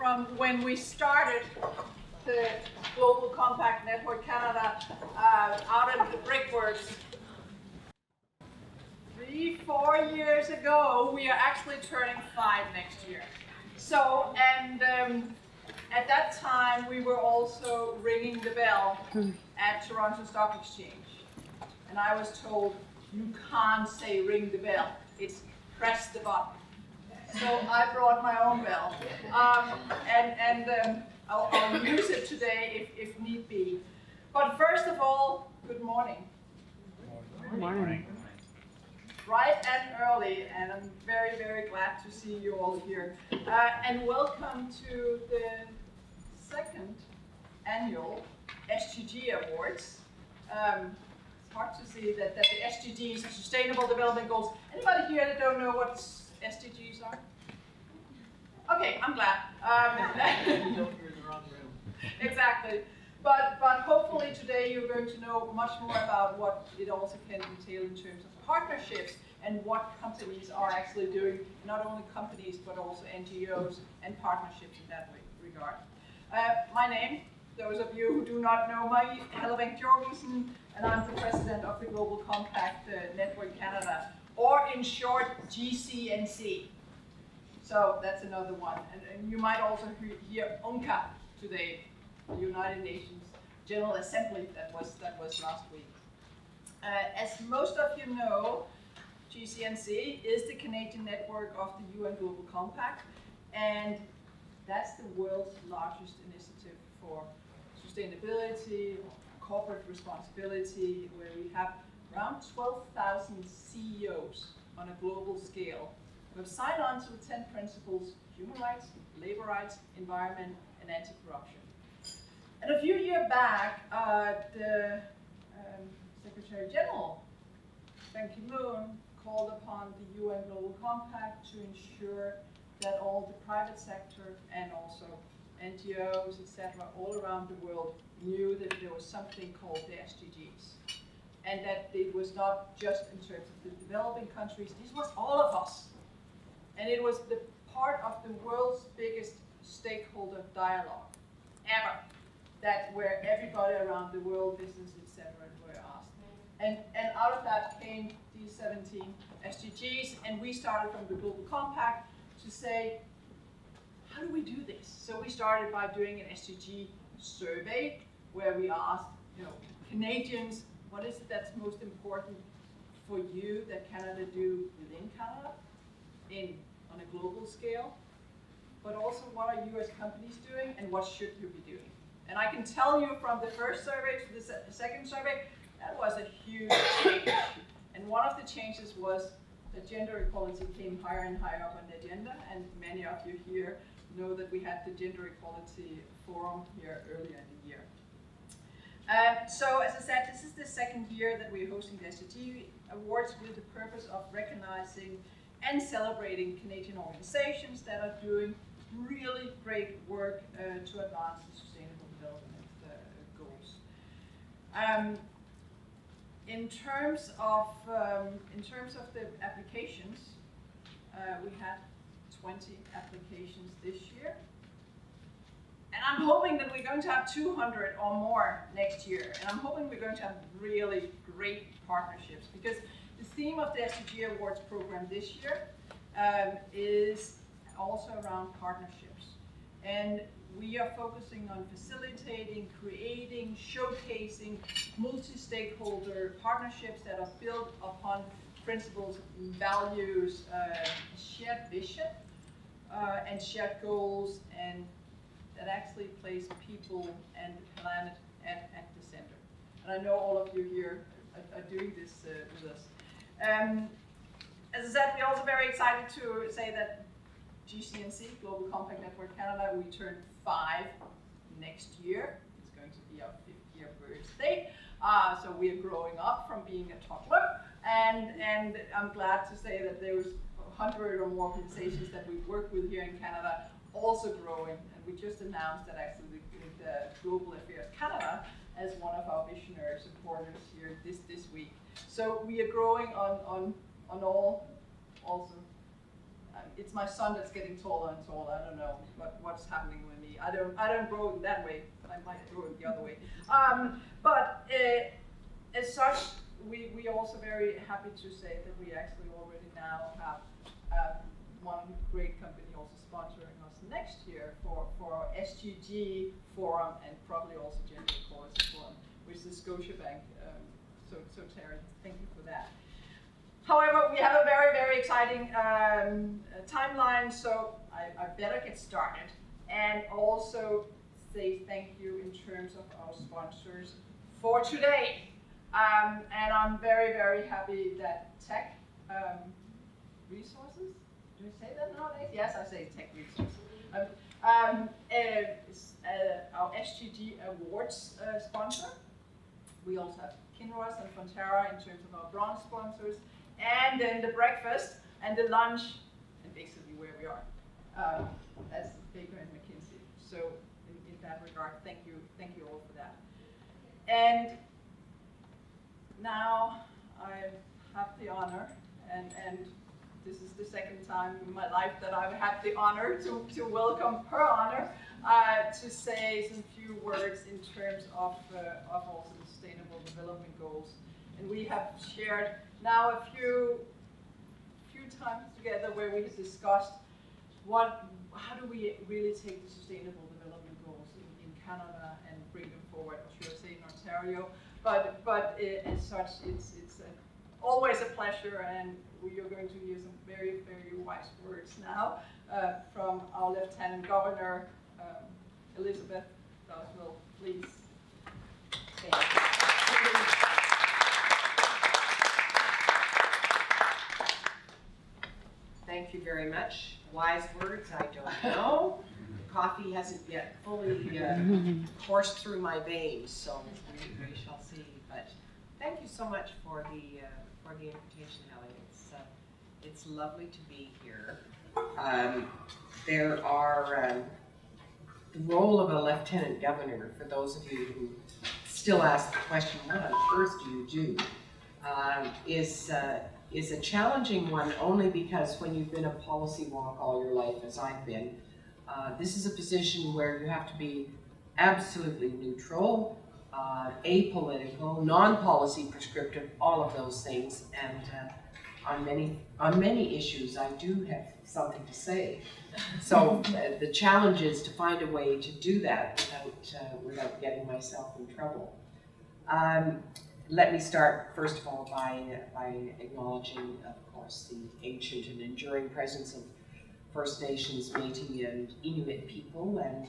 from when we started the Global Compact Network Canada out of the Brickworks 3-4 years ago. We are actually turning 5 next year. So, and at that time we were also ringing the bell at Toronto Stock Exchange. And I was told, you can't say ring the bell, it's press the button. So I brought my own bell, and I'll use it today if need be. But first of all, good morning. Good morning. Bright and early, and I'm very, very glad to see you all here. And welcome to the second annual SDG Awards. It's hard to see that the SDGs, Sustainable Development Goals. Anybody here that don't know what SDGs are? Okay, I'm glad. You're in the wrong room. Exactly. But hopefully today you're going to know much more about what it also can entail in terms of partnerships and what companies are actually doing, not only companies but also NGOs and partnerships in that regard. My name, those of you who do not know me, Helle Wenck Jorgensen, and I'm the president of the Global Compact Network Canada, or in short, GCNC. So that's another one. And you might also hear UNCA today, the United Nations General Assembly that was last week. As most of you know, GCNC is the Canadian network of the UN Global Compact, and that's the world's largest initiative for sustainability, corporate responsibility, where we have around 12,000 CEOs on a global scale who have signed on to the 10 principles: human rights, labor rights, environment, and anti-corruption. And a few years back, the Secretary General, Ban Ki-moon, called upon the UN Global Compact to ensure that all the private sector and also NGOs, etc., all around the world knew that there was something called the SDGs. And that it was not just in terms of the developing countries, this was all of us. And it was the part of the world's biggest stakeholder dialogue ever, that where everybody around the world, business, etc., were asked. And out of that came these 17 SDGs, and we started from the Global Compact to say, how do we do this? So we started by doing an SDG survey where we asked, Canadians, what is it that's most important for you that Canada do within Canada on a global scale? But also, what are you as companies doing, and what should you be doing? And I can tell you from the first survey to the second survey, that was a huge change. And one of the changes was that gender equality came higher and higher up on the agenda, and many of you here know that we had the Gender Equality Forum here earlier in the year. So as I said, this is the second year that we're hosting the SDG Awards with the purpose of recognizing and celebrating Canadian organizations that are doing really great work to advance the sustainable development goals. In terms of the applications, we had 20 applications this year. And I'm hoping that we're going to have 200 or more next year. And I'm hoping we're going to have really great partnerships, because the theme of the SDG Awards program this year is also around partnerships. And we are focusing on facilitating, creating, showcasing multi-stakeholder partnerships that are built upon principles, values, shared vision, and shared goals, and that actually place people and the planet at the center. And I know all of you here are doing this with us. As I said, we're also very excited to say that GCNC, Global Compact Network Canada, we turn 5 next year. It's going to be our 5th year birthday. So we are growing up from being a toddler. And I'm glad to say that there was 100 or more organizations that we work with here in Canada also growing. And we just announced that actually the Global Affairs Canada as one of our visionary supporters here this week. So we are growing on all also it's my son that's getting taller and taller. I don't know what's happening with me. I don't grow that way. I might grow it the other way. But as such, we are also very happy to say that we actually already now have one great company also sponsoring us next year for our SGG forum and probably also Gender Equality Forum, which is Scotiabank. So Terry, thank you for that. However, we have a very, very exciting timeline, so I better get started and also say thank you in terms of our sponsors for today. And I'm very, very happy that Tech Resources, do I say that nowadays? Yes, I say Tech Resources. Our SGG Awards sponsor. We also have Kinross and Fonterra in terms of our bronze sponsors. And then the breakfast and the lunch, and basically where we are. That's Baker and McKinsey. So in that regard, thank you all for that. And now I have the honor, and this is the second time in my life that I've had the honor to welcome her honor to say some few words in terms of also the Sustainable Development Goals. And we have shared now a few times together where we have discussed how do we really take the Sustainable Development Goals in Canada and bring them forward, or should I say in Ontario. But as such, it's always a pleasure, and we are going to hear some very, very wise words now from our Lieutenant Governor, Elizabeth Boswell. Please. Thank you. Thank you very much. Wise words, I don't know. The coffee hasn't yet fully coursed through my veins, so we shall see. But thank you so much for the invitation, Ellie. It's lovely to be here. There are the role of a lieutenant governor. For those of you who still ask the question, what on earth do you do? Is a challenging one only because when you've been a policy wonk all your life, as I've been, this is a position where you have to be absolutely neutral, apolitical, non-policy prescriptive, all of those things. And on many issues, I do have something to say. So the challenge is to find a way to do that without getting myself in trouble. Let me start, first of all, by acknowledging, of course, the ancient and enduring presence of First Nations, Métis, and Inuit people, and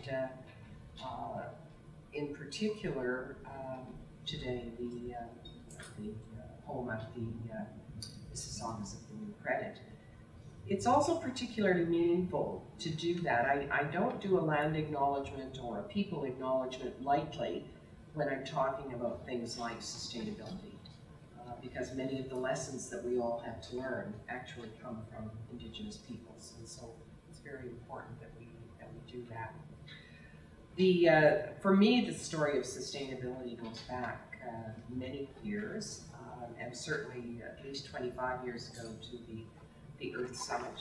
in particular, today, the home of the Mississaugas of the New Credit. It's also particularly meaningful to do that. I don't do a land acknowledgement or a people acknowledgement lightly when I'm talking about things like sustainability, because many of the lessons that we all have to learn actually come from Indigenous peoples, and so it's very important that we do that. For me, the story of sustainability goes back many years, and certainly at least 25 years ago to the Earth Summit.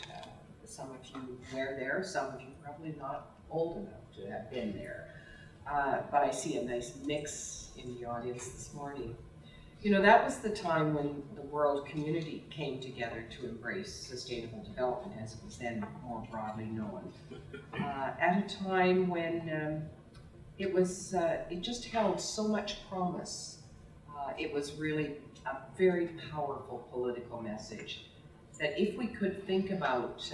Some of you were there, some of you probably not old enough to have been there. But I see a nice mix in the audience this morning. You know, that was the time when the world community came together to embrace sustainable development, as it was then more broadly known. At a time when it just held so much promise. It was really a very powerful political message that if we could think about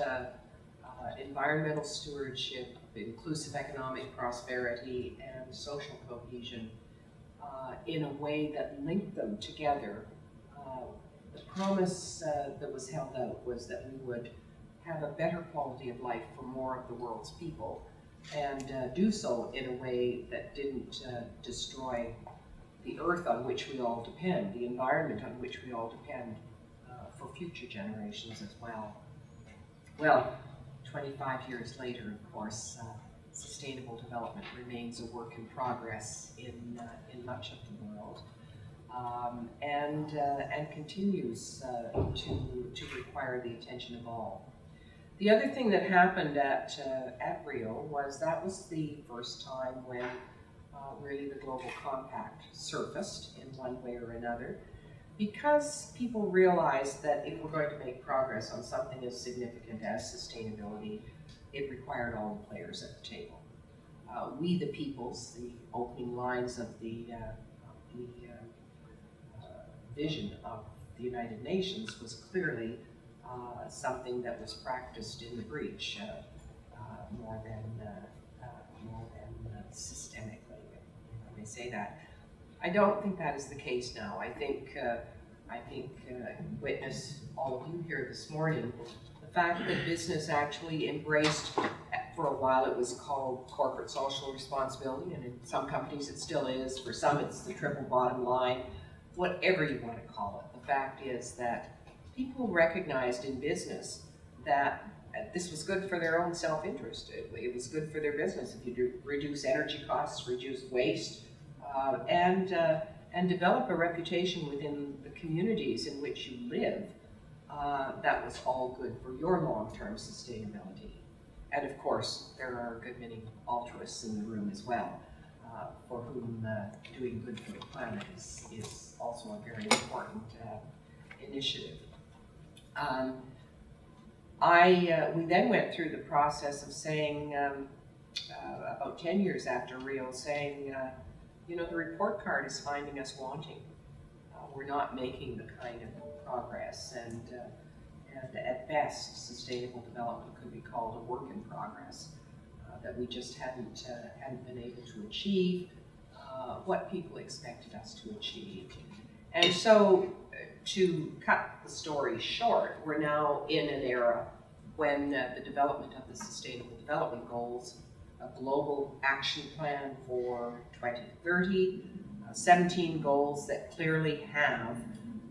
environmental stewardship, inclusive economic prosperity, and social cohesion in a way that linked them together, the promise that was held out was that we would have a better quality of life for more of the world's people, and do so in a way that didn't destroy the earth on which we all depend, the environment on which we all depend for future generations as well. Well, 25 years later, of course, sustainable development remains a work in progress in much of the world, and continues to require the attention of all. The other thing that happened at Rio was that was the first time when really the Global Compact surfaced in one way or another, because people realized that if we're going to make progress on something as significant as sustainability, it required all the players at the table. We the peoples, the opening lines of the vision of the United Nations was clearly something that was practiced in the breach more than systemically, if I may say that. I don't think that is the case now. I think witness all of you here this morning, the fact that business actually embraced, for a while it was called corporate social responsibility, and in some companies it still is, for some it's the triple bottom line, whatever you want to call it. The fact is that people recognized in business that this was good for their own self-interest. It was good for their business. If you do reduce energy costs, reduce waste, and develop a reputation within the communities in which you live, that was all good for your long-term sustainability. And of course, there are a good many altruists in the room as well, for whom doing good for the planet is also a very important initiative. We then went through the process of saying, about 10 years after Rio, saying, the report card is finding us wanting. We're not making the kind of progress, and at best, sustainable development could be called a work in progress, that we just hadn't been able to achieve what people expected us to achieve. And so, to cut the story short, we're now in an era when the development of the Sustainable Development Goals, a global action plan for 2030, 17 goals that clearly have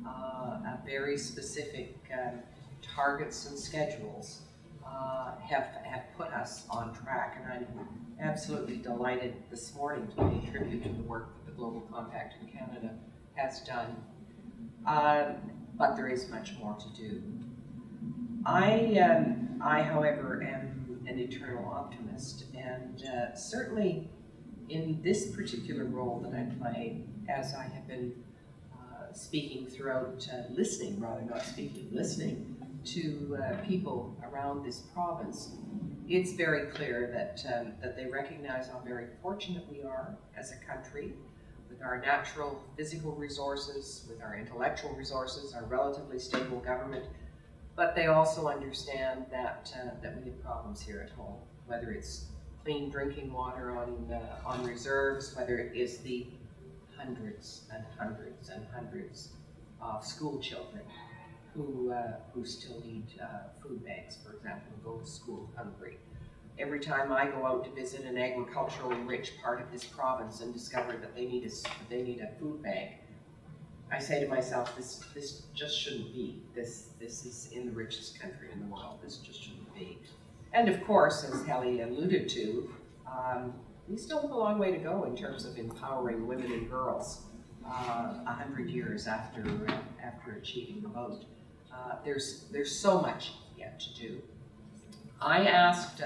a very specific targets and schedules, have put us on track. And I'm absolutely delighted this morning to pay tribute to the work that the Global Compact in Canada has done. But there is much more to do. I, however, am an eternal optimist, and certainly in this particular role that I play, as I have been speaking throughout, listening to people around this province, it's very clear that they recognize how very fortunate we are as a country, with our natural physical resources, with our intellectual resources, our relatively stable government, but they also understand that we have problems here at home, whether it's clean drinking water on reserves, whether it is the hundreds and hundreds and hundreds of school children who still need food bags, for example, and go to school hungry. Every time I go out to visit an agriculturally rich part of this province and discover that they need a food bag, I say to myself, this just shouldn't be. This is in the richest country in the world. This just shouldn't be. And of course, as Helly alluded to, we still have a long way to go in terms of empowering women and girls 100 years after achieving the vote. There's so much yet to do. I asked,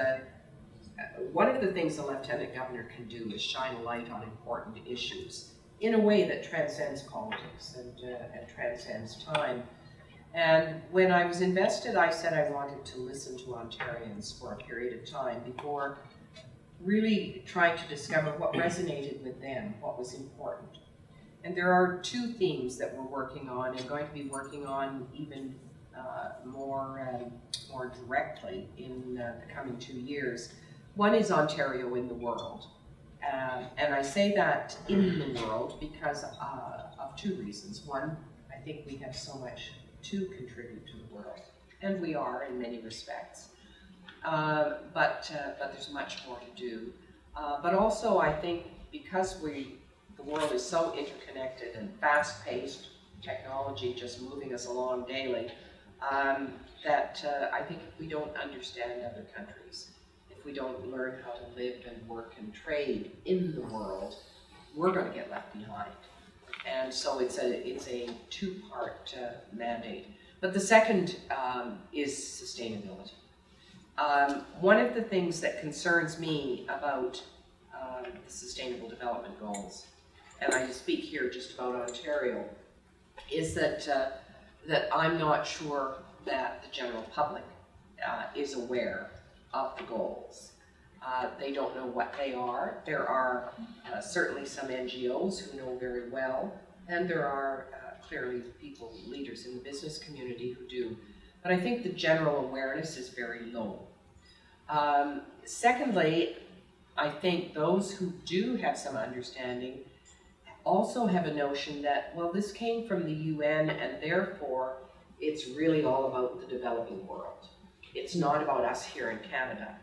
one of the things the Lieutenant Governor can do is shine a light on important issues in a way that transcends politics and transcends time. And when I was invested, I said I wanted to listen to Ontarians for a period of time before really trying to discover what resonated with them, what was important. And there are two themes that we're working on and going to be working on even more directly in the coming 2 years. One is Ontario in the world. And I say that in the world because of two reasons. One, I think we have so much to contribute to the world, and we are in many respects. But there's much more to do. But also, I think because the world is so interconnected and fast-paced, technology just moving us along daily, that I think if we don't understand other countries, if we don't learn how to live and work and trade in the world, we're going to get left behind. And so it's a two-part mandate. But the second is sustainability. One of the things that concerns me about the Sustainable Development Goals, and I speak here just about Ontario, is that I'm not sure that the general public is aware of the goals. They don't know what they are. There are certainly some NGOs who know very well, and there are clearly people, leaders in the business community who do. But I think the general awareness is very low. Secondly, I think those who do have some understanding also have a notion that, well, this came from the UN and therefore it's really all about the developing world. It's not about us here in Canada.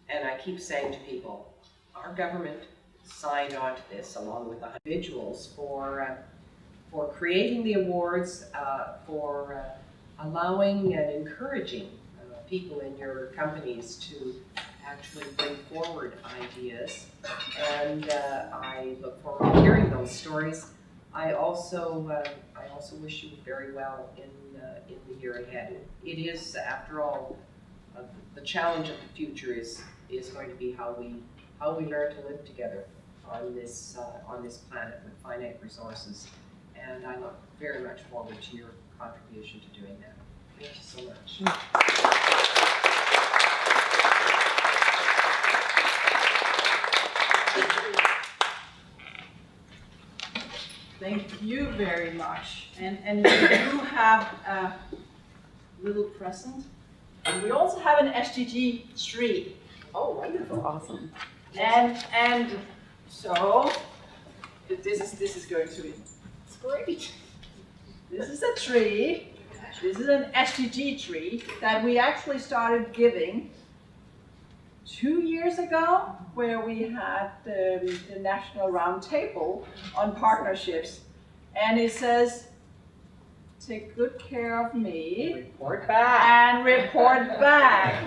And I keep saying to people, our government signed on to this along with the individuals for creating the awards, for allowing and encouraging people in your companies to actually bring forward ideas. And I look forward to hearing those stories. I also wish you very well in the year ahead. It is, after all, the challenge of the future is going to be how we learn to live together on this planet with finite resources. And I look very much forward to your contribution to doing that. Thank you so much. Thank you very much. And we do have a little present. And we also have an SDG tree. Oh, wonderful. Awesome. And so this is going to be great. This is a tree. This is an SDG tree that we actually started giving 2 years ago, where we had the National Roundtable on Partnerships. And it says, take good care of me. Report back. And report back.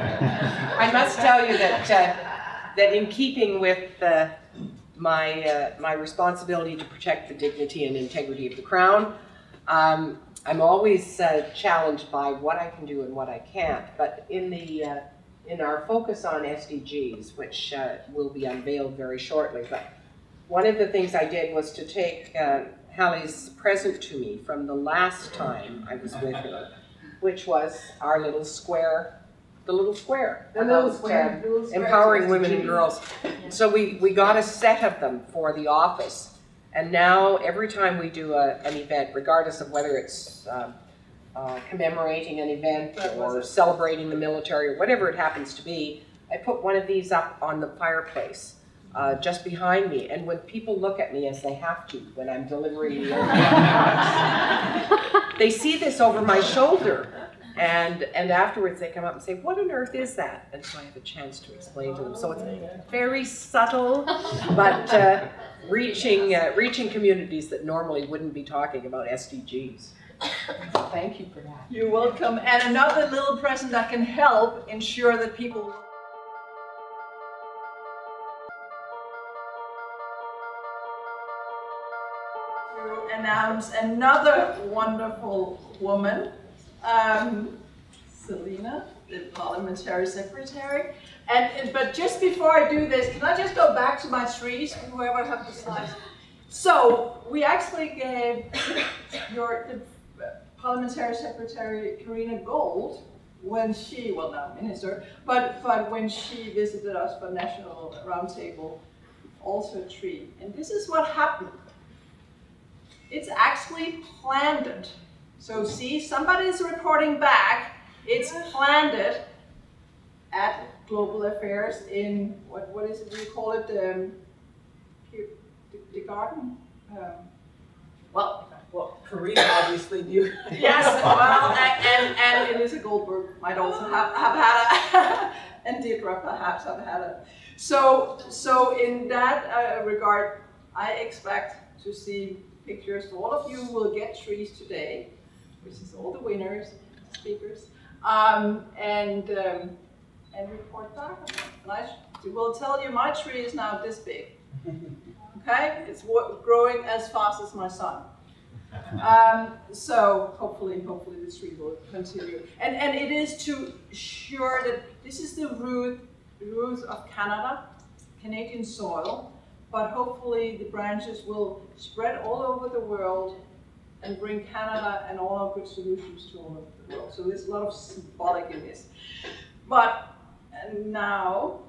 I must tell you that in keeping with my responsibility to protect the dignity and integrity of the Crown, I'm always challenged by what I can do and what I can't. But in our focus on SDGs, which will be unveiled very shortly, but one of the things I did was to take Hallie's present to me from the last time I was with her, which was our little square, the little square, empowering women and girls. So we got a set of them for the office, and now every time we do an event, regardless of whether it's commemorating an event or celebrating the military or whatever it happens to be, I put one of these up on the fireplace just behind me. And when people look at me, as they have to when I'm delivering the they see this over my shoulder. And afterwards they come up and say, what on earth is that? And so I have a chance to explain to them. So it's very subtle, but reaching communities that normally wouldn't be talking about SDGs. Thank you for that. You're welcome. And another little present that can help ensure that people to announce another wonderful woman, Selena, the parliamentary secretary. But just before I do this, can I just go back to my trees, whoever have the slides? So we actually gave the parliamentary secretary Karina Gold, when she, well now minister, but when she visited us for National Roundtable, also a tree. And this is what happened. It's actually planted. So see, somebody's reporting back. It's planted at Global Affairs in, what is it we call it, the garden? Well, Karina obviously knew. yes, well, and Elisa Goldberg might also have had a, and Deirdre perhaps have had a. So in that regard, I expect to see pictures. All of you will get trees today, which is all the winners, speakers, and report back on them. And I will tell you, my tree is now this big. Okay, it's growing as fast as my son. So hopefully this tree will continue. And it is to ensure that this is the roots of Canada, Canadian soil, but hopefully the branches will spread all over the world and bring Canada and all our good solutions to all over the world. So there's a lot of symbolic in this. But now,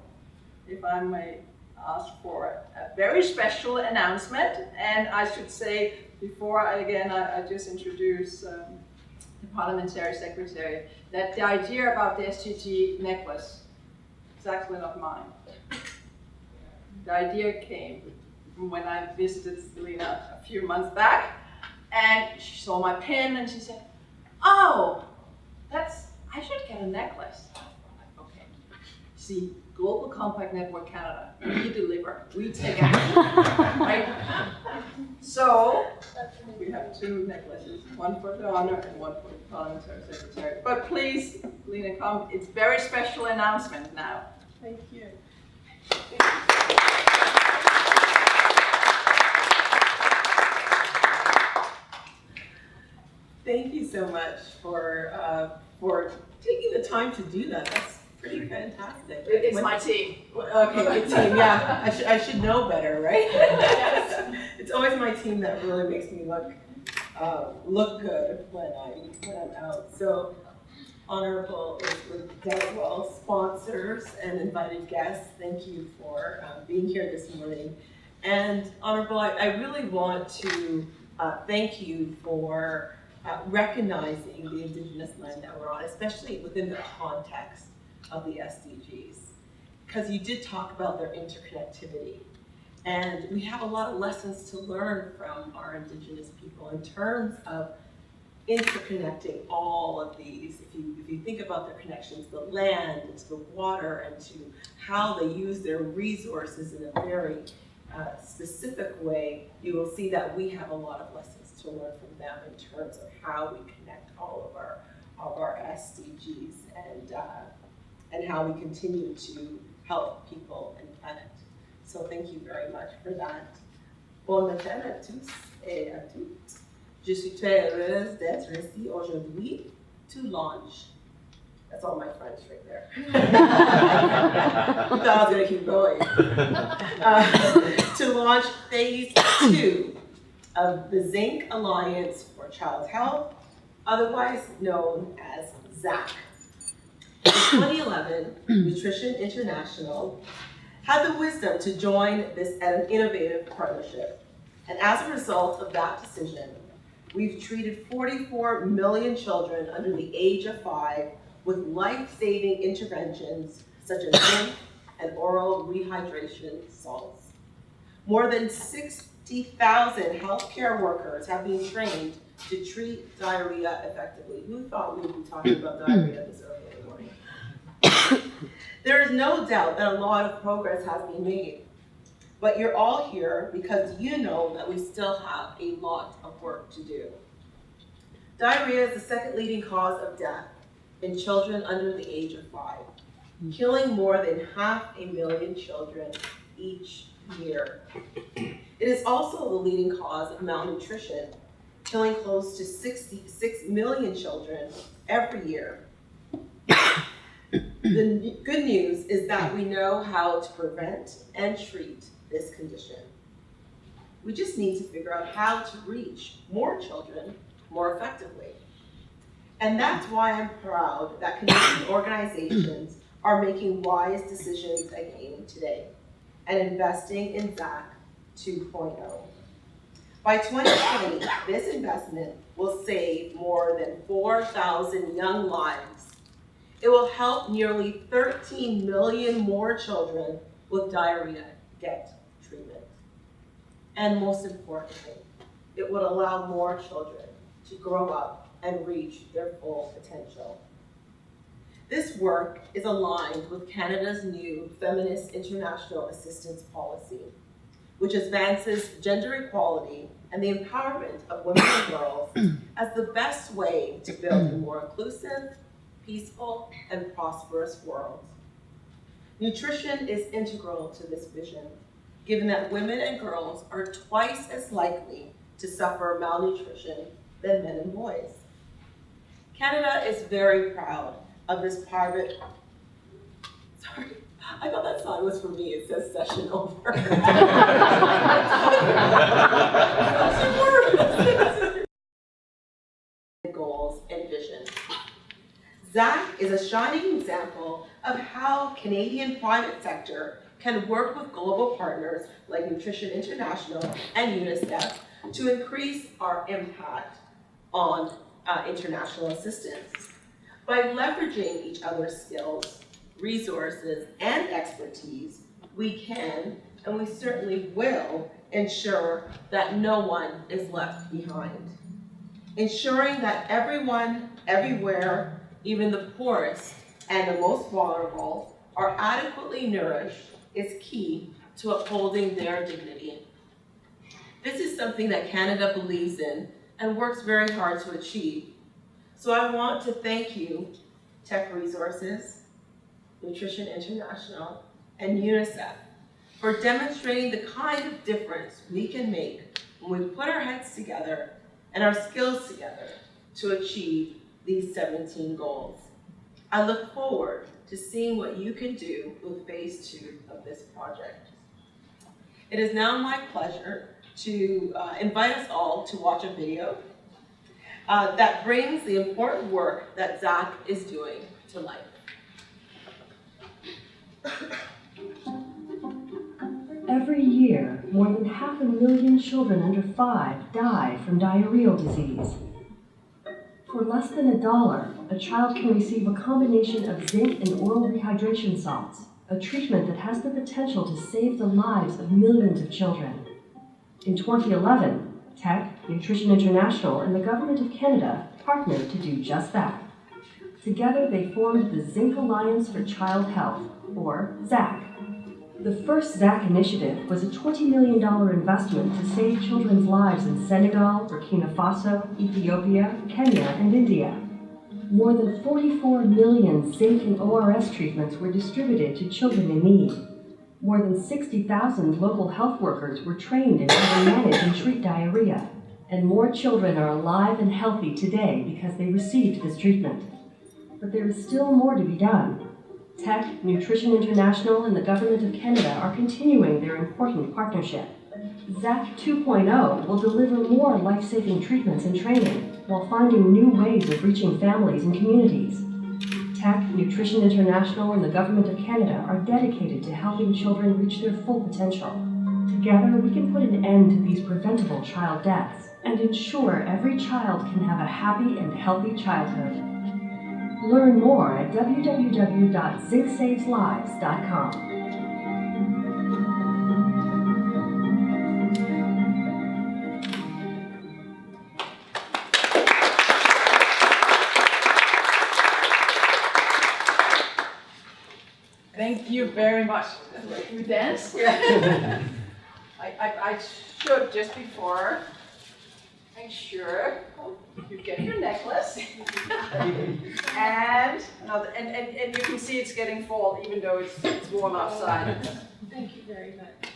if I may ask for a very special announcement, and I should say, before I just introduce the parliamentary secretary, that the idea about the SDG necklace is actually not mine. The idea came from when I visited Lena a few months back, and she saw my pin and she said, "Oh, I should get a necklace." Okay. See, Global Compact Network Canada, we deliver, we take action, right? So, we have 2 necklaces, one for the honor and one for the parliamentary secretary. But please, Lena, come, it's a very special announcement now. Thank you. Thank you so much for taking the time to do that. That's pretty fantastic. It's my team. Okay, good team. Yeah, I should know better, right? Yes. It's always my team that really makes me look good when I'm out. So, Honorable Elizabeth Deswell, sponsors and invited guests, thank you for being here this morning. And Honorable, I really want to thank you for recognizing the Indigenous land that we're on, especially within the context of the SDGs, because you did talk about their interconnectivity. And we have a lot of lessons to learn from our Indigenous people in terms of interconnecting all of these. If you think about their connections to the land, and to the water, and to how they use their resources in a very specific way, you will see that we have a lot of lessons to learn from them in terms of how we connect all of our SDGs and how we continue to help people and planet. So thank you very much for that. Bon matin à tous et à toutes. Je suis très heureuse d'être ici aujourd'hui to launch. That's all my French right there. I thought I was going to keep going. To launch phase 2 of the Zinc Alliance for Child Health, otherwise known as ZAC. In 2011, Nutrition International had the wisdom to join this an innovative partnership. And as a result of that decision, we've treated 44 million children under the age of 5 with life-saving interventions such as zinc and oral rehydration salts. More than 60,000 healthcare workers have been trained to treat diarrhea effectively. Who thought we would be talking about diarrhea this early in the morning? There is no doubt that a lot of progress has been made, but you're all here because you know that we still have a lot of work to do. Diarrhea is the second leading cause of death in children under the age of 5, killing more than 500,000 children each year. It is also the leading cause of malnutrition, killing close to 66 million children every year. The good news is that we know how to prevent and treat this condition. We just need to figure out how to reach more children more effectively. And that's why I'm proud that Canadian organizations are making wise decisions again today and investing in ZAC 2.0. By 2020, this investment will save more than 4,000 young lives. It will help nearly 13 million more children with diarrhea get treatment. And most importantly, it would allow more children to grow up and reach their full potential. This work is aligned with Canada's new Feminist International Assistance Policy, which advances gender equality and the empowerment of women and girls as the best way to build a more inclusive, peaceful, and prosperous world. Nutrition is integral to this vision, given that women and girls are twice as likely to suffer malnutrition than men and boys. Canada is very proud of this private, sorry, I thought that sign was for me, it says session over. Goals and vision. ZAC is a shining example of how Canadian private sector can work with global partners like Nutrition International and UNICEF to increase our impact on international assistance. By leveraging each other's skills, resources, and expertise, we can, and we certainly will, ensure that no one is left behind. Ensuring that everyone, everywhere, even the poorest and the most vulnerable, are adequately nourished is key to upholding their dignity. This is something that Canada believes in and works very hard to achieve. So I want to thank you, Tech Resources, Nutrition International, and UNICEF for demonstrating the kind of difference we can make when we put our heads together and our skills together to achieve these 17 goals. I look forward to seeing what you can do with phase 2 of this project. It is now my pleasure to invite us all to watch a video that brings the important work that ZAC is doing to life. Every year, more than 500,000 children under 5 die from diarrheal disease. For less than $1, a child can receive a combination of zinc and oral rehydration salts, a treatment that has the potential to save the lives of millions of children. In 2011, Tech, Nutrition International, and the Government of Canada partnered to do just that. Together, they formed the Zinc Alliance for Child Health, or ZAC. The first ZAC initiative was a $20 million investment to save children's lives in Senegal, Burkina Faso, Ethiopia, Kenya, and India. More than 44 million zinc and ORS treatments were distributed to children in need. More than 60,000 local health workers were trained in how to manage and treat diarrhea. And more children are alive and healthy today because they received this treatment. But there is still more to be done. Tech, Nutrition International, and the Government of Canada are continuing their important partnership. ZAC 2.0 will deliver more life-saving treatments and training while finding new ways of reaching families and communities. Tech, Nutrition International, and the Government of Canada are dedicated to helping children reach their full potential. Together, we can put an end to these preventable child deaths and ensure every child can have a happy and healthy childhood. Learn more at www.zincsaveslives.com. Thank you very much. Can we dance? Yeah. I should just before make sure you get your necklace. and you can see it's getting fall even though it's warm outside. Thank you very much.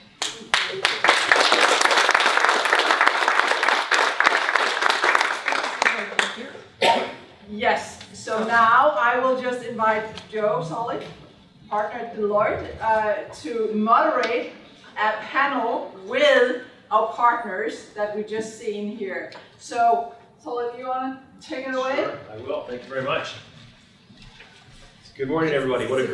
Yes, so now I will just invite Joe Solid, partner at Deloitte, to moderate a panel with our partners that we just seen here. So, Solid, do you want to take it away? Sure, I will. Thank you very much. Good morning, everybody. What a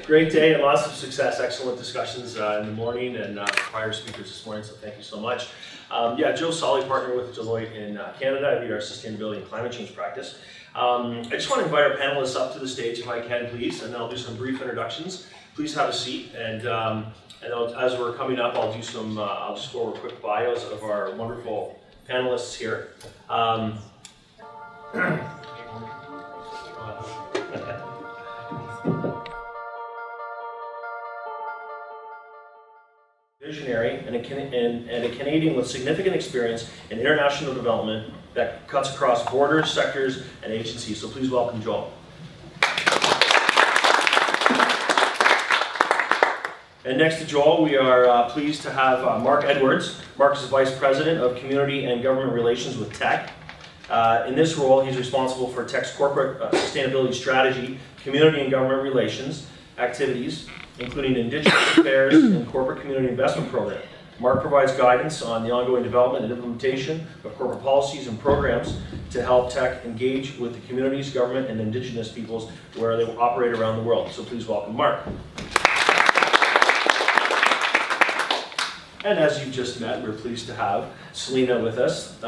great day and lots of success. Excellent discussions in the morning and prior speakers this morning, so thank you so much. Yeah, Joe Solly, partner with Deloitte in Canada. I lead our sustainability and climate change practice. I just want to invite our panelists up to the stage if I can, please, and then I'll do some brief introductions. Please have a seat, and as we're coming up, I'll do some. I'll just go over quick bios of our wonderful panelists here. Visionary and a Canadian with significant experience in international development that cuts across borders, sectors, and agencies. So please welcome Joel. And next to Joel, we are pleased to have Mark Edwards. Mark is the Vice President of Community and Government Relations with Teck. In this role, he's responsible for Teck's corporate sustainability strategy, community and government relations activities, including Indigenous affairs and corporate community investment program. Mark provides guidance on the ongoing development and implementation of corporate policies and programs to help Teck engage with the communities, government, and Indigenous peoples where they operate around the world. So please welcome Mark. And as you just met, we're pleased to have Selena with us.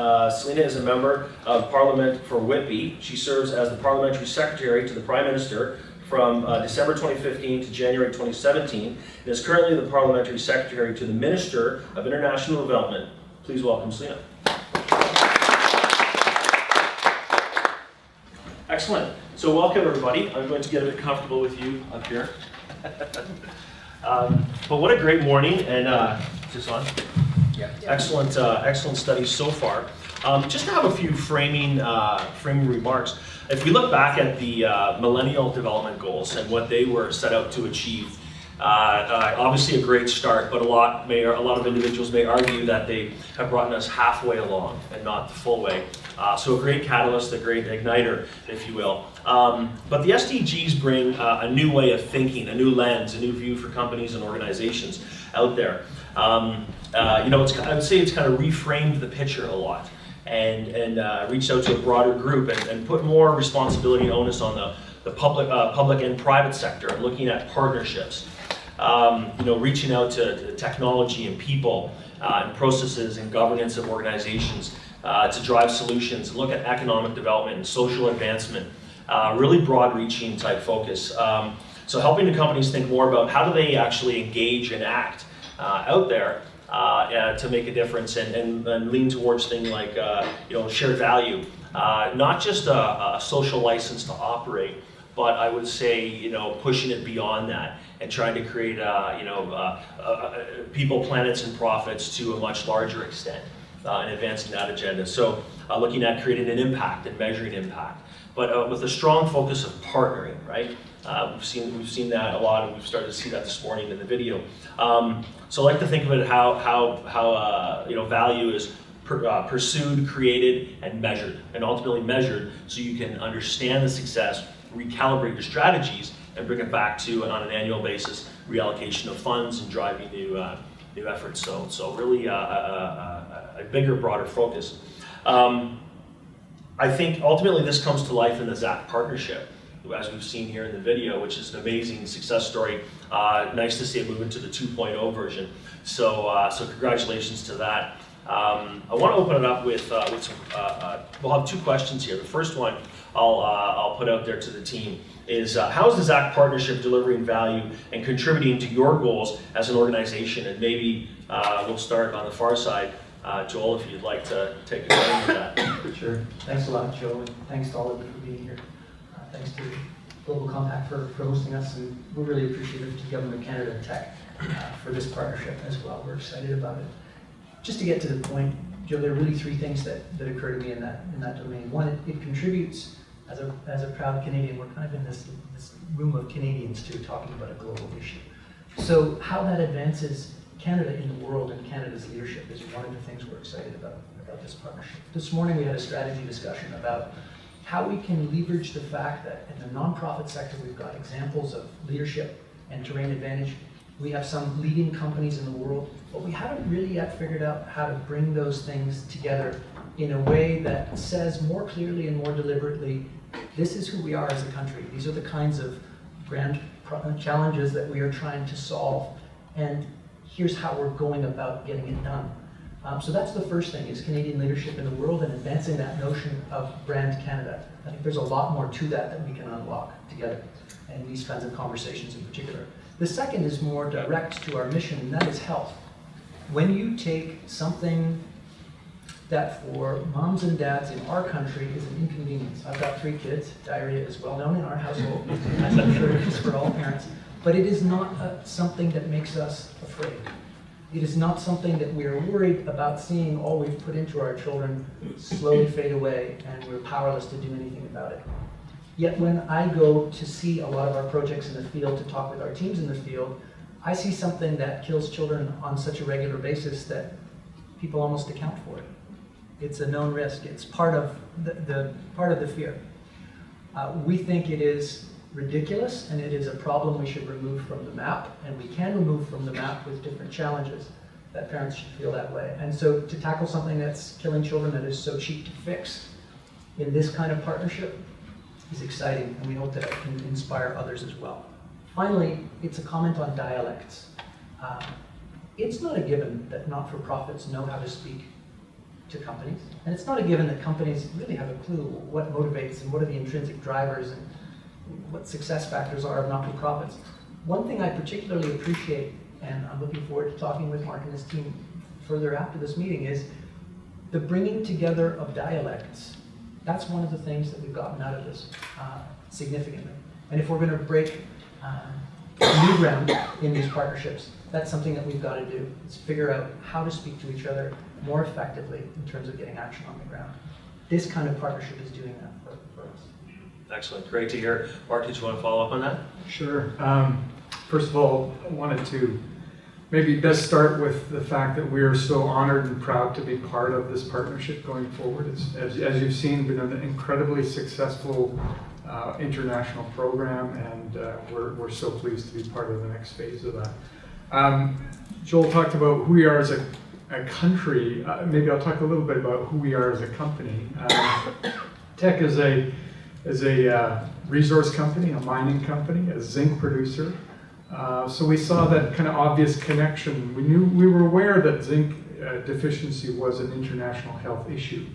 Selena is a member of Parliament for Whitby. She serves as the Parliamentary Secretary to the Prime Minister from December 2015 to January 2017, and is currently the Parliamentary Secretary to the Minister of International Development. Please welcome Selena. Excellent. So welcome everybody. I'm going to get a bit comfortable with you up here. But what a great morning, and is this on? Yeah. Excellent study so far. Just to have a few framing remarks. If we look back at the Millennial Development Goals and what they were set out to achieve, obviously a great start, but a lot of individuals may argue that they have brought us halfway along and not the full way. So a great catalyst, a great igniter, if you will. But the SDGs bring a new way of thinking, a new lens, a new view for companies and organizations out there. I would say it's kind of reframed the picture a lot and reached out to a broader group and put more responsibility and onus on the public and private sector, looking at partnerships. Reaching out to technology and people and processes and governance of organizations to drive solutions, look at economic development and social advancement, really broad-reaching type focus. So helping the companies think more about how do they actually engage and act out there to make a difference and lean towards things like shared value, not just a social license to operate, but I would say pushing it beyond that and trying to create people, planets, and profits to a much larger extent and advancing that agenda. So looking at creating an impact and measuring impact, but with a strong focus of partnering, right? We've seen that a lot, and we've started to see that this morning in the video. So I like to think of it how value is pursued, created, and measured, and ultimately measured so you can understand the success, recalibrate your strategies, and bring it back to, on an annual basis, reallocation of funds and driving new efforts. So really a bigger, broader focus. I think ultimately this comes to life in the ZAC partnership, as we've seen here in the video, which is an amazing success story. Nice to see it move into the 2.0 version. So congratulations to that. I want to open it up with some, we'll have two questions here. The first one I'll put out there to the team is how is the ZAC partnership delivering value and contributing to your goals as an organization? And maybe we'll start on the far side. Joel, if you'd like to take a turn with that. Sure. Thanks a lot, Joe, and thanks to all of you for being here. Thanks to Global Compact for hosting us, and we're really appreciative to Government Canada and Teck for this partnership as well. We're excited about it. Just to get to the point, Joe, there are really three things that occur to me in that domain. One, it contributes as a proud Canadian. We're kind of in this room of Canadians too, talking about a global issue. So how that advances Canada in the world and Canada's leadership is one of the things we're excited about this partnership. This morning we had a strategy discussion about how we can leverage the fact that in the nonprofit sector we've got examples of leadership and terrain advantage. We have some leading companies in the world, but we haven't really yet figured out how to bring those things together in a way that says more clearly and more deliberately, this is who we are as a country. These are the kinds of grand challenges that we are trying to solve, and here's how we're going about getting it done. So that's the first thing, is Canadian leadership in the world and advancing that notion of brand Canada. I think there's a lot more to that we can unlock together, and these kinds of conversations in particular. The second is more direct to our mission, and that is health. When you take something that for moms and dads in our country is an inconvenience. I've got 3 kids, diarrhea is well known in our household, as I'm sure it is for all parents, but it is not something that makes us afraid. It is not something that we are worried about seeing all we've put into our children slowly fade away and we're powerless to do anything about it. Yet when I go to see a lot of our projects in the field, to talk with our teams in the field, I see something that kills children on such a regular basis that people almost account for it. It's a known risk. It's part of the fear. We think it is ridiculous, and it is a problem we should remove from the map, and we can remove from the map with different challenges that parents should feel that way. And so to tackle something that's killing children that is so cheap to fix in this kind of partnership is exciting, and we hope that it can inspire others as well. Finally, it's a comment on dialects. It's not a given that not-for-profits know how to speak to companies, and it's not a given that companies really have a clue what motivates and what are the intrinsic drivers and what success factors are of not-for-profits. One thing I particularly appreciate, and I'm looking forward to talking with Mark and his team further after this meeting, is the bringing together of dialects. That's one of the things that we've gotten out of this significantly. And if we're going to break new ground in these partnerships, that's something that we've got to do, is figure out how to speak to each other more effectively in terms of getting action on the ground. This kind of partnership is doing that for us. Excellent, great to hear. Mark, did you want to follow up on that? Sure. First of all, I wanted to maybe best start with the fact that we are so honored and proud to be part of this partnership going forward. It's, as you've seen, been an incredibly successful international program, and we're so pleased to be part of the next phase of that. Joel talked about who we are as a country. Maybe I'll talk a little bit about who we are as a company. Teck is a resource company, a mining company, a zinc producer. So we saw that kind of obvious connection. We were aware that zinc deficiency was an international health issue.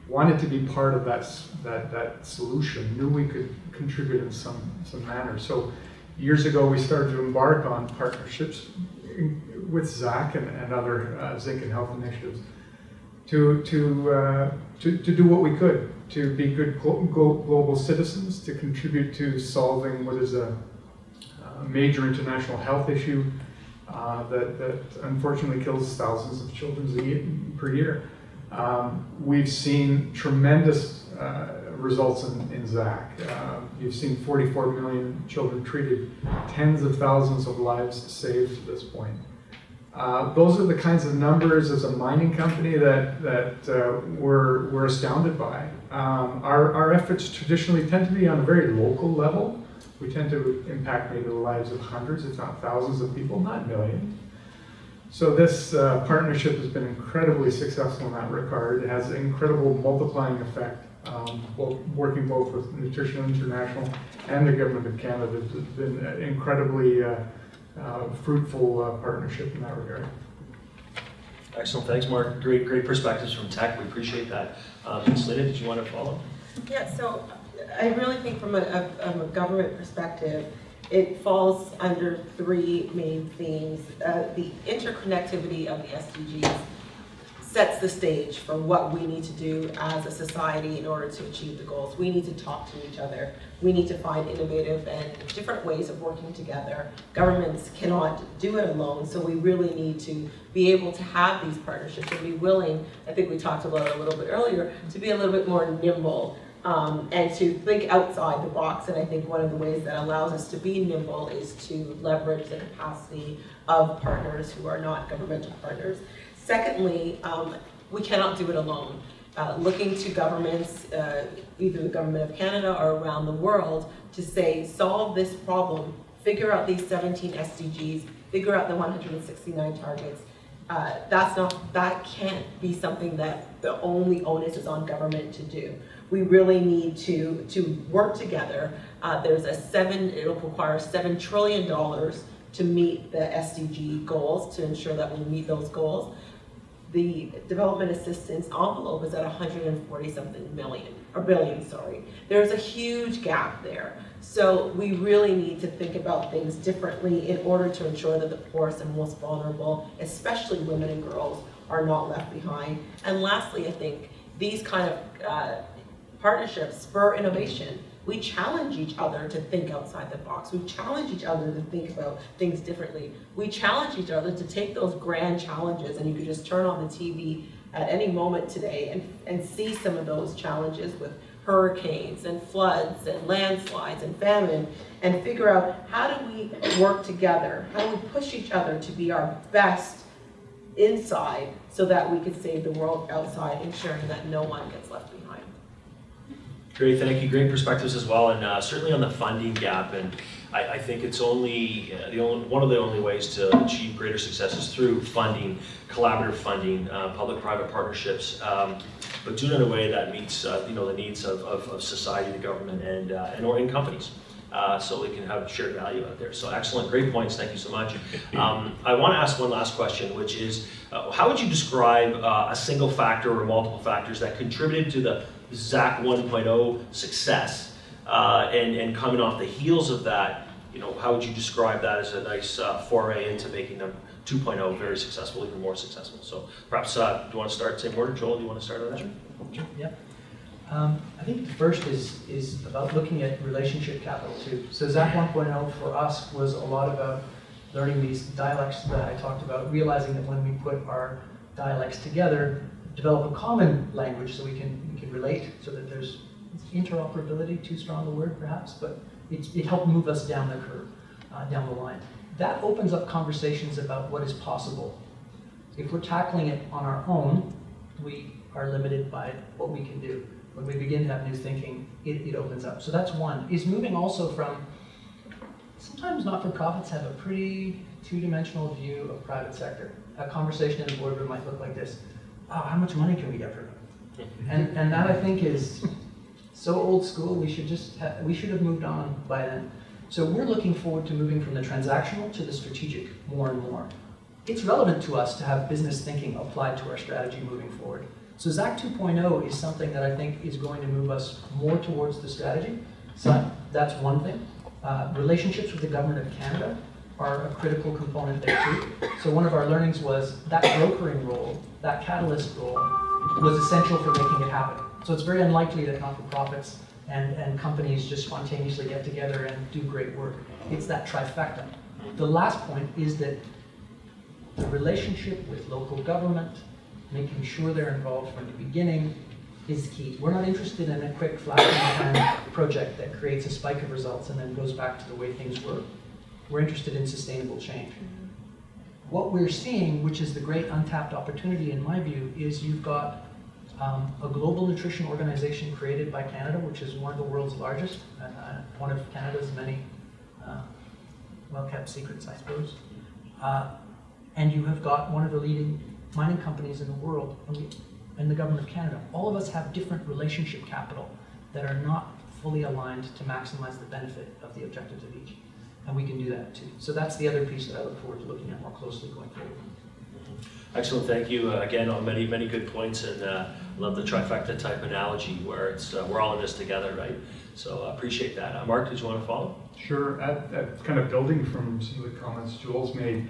Wanted to be part of that solution. Knew we could contribute in some manner. So years ago, we started to embark on partnerships with ZAC and other zinc and health initiatives to do what we could, to be good global citizens, to contribute to solving what is a major international health issue that unfortunately kills thousands of children per year. We've seen tremendous results in ZAC. You've seen 44 million children treated, tens of thousands of lives saved to this point. Those are the kinds of numbers as a mining company that we're astounded by. Our efforts traditionally tend to be on a very local level. We tend to impact maybe the lives of hundreds, if not thousands of people, not millions. So this partnership has been incredibly successful in that regard. It has an incredible multiplying effect, working both with Nutrition International and the Government of Canada. It's been an incredibly fruitful partnership in that regard. Excellent, thanks Mark. Great perspectives from Teck, we appreciate that. Selena, did you want to follow? Yeah, so I really think from a government perspective, it falls under three main themes. The interconnectivity of the SDGs sets the stage for what we need to do as a society in order to achieve the goals. We need to talk to each other. We need to find innovative and different ways of working together. Governments cannot do it alone, so we really need to be able to have these partnerships and be willing, I think we talked about it a little bit earlier, to be a little bit more nimble and to think outside the box. And I think one of the ways that allows us to be nimble is to leverage the capacity of partners who are not governmental partners. Secondly, we cannot do it alone. Looking to governments, either the Government of Canada or around the world, to say, solve this problem, figure out these 17 SDGs, figure out the 169 targets. That can't be something that the only onus is on government to do. We really need to work together. It'll require $7 trillion to meet the SDG goals, to ensure that we meet those goals. The development assistance envelope is at 140-something billion. There's a huge gap there. So we really need to think about things differently in order to ensure that the poorest and most vulnerable, especially women and girls, are not left behind. And lastly, I think these kind of partnerships spur innovation. We challenge each other to think outside the box. We challenge each other to think about things differently. We challenge each other to take those grand challenges, and you could just turn on the TV at any moment today and see some of those challenges with hurricanes and floods and landslides and famine, and figure out how do we work together? How do we push each other to be our best inside so that we can save the world outside, ensuring that no one gets left behind? Great, thank you. Great perspectives as well, and certainly on the funding gap. And I think it's only one of the only ways to achieve greater success is through funding, collaborative funding, public-private partnerships, but doing it in a way that meets the needs of society, the government, and companies. So we can have shared value out there. So excellent, great points. Thank you so much. I want to ask one last question, which is, how would you describe a single factor or multiple factors that contributed to the ZAC 1.0 success, and coming off the heels of that, how would you describe that as a nice foray into making them 2.0 very successful, even more successful? So perhaps, do you want to start same order? Joel, do you want to start on that? Sure. Yeah. I think the first is about looking at relationship capital too. So ZAC 1.0 for us was a lot about learning these dialects that I talked about, realizing that when we put our dialects together, develop a common language so we can relate, so that there's interoperability, too strong a word perhaps, but it helped move us down the curve, down the line. That opens up conversations about what is possible. If we're tackling it on our own, we are limited by what we can do. When we begin to have new thinking, it opens up. So that's one, is moving also from, sometimes not-for-profits have a pretty two-dimensional view of private sector. A conversation in the boardroom might look like this: oh, how much money can we get for them? And that, I think, is so old school. We should have moved on by then. So we're looking forward to moving from the transactional to the strategic more and more. It's relevant to us to have business thinking applied to our strategy moving forward. So ZAC 2.0 is something that I think is going to move us more towards the strategy. So that's one thing. Relationships with the Government of Canada are a critical component there too. So one of our learnings was that brokering role, that catalyst role, was essential for making it happen. So it's very unlikely that not-for-profits and companies just spontaneously get together and do great work. It's that trifecta. The last point is that the relationship with local government, making sure they're involved from the beginning, is key. We're not interested in a quick flash-in-the-pan project that creates a spike of results and then goes back to the way things were. We're interested in sustainable change. What we're seeing, which is the great untapped opportunity in my view, is you've got a global nutrition organization created by Canada, which is one of the world's largest, one of Canada's many well-kept secrets, I suppose. And you have got one of the leading mining companies in the world and the Government of Canada. All of us have different relationship capital that are not fully aligned to maximize the benefit of the objectives of each. And we can do that too. So that's the other piece that I look forward to looking at more closely going forward. Excellent, thank you again on many good points, and love the trifecta type analogy where it's we're all in this together, right? So appreciate that. Mark, did you want to follow? Sure. At kind of building from some of the comments Joel's made,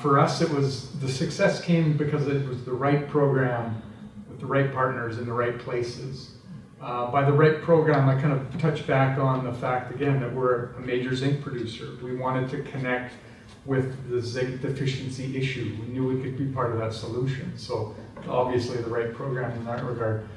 for us the success came because it was the right program with the right partners in the right places. By the right program, I kind of touch back on the fact again that we're a major zinc producer. We wanted to connect with the zinc deficiency issue. We knew we could be part of that solution. So obviously the right program in that regard.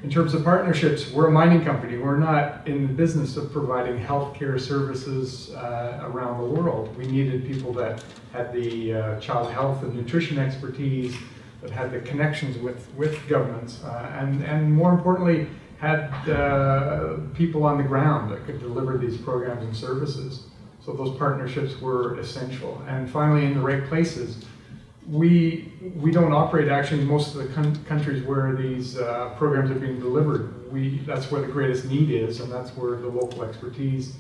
In terms of partnerships, we're a mining company. We're not in the business of providing healthcare services around the world. We needed people that had the child health and nutrition expertise, that had the connections with governments, and more importantly, had people on the ground that could deliver these programs and services. So those partnerships were essential. And finally, in the right places. We don't operate actually in most of the countries where these programs are being delivered. That's where the greatest need is, and that's where the local expertise,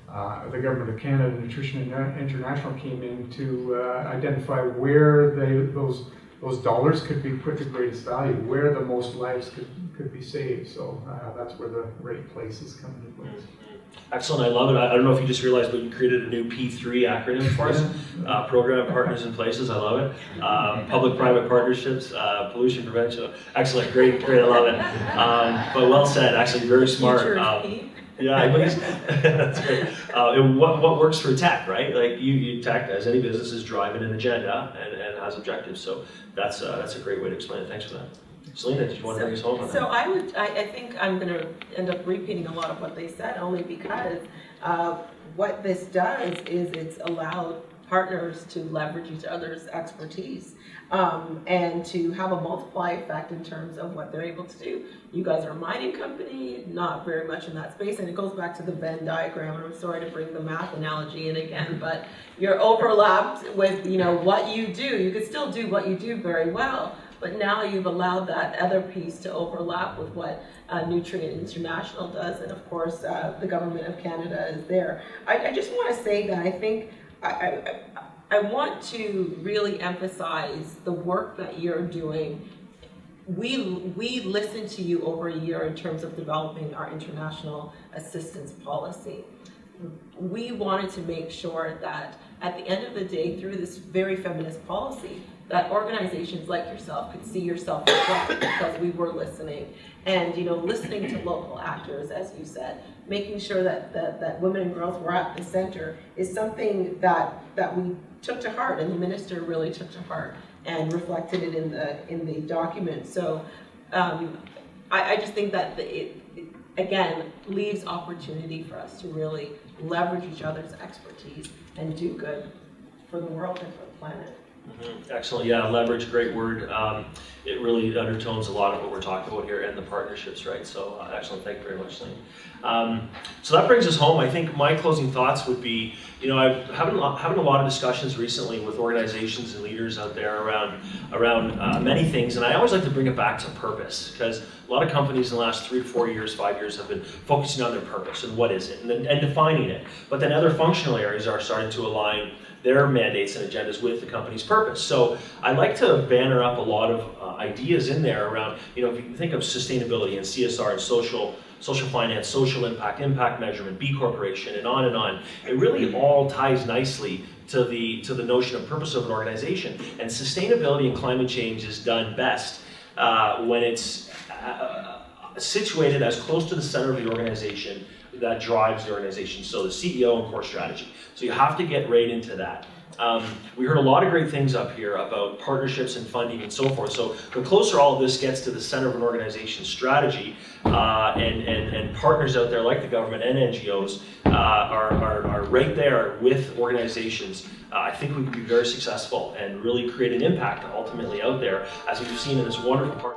the Government of Canada, Nutrition International came in to identify where those dollars could be put to greatest value, where the most lives could be saved. So that's where the right places come into place. Excellent, I love it. I don't know if you just realized, but you created a new P3 acronym for us. Program Partners in Places, I love it. Public-private partnerships, pollution prevention. Excellent, great, I love it. But well said, actually very smart. Yeah, that's great. And what works for tech, right? Like you tech, as any business, is driving an agenda and has objectives. So that's a great way to explain it. Thanks for that. Selena, did you want to bring us home on that? So I think I'm gonna end up repeating a lot of what they said, only because what this does is it's allowed partners to leverage each other's expertise and to have a multiply effect in terms of what they're able to do. You guys are a mining company, not very much in that space, and it goes back to the Venn diagram, and I'm sorry to bring the math analogy in again, but you're overlapped with, you know, what you do. You could still do what you do very well, but now you've allowed that other piece to overlap with what Nutrient International does, and of course the Government of Canada is there. I just want to say that I think I want to really emphasize the work that you're doing. We listened to you over a year in terms of developing our international assistance policy. We wanted to make sure that at the end of the day, through this very feminist policy, that organizations like yourself could see yourself reflected because we were listening. And, you know, listening to local actors, as you said, making sure that women and girls were at the center is something that we took to heart, and the minister really took to heart and reflected it in the document. So I just think that it again leaves opportunity for us to really leverage each other's expertise and do good for the world and for the planet. Mm-hmm. Excellent. Yeah, leverage, great word. It really undertones a lot of what we're talking about here and the partnerships, right? So excellent. Thank you very much, Lane. So that brings us home. I think my closing thoughts would be, you know, I've having a lot of discussions recently with organizations and leaders out there around many things, and I always like to bring it back to purpose, because a lot of companies in the last 3 to 4 years, 5 years have been focusing on their purpose and what is it, and defining it. But then other functional areas are starting to align their mandates and agendas with the company's purpose. So I like to banner up a lot of ideas in there around, you know, if you think of sustainability and CSR and social finance, social impact, impact measurement, B Corporation, and on and on. It really all ties nicely to the notion of purpose of an organization. And sustainability and climate change is done best when it's situated as close to the center of the organization that drives the organization. So the CEO and core strategy. So you have to get right into that. We heard a lot of great things up here about partnerships and funding and so forth. So the closer all of this gets to the center of an organization's strategy, and partners out there like the government and NGOs are right there with organizations, I think we can be very successful and really create an impact ultimately out there, as we've seen in this wonderful part.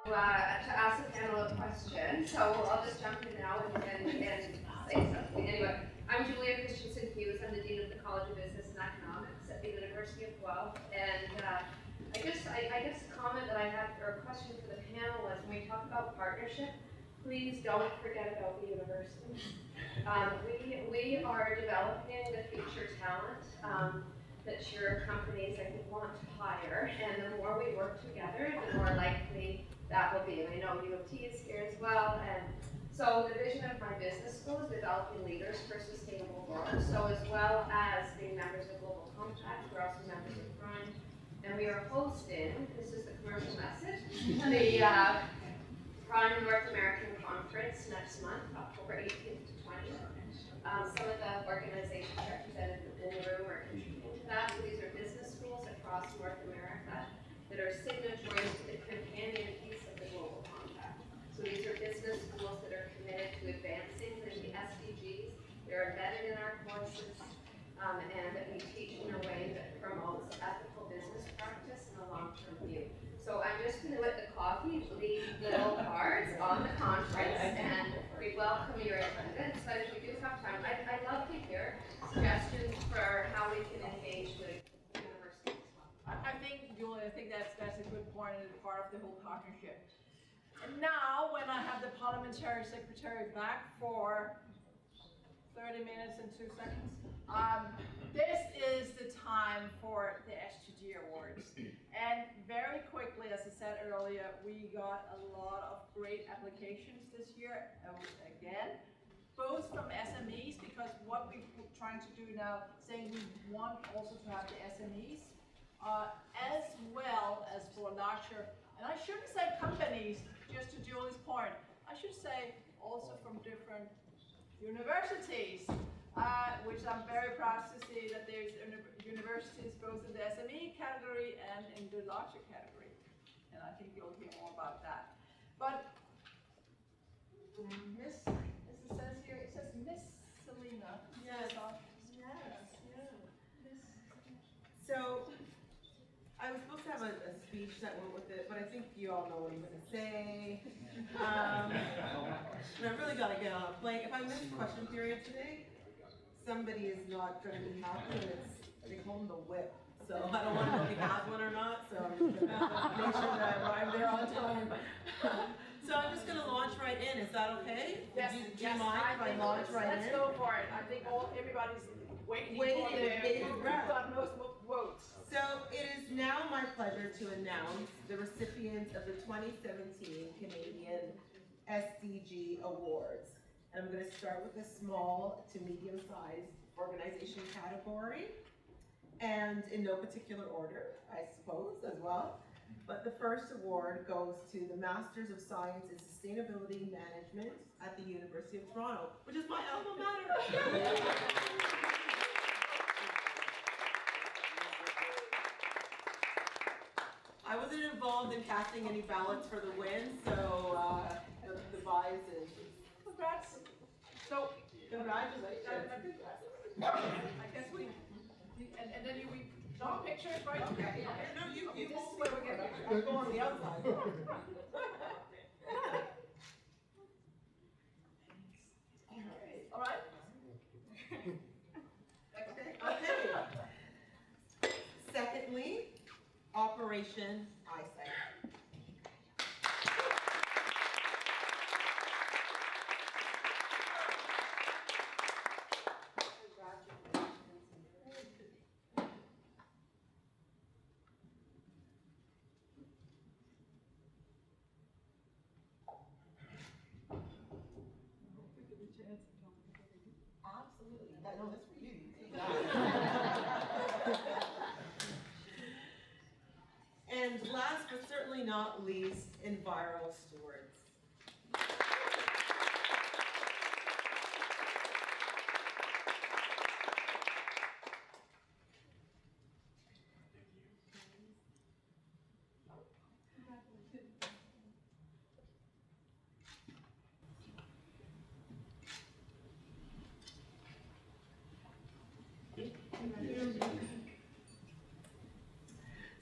To ask the panel a question, so I'll just jump in now and say something. Anyway, I'm Julia Christensen Hughes. I'm the Dean of the College of Business and Economics at the University of Guelph. And I guess a comment that I have, or a question for the panel, is when we talk about partnership, please don't forget about the universities. We are developing the future talent that your companies, I think, want to hire, and the more we work together, the more likely that will be. And I know U of T is here as well, and so the vision of my business school is developing leaders for sustainable growth. So as well as being members of Global Compact, we're also members of Prime, and we are hosting, this is the commercial message, the Prime North American Conference next month, October 18th to 20th. Some of the organizations represented in the room are contributing to that. So these are business schools across North America that are signatories to the companion piece of the Global Compact. So these are business schools that are committed to advancing the SDGs. They're embedded in our courses, and that we teach in a way that promotes ethical business practice and a long-term view. So I'm just going to, at the coffee, leave little cards on the conference, and we welcome your attendance. But if we do have time, I'd love to hear suggestions for how we can engage with universities as well. I think, Julie, that's a good point and part of the whole partnership. And now, when I have the parliamentary secretary back for 30 minutes and 2 seconds, this is the time for the SDG Awards. And very quickly, as I said earlier, we got a lot of great applications this year, again, both from SMEs, because what we're trying to do now, saying we want also to have the SMEs, as well as for larger, and I shouldn't say companies, just to Julie's point, I should say also from different universities, which I'm very proud to see that there's universities both in the SME category and in the larger category. And I think you'll hear more about that. But Miss, as it says here, it says Miss Selena. Yes. Miss. So, I was supposed to have a speech that went with it, but I think you all know what I'm going to say. And I really got to get on a plane. If I miss question period today, somebody is not going to be happy, and they call them the whip. So I don't want to know if he has one or not, so I'm just going to make sure that I arrive there on time. So I'm just going to launch right in. Is that okay? Yes, Do you mind if I launch right in? Let's go for it. I think everybody's waiting Waiting for in bated breath. got most votes. So it is now my pleasure to announce the recipients of the 2017 Canadian SDG Awards. And I'm going to start with the small to medium-sized organization category, and in no particular order, I suppose, as well. But the first award goes to the Masters of Science in Sustainability Management at the University of Toronto, which is my alma mater. I wasn't involved in casting any ballots for the win, so the vibes is Congrats. So, congratulations. I guess and then we draw pictures, right? Okay. No, you This is won't where we get pictures. I go on the outside. All right? Okay. Secondly, Operation Eyesight. Absolutely. No, that's for you. And last but certainly not least, Enviro Stewards.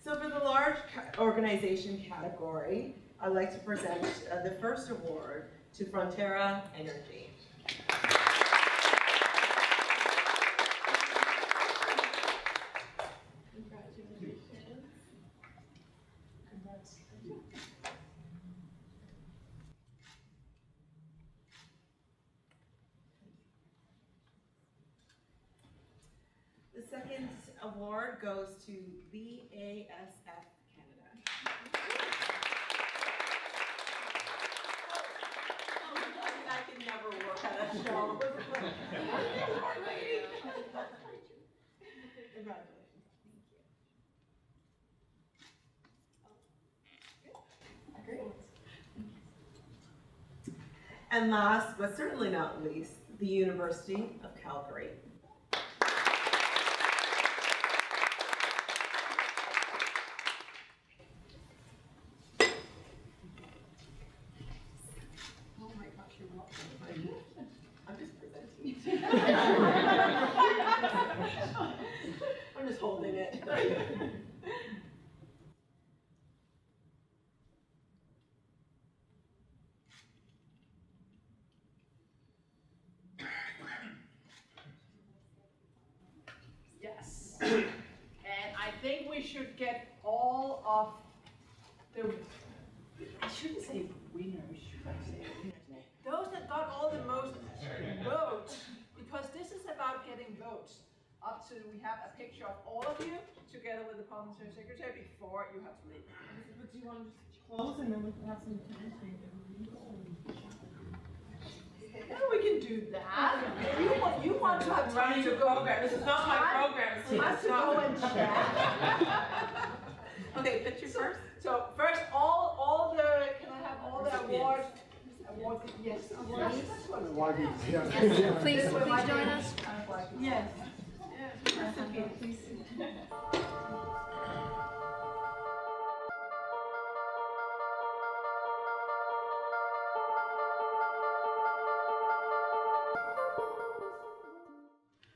So for the large organization category, I'd like to present the first award to Frontera Energy. Congratulations. Congrats. The second award goes to BASF Canada. I can never work at a show. Congratulations. Great. And last but certainly not least, the University of Calgary. Oh my gosh, you're welcome. I'm just presenting. I'm just holding it. Yes. And I think we should get all of the, I shouldn't say winners, should I say winners? Those that got all the most votes, because this is about getting votes. Up to, we have a picture of all of you together with the parliamentary secretary before you have to leave. But do you want to just close and then we can have some time? Yeah, we can do that. You want to have time to go. program. This is not my program. So have to go and chat. Okay, picture first. So first, all the, can I have all the awards? Awards, yes. Awards. Please join us. Yes. Yes. Okay, please.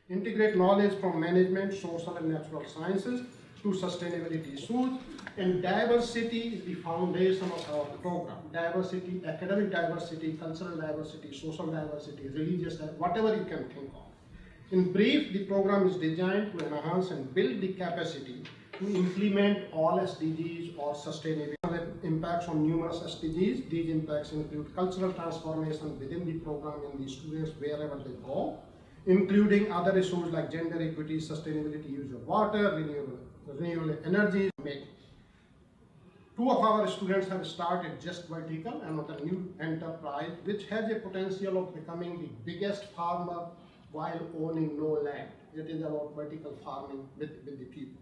Integrate knowledge from management, social and natural sciences to sustainability issues. And diversity is the foundation of our program. Diversity, academic diversity, cultural diversity, social diversity, religious, whatever you can think of. In brief, the program is designed to enhance and build the capacity to implement all SDGs or sustainability impacts on numerous SDGs. These impacts include cultural transformation within the program and the students wherever they go, including other issues like gender equity, sustainability, use of water, renewable energy. Two of our students have started Just Vertical, another new enterprise which has a potential of becoming the biggest farmer while owning no land. It is about vertical farming with the people.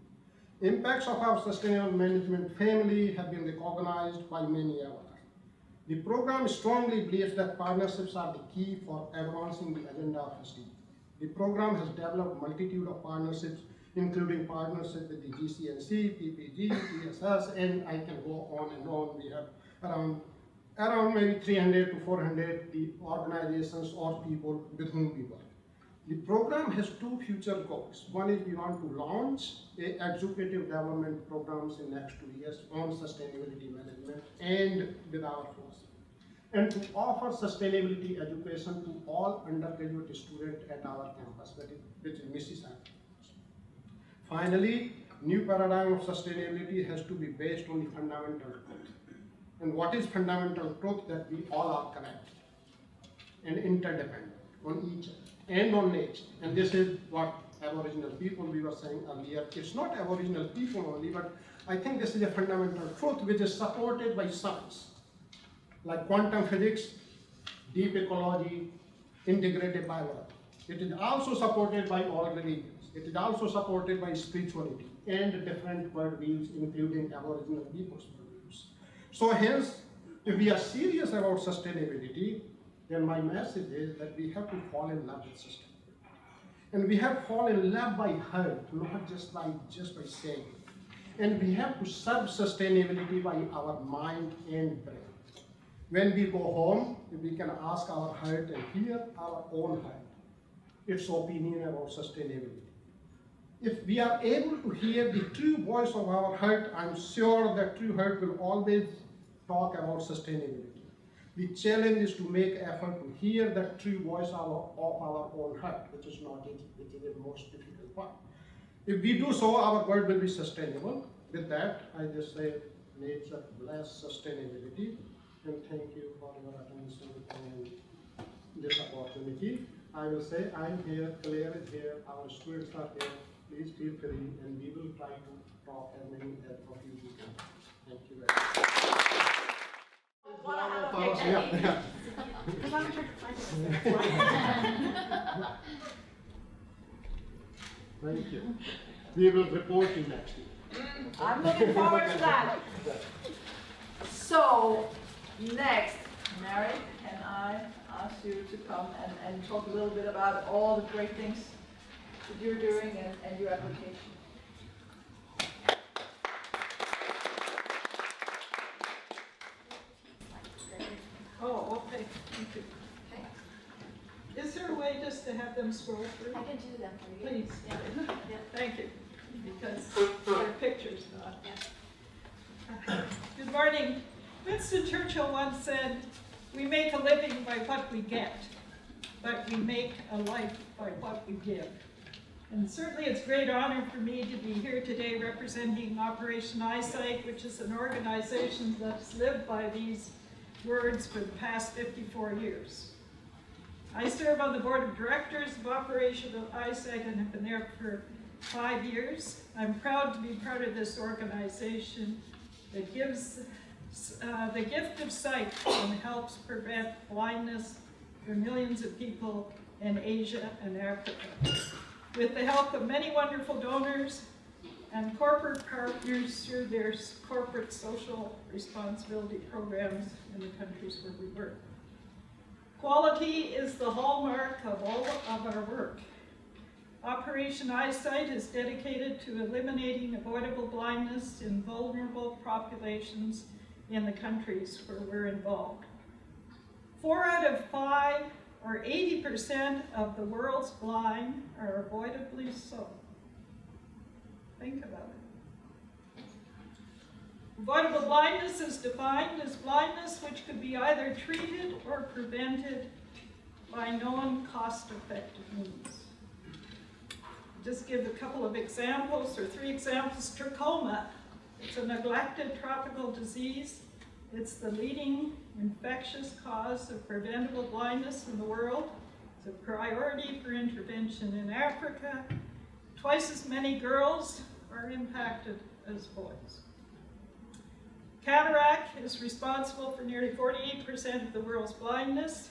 Impacts of our sustainable management family have been recognized by many others. The program strongly believes that partnerships are the key for advancing the agenda of SDGs. The program has developed a multitude of partnerships, including partnership with the GCNC, PPG, TSS, and I can go on and on. We have around maybe 300 to 400 the organizations or people with whom we work. The program has two future goals. One is we want to launch executive development programs in next 2 years on sustainability management and with our force, and to offer sustainability education to all undergraduate students at our campus, which is Mississauga. Finally, new paradigm of sustainability has to be based on the fundamental truth. And what is fundamental truth? That we all are connected and interdependent on each other and on nature. And this is what Aboriginal people, we were saying earlier. It's not Aboriginal people only, but I think this is a fundamental truth which is supported by science, like quantum physics, deep ecology, integrated biology. It is also supported by all religions. It is also supported by spirituality and different worldviews, including Aboriginal people's worldviews. So hence, if we are serious about sustainability, then my message is that we have to fall in love with sustainability. And we have to fall in love by heart, not just by saying it. And we have to serve sustainability by our mind and brain. When we go home, we can ask our heart and hear our own heart, its opinion about sustainability. If we are able to hear the true voice of our heart, I'm sure that true heart will always talk about sustainability. The challenge is to make effort to hear that true voice of our own heart, which is not easy, which is the most difficult part. If we do so, our world will be sustainable. With that, I just say, nature bless sustainability, and thank you for your attention and this opportunity. I will say, I'm here, Claire is here, our students are here. Please feel free, and we will try to talk as many of you can. Thank you very much. Thank you. We will report you next week. I'm looking forward to that. So, next, Mary, can I ask you to come and talk a little bit about all the great things that you're doing and your application? Oh, okay, thank you. Is there a way just to have them scroll through? I can do that for you. Please. Yeah. Thank you, because there are pictures. Good morning. Winston Churchill once said, "We make a living by what we get, but we make a life by what we give." And certainly it's a great honor for me to be here today representing Operation Eyesight, which is an organization that's lived by these words for the past 54 years. I serve on the board of directors of Operation Eyesight and have been there for 5 years. I'm proud to be part of this organization that gives the gift of sight and helps prevent blindness for millions of people in Asia and Africa. With the help of many wonderful donors and corporate partners through their corporate social responsibility programs in the countries where we work. Quality is the hallmark of all of our work. Operation Eyesight is dedicated to eliminating avoidable blindness in vulnerable populations in the countries where we're involved. 4 out of 5, or 80% of the world's blind are avoidably so. Think about it. Avoidable blindness is defined as blindness which could be either treated or prevented by known cost-effective means. Just give a couple of examples, or 3 examples. Trachoma, it's a neglected tropical disease. It's the leading infectious cause of preventable blindness in the world. It's a priority for intervention in Africa. Twice as many girls are impacted as boys. Cataract is responsible for nearly 48% of the world's blindness.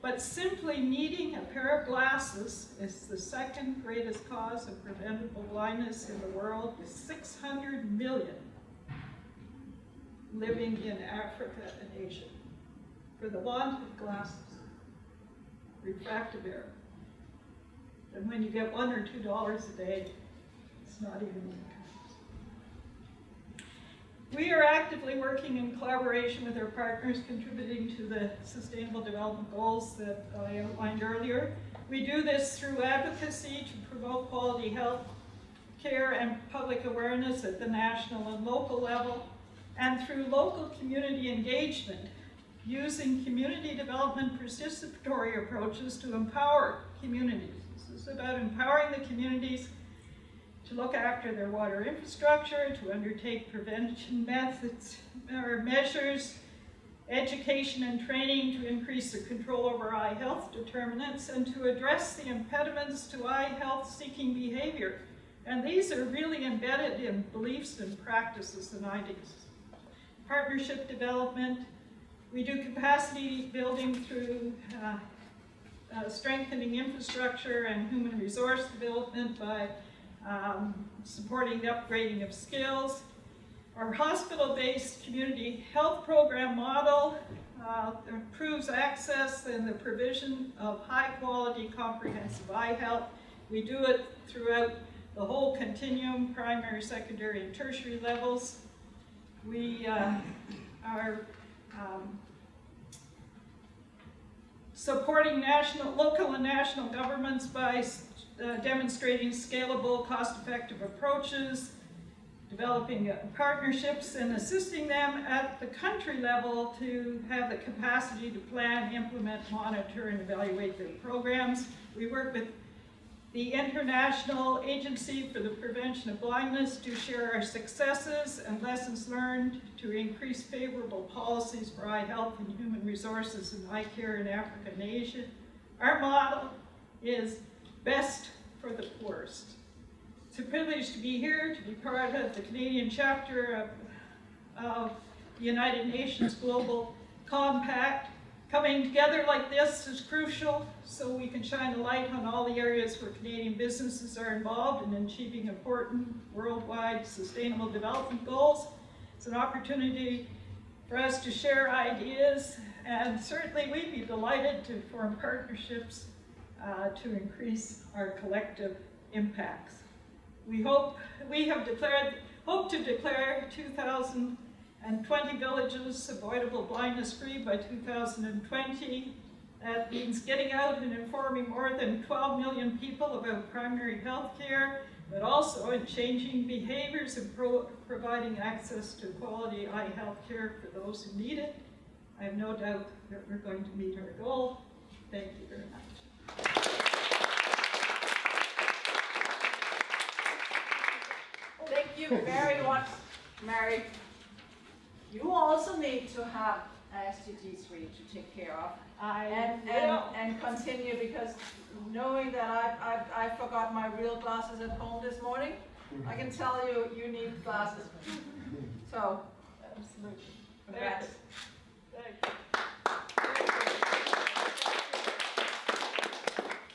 But simply needing a pair of glasses is the 2nd greatest cause of preventable blindness in the world, with 600 million living in Africa and Asia for the want of glasses, refractive error. And when you get $1 or $2 a day, it's not even income. We are actively working in collaboration with our partners, contributing to the Sustainable Development Goals that I outlined earlier. We do this through advocacy to promote quality health care and public awareness at the national and local level, and through local community engagement, using community development participatory approaches to empower communities. This is about empowering the communities to look after their water infrastructure, to undertake prevention methods or measures, education and training to increase their control over eye health determinants, and to address the impediments to eye health-seeking behavior. And these are really embedded in beliefs and practices and ideas. Partnership development. We do capacity building through strengthening infrastructure and human resource development by supporting the upgrading of skills. Our hospital-based community health program model improves access and the provision of high-quality comprehensive eye health. We do it throughout the whole continuum, primary, secondary, and tertiary levels. We are supporting local and national governments by demonstrating scalable, cost-effective approaches, developing partnerships, and assisting them at the country level to have the capacity to plan, implement, monitor, and evaluate their programs. We work with the International Agency for the Prevention of Blindness to share our successes and lessons learned to increase favorable policies for eye health and human resources and eye care in Africa and Asia. Our model is best for the poorest. It's a privilege to be here, to be part of the Canadian chapter of the United Nations Global Compact. Coming together like this is crucial so we can shine a light on all the areas where Canadian businesses are involved in achieving important worldwide sustainable development goals. It's an opportunity for us to share ideas, and certainly we'd be delighted to form partnerships to increase our collective impacts. We hope to declare 2020 villages avoidable blindness free by 2020. That means getting out and informing more than 12 million people about primary health care, but also in changing behaviors and providing access to quality eye health care for those who need it. I have no doubt that we're going to meet our goal. Thank you very much. Thank you very much, Mary. You also need to have SDG 3 to take care of and continue, because knowing that I forgot my real glasses at home this morning, I can tell you, you need glasses. So, absolutely. Congrats.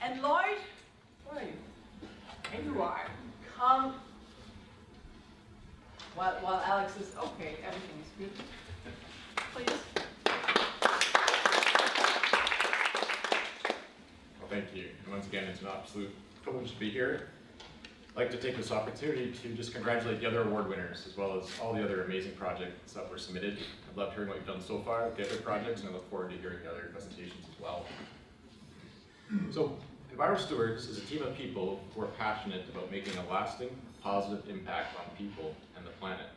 And Lloyd, where are you? And you are. Come. While Alex is, okay, everything is good. Please. Well, thank you. And once again, it's an absolute privileged to be here. I'd like to take this opportunity to just congratulate the other award winners, as well as all the other amazing projects that were submitted. I've loved hearing what you've done so far with the other projects, and I look forward to hearing the other presentations as well. So, EnviroStewards is a team of people who are passionate about making a lasting, positive impact on people and the planet.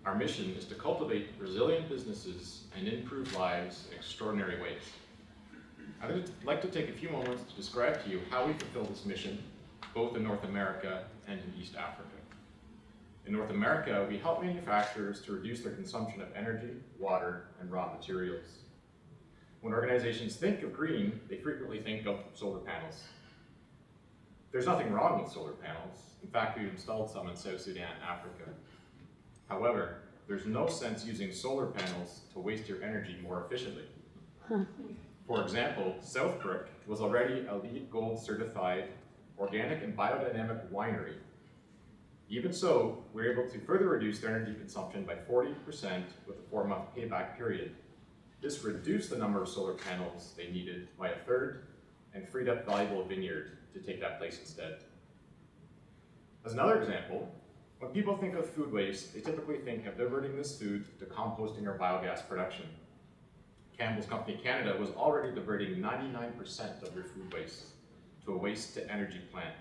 Our mission is to cultivate resilient businesses and improve lives in extraordinary ways. I'd like to take a few moments to describe to you how we fulfill this mission, both in North America and in East Africa. In North America, we help manufacturers to reduce their consumption of energy, water, and raw materials. When organizations think of green, they frequently think of solar panels. There's nothing wrong with solar panels. In fact, we've installed some in South Sudan, Africa. However, there's no sense using solar panels to waste your energy more efficiently. For example, Southbrook was already a LEED Gold certified organic and biodynamic winery. Even so, we're able to further reduce their energy consumption by 40% with a 4-month payback period. This reduced the number of solar panels they needed by a third and freed up valuable vineyard to take that place instead. As another example, when people think of food waste, they typically think of diverting this food to composting or biogas production. Campbell's Company Canada was already diverting 99% of their food waste to a waste-to-energy plant.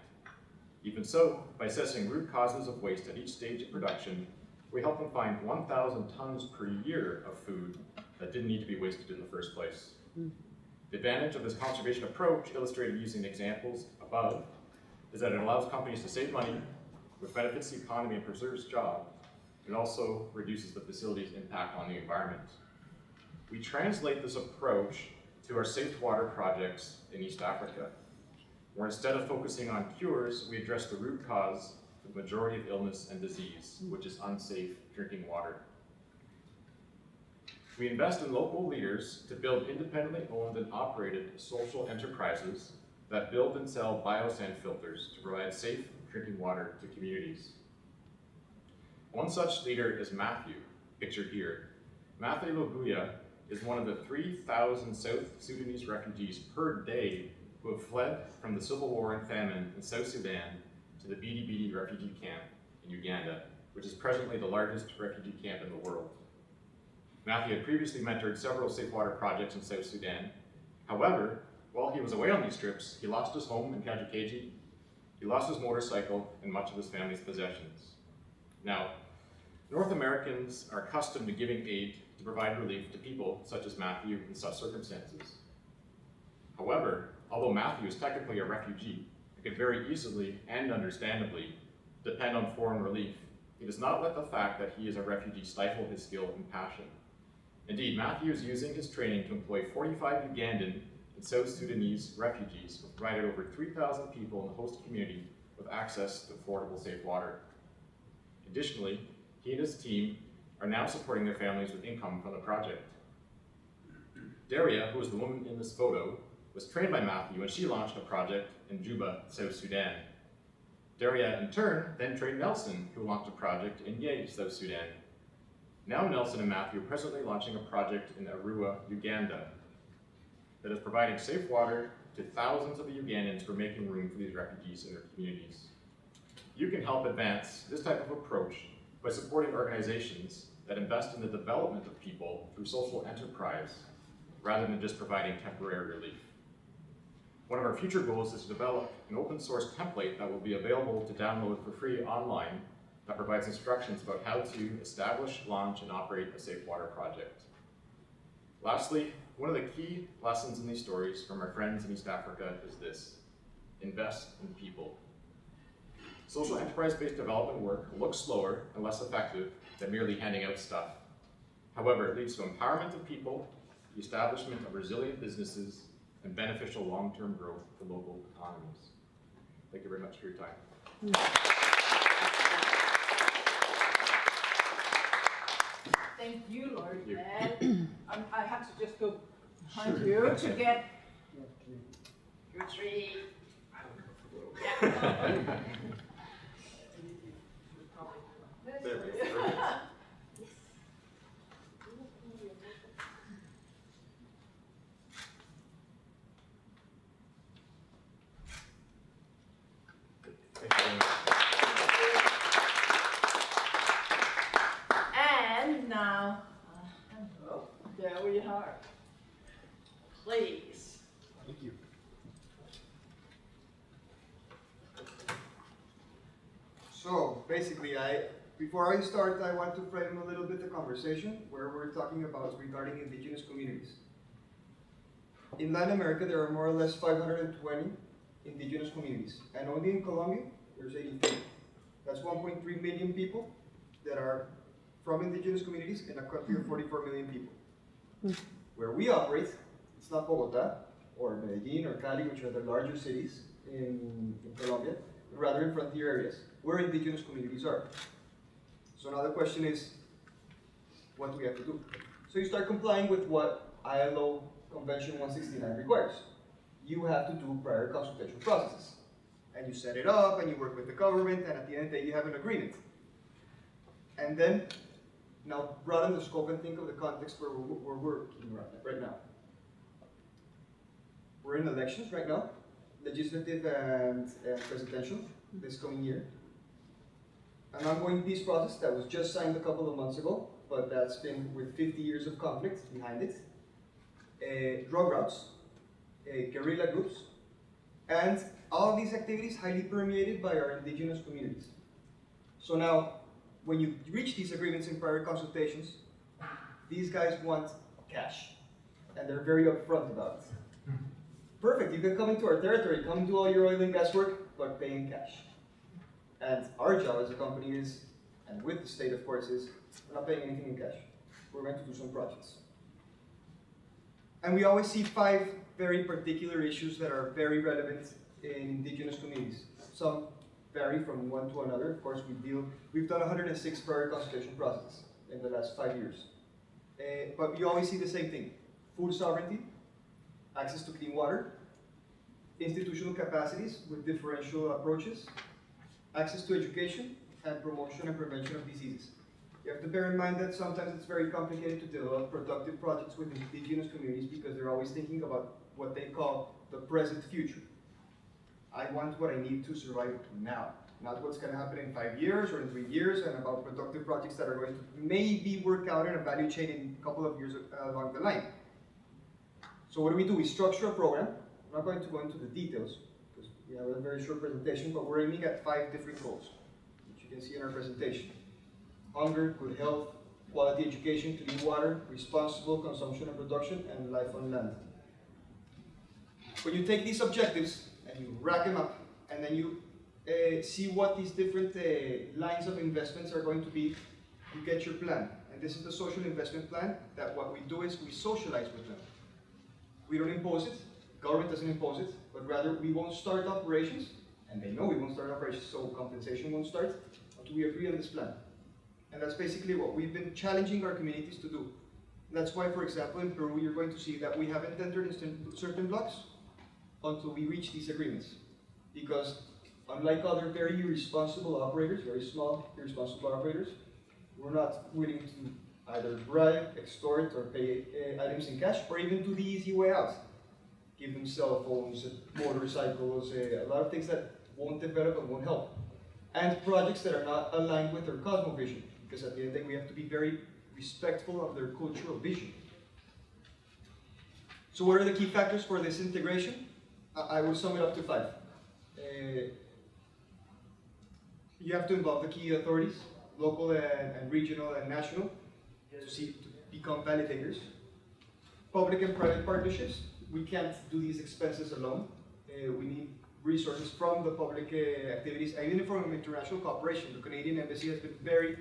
Even so, by assessing root causes of waste at each stage of production, we help them find 1,000 tons per year of food that didn't need to be wasted in the first place. The advantage of this conservation approach, illustrated using the examples above, is that it allows companies to save money, which benefits the economy and preserves jobs. It also reduces the facility's impact on the environment. We translate this approach to our safe water projects in East Africa, where instead of focusing on cures, we address the root cause of the majority of illness and disease, which is unsafe drinking water. We invest in local leaders to build independently owned and operated social enterprises that build and sell biosand filters to provide safe drinking water to communities. One such leader is Matthew, pictured here. Matthew Lobuya is one of the 3,000 South Sudanese refugees per day who have fled from the civil war and famine in South Sudan to the Bidi Bidi refugee camp in Uganda, which is presently the largest refugee camp in the world. Matthew had previously mentored several safe water projects in South Sudan. However, while he was away on these trips, he lost his home in Kajukeji, he lost his motorcycle, and much of his family's possessions. Now, North Americans are accustomed to giving aid to provide relief to people such as Matthew in such circumstances. However, although Matthew is technically a refugee, and could very easily and understandably depend on foreign relief, he does not let the fact that he is a refugee stifle his skill and passion. Indeed, Matthew is using his training to employ 45 Ugandan and South Sudanese refugees who have provided over 3,000 people in the host community with access to affordable, safe water. Additionally, he and his team are now supporting their families with income from the project. Daria, who is the woman in this photo, was trained by Matthew when she launched a project in Juba, South Sudan. Daria, in turn, then trained Nelson, who launched a project in Yei, South Sudan. Now Nelson and Matthew are presently launching a project in Arua, Uganda, that is providing safe water to thousands of the Ugandans who are making room for these refugees in their communities. You can help advance this type of approach by supporting organizations that invest in the development of people through social enterprise, rather than just providing temporary relief. One of our future goals is to develop an open source template that will be available to download for free online that provides instructions about how to establish, launch, and operate a safe water project. Lastly, one of the key lessons in these stories from our friends in East Africa is this: invest in people. Social enterprise-based development work looks slower and less effective than merely handing out stuff. However, it leads to empowerment of people, the establishment of resilient businesses, and beneficial long-term growth for local economies. Thank you very much for your time. Thank you, Lord. And I have to just go behind you to get your tree. Yeah. There we go. please. Thank you. So basically, before I start, I want to frame a little bit the conversation where we're talking about regarding indigenous communities. In Latin America, there are more or less 520 indigenous communities, and only in Colombia, there's 83. That's 1.3 million people that are from indigenous communities in a country of 44 million people. Where we operate, it's not Bogota, or Medellin, or Cali, which are the larger cities in Colombia, but rather in frontier areas, where indigenous communities are. So now the question is, what do we have to do? So you start complying with what ILO Convention 169 requires. You have to do prior consultation processes. And you set it up, and you work with the government, and at the end of the day, you have an agreement. And then, now broaden the scope and think of the context where we're working right now. We're in elections right now, legislative and presidential, this coming year. An ongoing peace process that was just signed a couple of months ago, but that's been with 50 years of conflict behind it. Drug routes, guerrilla groups, and all of these activities highly permeated by our indigenous communities. So now, when you reach these agreements in prior consultations, these guys want cash, and they're very upfront about it. Perfect, you can come into our territory, come and do all your oil and gas work, but pay in cash. And our job as a company is, and with the state of course, is we're not paying anything in cash. We're going to do some projects. And we always see 5 very particular issues that are very relevant in indigenous communities. Some vary from one to another. Of course, we've done 106 prior consultation processes in the last 5 years. But we always see the same thing: food sovereignty, access to clean water, institutional capacities with differential approaches, access to education, and promotion and prevention of diseases. You have to bear in mind that sometimes it's very complicated to develop productive projects with indigenous communities because they're always thinking about what they call the present future. I want what I need to survive now, not what's going to happen in 5 years or in 3 years, and about productive projects that are going to maybe work out in a value chain in a couple of years along the line. So what do? We structure a program. I'm not going to go into the details because we have a very short presentation, but we're aiming at 5 different goals, which you can see in our presentation: hunger, good health, quality education, clean water, responsible consumption and production, and life on land. When you take these objectives and you rack them up, and then you see what these different lines of investments are going to be, you get your plan. And this is the social investment plan, that what we do is we socialize with them. We don't impose it, government doesn't impose it, but rather we won't start operations, and they know we won't start operations, so compensation won't start until we agree on this plan. And that's basically what we've been challenging our communities to do. And that's why, for example, in Peru, you're going to see that we haven't entered in certain blocks until we reach these agreements. Because unlike other very irresponsible operators, very small irresponsible operators, we're not willing to either bribe, extort, or pay items in cash, or even do the easy way out. Give them cell phones, motorcycles, a lot of things that won't develop and won't help. And projects that are not aligned with their cosmovision, because at the end of the day we have to be very respectful of their cultural vision. So what are the key factors for this integration? I will sum it up to 5. You have to involve the key authorities, local and regional and national, to become validators. Public and private partnerships. We can't do these expenses alone. We need resources from the public activities, and even from international cooperation. The Canadian Embassy has been very,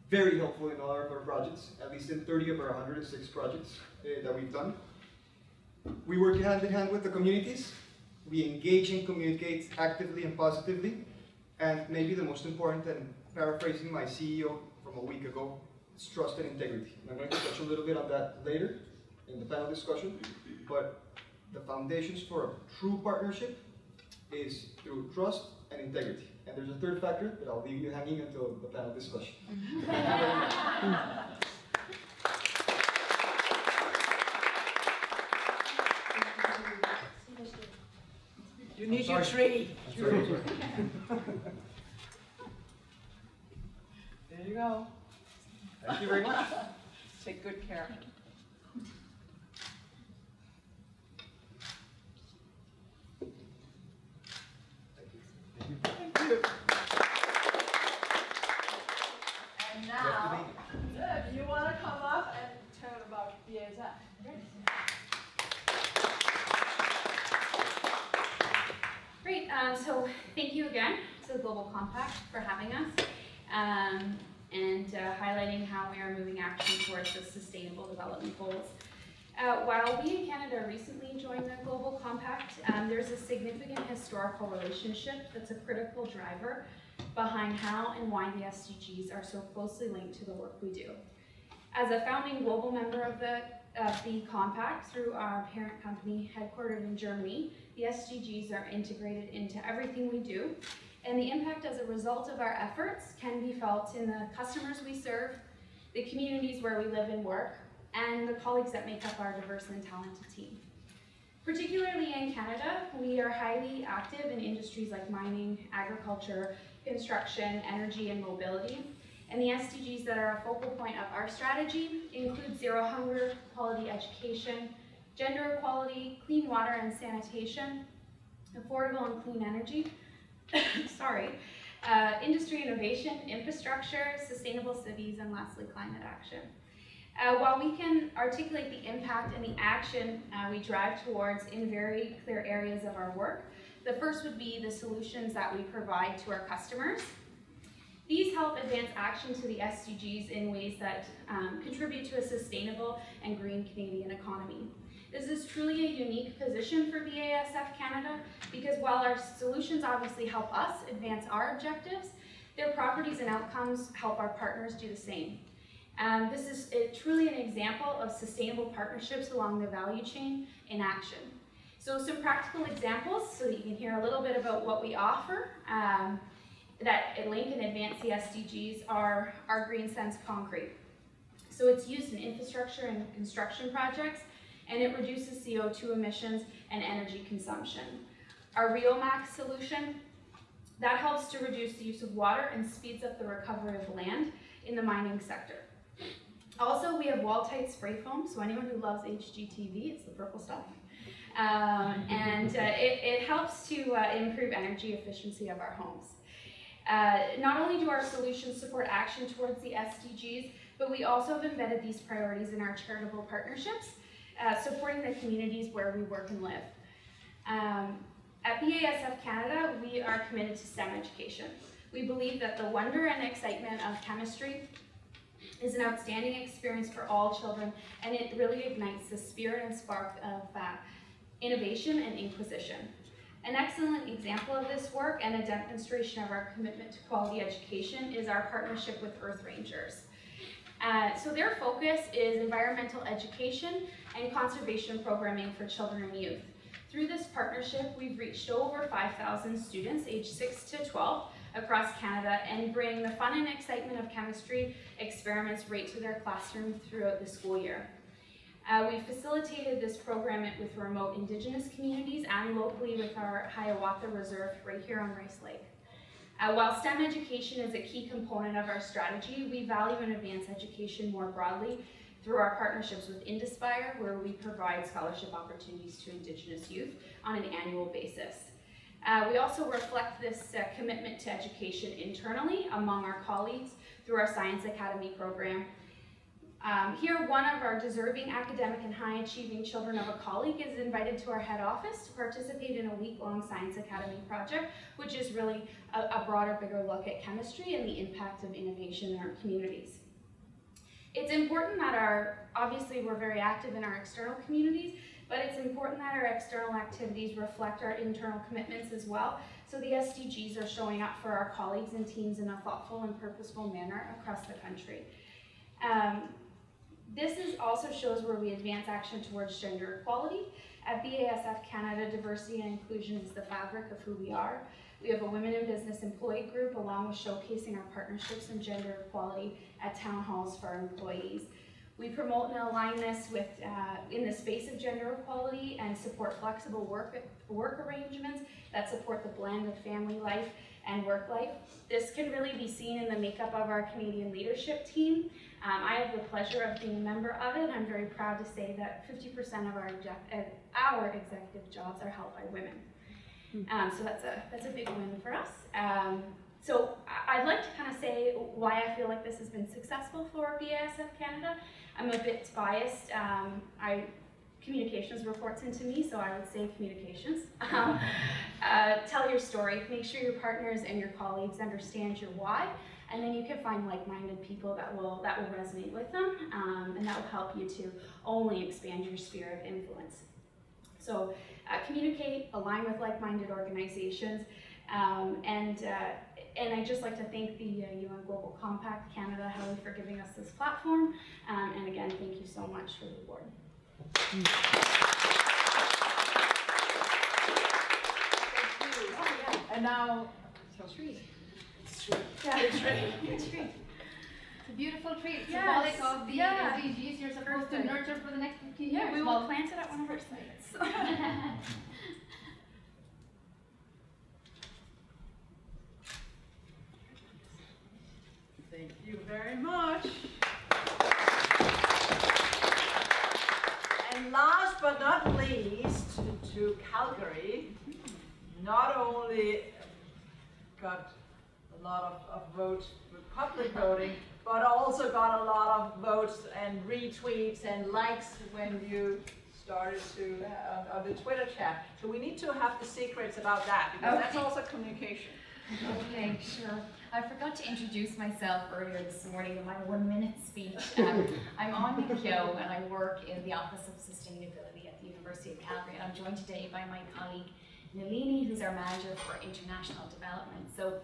very helpful in all of our projects, at least in 30 of our 106 projects that we've done. We work hand in hand with the communities. We engage and communicate actively and positively. And maybe the most important, and paraphrasing my CEO from a week ago, is trust and integrity. And I'm going to touch a little bit on that later in the panel discussion, but the foundations for a true partnership is through trust and integrity. And there's a third factor that I'll leave you hanging until the panel discussion. You need your tree. There you go. Thank you very much. Take good care. So thank you again to the Global Compact for having us and highlighting how we are moving action towards the Sustainable Development Goals. While we in Canada recently joined the Global Compact, there's a significant historical relationship that's a critical driver behind how and why the SDGs are so closely linked to the work we do. As a founding global member of the Compact through our parent company headquartered in Germany, the SDGs are integrated into everything we do, and the impact as a result of our efforts can be felt in the customers we serve, the communities where we live and work, and the colleagues that make up our diverse and talented team. Particularly in Canada, we are highly active in industries like mining, agriculture, construction, energy, and mobility. And the SDGs that are a focal point of our strategy include zero hunger, quality education, gender equality, clean water and sanitation, affordable and clean energy, industry innovation, infrastructure, sustainable cities, and lastly, climate action. While we can articulate the impact and the action we drive towards in very clear areas of our work, the first would be the solutions that we provide to our customers. These help advance action to the SDGs in ways that contribute to a sustainable and green Canadian economy. This is truly a unique position for BASF Canada because while our solutions obviously help us advance our objectives, their properties and outcomes help our partners do the same. This is truly an example of sustainable partnerships along the value chain in action. So some practical examples so that you can hear a little bit about what we offer that link and advance the SDGs are our Green Sense concrete. So it's used in infrastructure and construction projects, and it reduces CO2 emissions and energy consumption. Our RioMax solution, that helps to reduce the use of water and speeds up the recovery of land in the mining sector. Also, we have wall-tight spray foam, so anyone who loves HGTV, it's the purple stuff. It helps to improve energy efficiency of our homes. Not only do our solutions support action towards the SDGs, but we also have embedded these priorities in our charitable partnerships, supporting the communities where we work and live. At BASF Canada, we are committed to STEM education. We believe that the wonder and excitement of chemistry is an outstanding experience for all children, and it really ignites the spirit and spark of innovation and inquisition. An excellent example of this work and a demonstration of our commitment to quality education is our partnership with Earth Rangers. So their focus is environmental education and conservation programming for children and youth. Through this partnership, we've reached over 5,000 students aged 6 to 12 across Canada and bring the fun and excitement of chemistry experiments right to their classroom throughout the school year. We facilitated this program with remote Indigenous communities and locally with our Hiawatha Reserve right here on Rice Lake. While STEM education is a key component of our strategy, we value and advance education more broadly through our partnerships with Induspire, where we provide scholarship opportunities to Indigenous youth on an annual basis. We also reflect this commitment to education internally among our colleagues through our Science Academy program. Here, one of our deserving academic and high-achieving children of a colleague is invited to our head office to participate in a week-long Science Academy project, which is really a broader, bigger look at chemistry and the impact of innovation in our communities. It's important that obviously we're very active in our external communities, but it's important that our external activities reflect our internal commitments as well, so the SDGs are showing up for our colleagues and teams in a thoughtful and purposeful manner across the country. This also shows where we advance action towards gender equality. At BASF Canada, diversity and inclusion is the fabric of who we are. We have a Women in Business employee group along with showcasing our partnerships in gender equality at town halls for our employees. We promote and align this with, in the space of gender equality and support flexible work arrangements that support the blend of family life and work life. This can really be seen in the makeup of our Canadian leadership team. I have the pleasure of being a member of it. I'm very proud to say that 50% of our executive jobs are held by women. So that's a big win for us. So I'd like to kind of say why I feel like this has been successful for BASF Canada. I'm a bit biased. I communications reports into me, so I would say communications. Tell your story, make sure your partners and your colleagues understand your why, and then you can find like-minded people that will resonate with them, and that will help you to only expand your sphere of influence. So communicate, align with like-minded organizations, and I'd just like to thank the UN Global Compact Canada, Howie, for giving us this platform, and again, thank you so much for the award. Thank you. Oh, yeah. And now, Tree. yeah, It's tree. It's a beautiful tree. It's Yes. symbolic of the Yeah. SDGs you're supposed to Perfect. nurture for the next 15 years. Yeah, we will plant it at one of our sites. Thank you very much. And last but not least, to Calgary, not only got a lot of votes with public voting, but also got a lot of votes and retweets and likes when you started to on the Twitter chat. So we need to have the secrets about that, because that's also communication. Okay, sure. I forgot to introduce myself earlier this morning in my 1-minute speech. I'm Anya Keogh and I work in the Office of Sustainability at the University of Calgary, and I'm joined today by my colleague Nalini, who's our Manager for International Development. So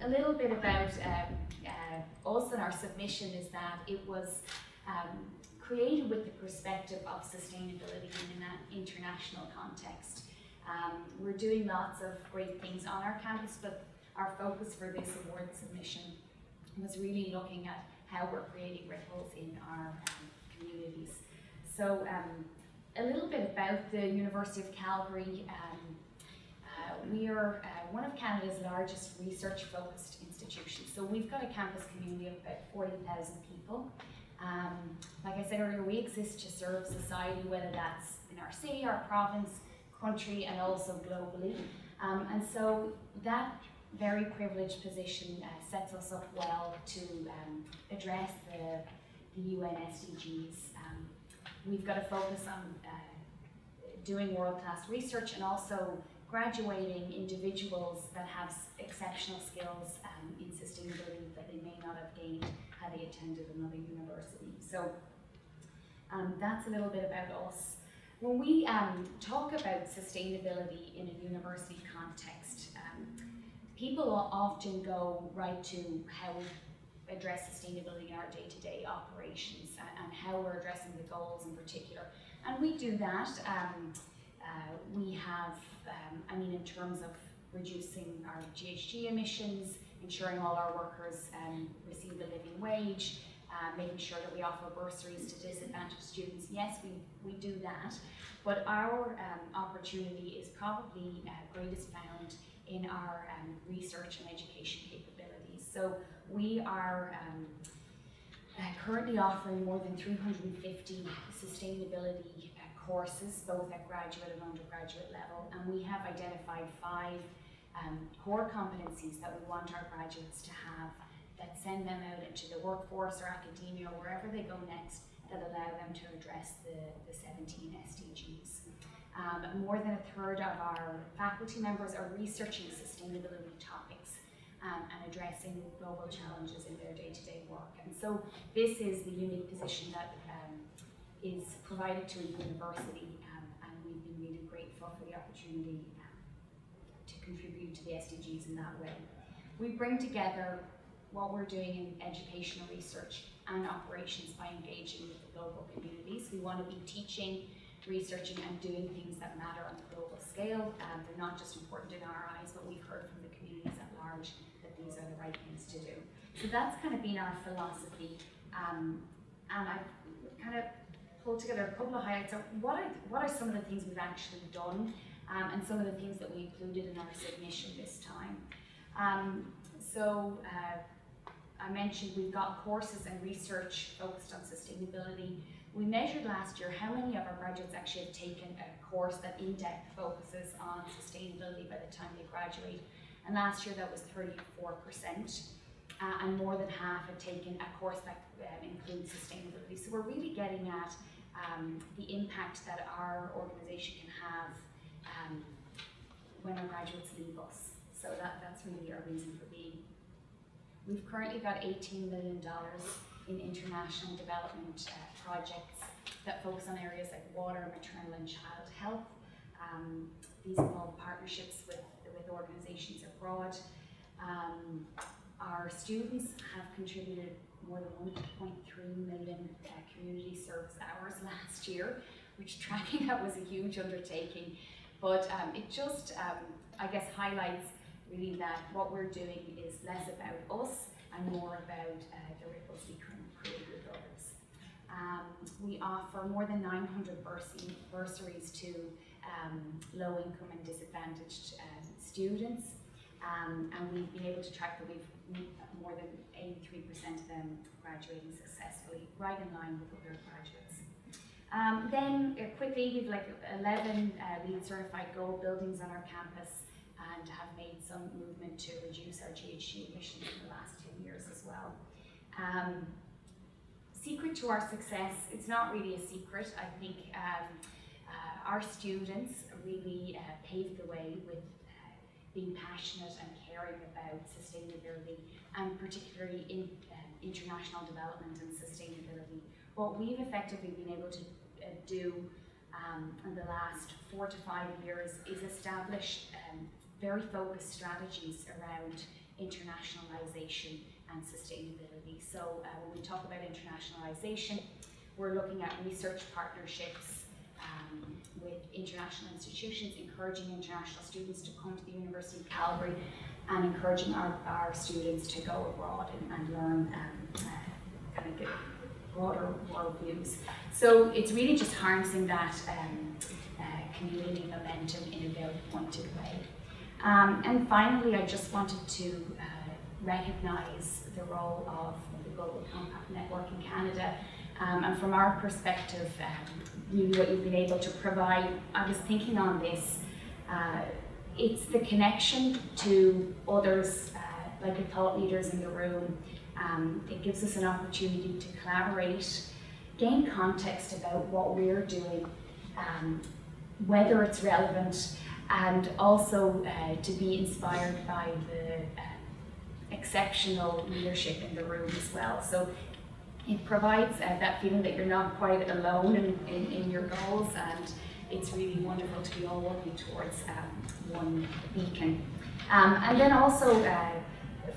a little bit about us and our submission is that it was created with the perspective of sustainability in an international context. We're doing lots of great things on our campus, but our focus for this award submission was really looking at how we're creating ripples in our communities. So a little bit about the University of Calgary. We are one of Canada's largest research-focused institutions. So we've got a campus community of about 40,000 people. Like I said earlier, we exist to serve society, whether that's in our city, our province, country, and also globally. And so that very privileged position sets us up well to address the UN SDGs. We've got to focus on doing world-class research and also graduating individuals that have exceptional skills in sustainability that they may not have gained had they attended another university. So that's a little bit about us. When we talk about sustainability in a university context, people often go right to how we address sustainability in our day-to-day operations and how we're addressing the goals in particular. And we do that. We have, in terms of reducing our GHG emissions, ensuring all our workers receive a living wage, making sure that we offer bursaries to disadvantaged students. Yes, we do that, but our opportunity is probably greatest found in our research and education capabilities. So we are currently offering more than 350 sustainability courses, both at graduate and undergraduate level, and we have identified 5 core competencies that we want our graduates to have that send them out into the workforce or academia or wherever they go next, that allow them to address the 17 SDGs. More than a third of our faculty members are researching sustainability topics and addressing global challenges in their day-to-day work. And so this is the unique position that is provided to a university, and we've been really grateful for the opportunity to contribute to the SDGs in that way. We bring together what we're doing in educational research and operations by engaging with the global communities. We want to be teaching, researching, and doing things that matter on a global scale. They're not just important in our eyes, but we've heard from the communities at large that these are the right things to do. So that's kind of been our philosophy, and I've kind of pulled together a couple of highlights of what are some of the things we've actually done, and some of the things that we included in our submission this time. I mentioned we've got courses and research focused on sustainability. We measured last year how many of our graduates actually have taken a course that in-depth focuses on sustainability by the time they graduate. And last year that was 34%, and more than half had taken a course that includes sustainability. So we're really getting at the impact that our organisation can have when our graduates leave us. So that's really our reason for being. We've currently got $18 million in international development projects that focus on areas like water, maternal and child health. These involve partnerships with organisations abroad. Our students have contributed more than 1.3 million community service hours last year, which tracking that was a huge undertaking. But it just, I guess, highlights really that what we're doing is less about us and more about the ripples we can create with others. We offer more than 900 bursaries to low-income and disadvantaged students, and we've been able to track that we've more than 83% of them graduating successfully, right in line with other graduates. Then quickly, we've like 11 LEED certified gold buildings on our campus and have made some movement to reduce our GHG emissions in the last 10 years as well. Secret to our success, it's not really a secret. I think our students really paved the way with being passionate and caring about sustainability, and particularly in international development and sustainability. What we've effectively been able to do in the last 4 to 5 years is establish very focused strategies around internationalization and sustainability. So when we talk about internationalization, we're looking at research partnerships with international institutions, encouraging international students to come to the University of Calgary, and encouraging our students to go abroad and learn kind of get broader worldviews. So it's really just harnessing that community momentum in a very pointed way. And finally, I just wanted to recognise the role of the Global Compact Network in Canada. And from our perspective, what you've been able to provide, I was thinking on this, it's the connection to others, like the thought leaders in the room. It gives us an opportunity to collaborate, gain context about what we're doing, whether it's relevant, and also to be inspired by the exceptional leadership in the room as well. So it provides that feeling that you're not quite alone in your goals, and it's really wonderful to be all working towards one beacon. And then also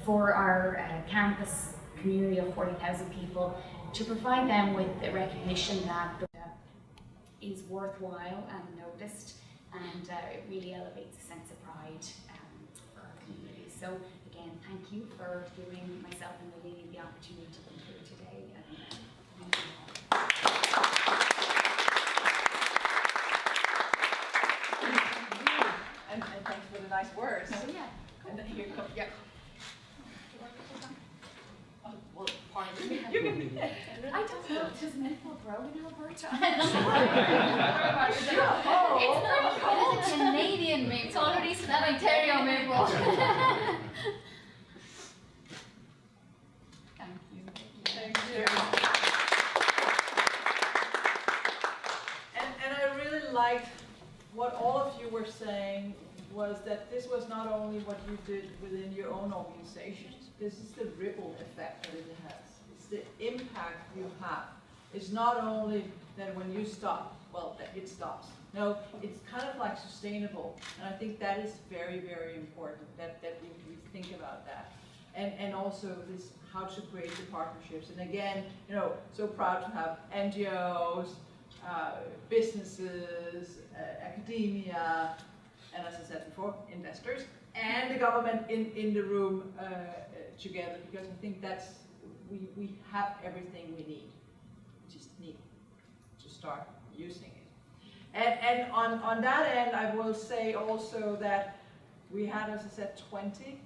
for our campus community of 40,000 people, to provide them with the recognition that is worthwhile and noticed, and it really elevates a sense of pride for our community. So again, thank you for giving myself and Lily the opportunity to be here today. And, thank you all. And thanks for the nice words. Oh yeah. And then here comes, yeah. Well, pardon me. You can. I don't know, does maple grow in Alberta? Oh, It's a Canadian maple. It's already an Ontario maple. Thank you. Thank you. And I really liked what all of you were saying, was that this was not only what you did within your own organizations, this is the ripple effect that it has. It's the impact you have. It's not only that when you stop, well, that it stops. No, it's kind of like sustainable. And I think that is very, very important, that we think about that. And also this, how to create the partnerships. And again, you know, so proud to have NGOs, businesses, academia, and as I said before, investors, and the government in the room together, because I think that's, we have everything we need. We just need to start using it. And on that end, I will say also that we had, as I said, 20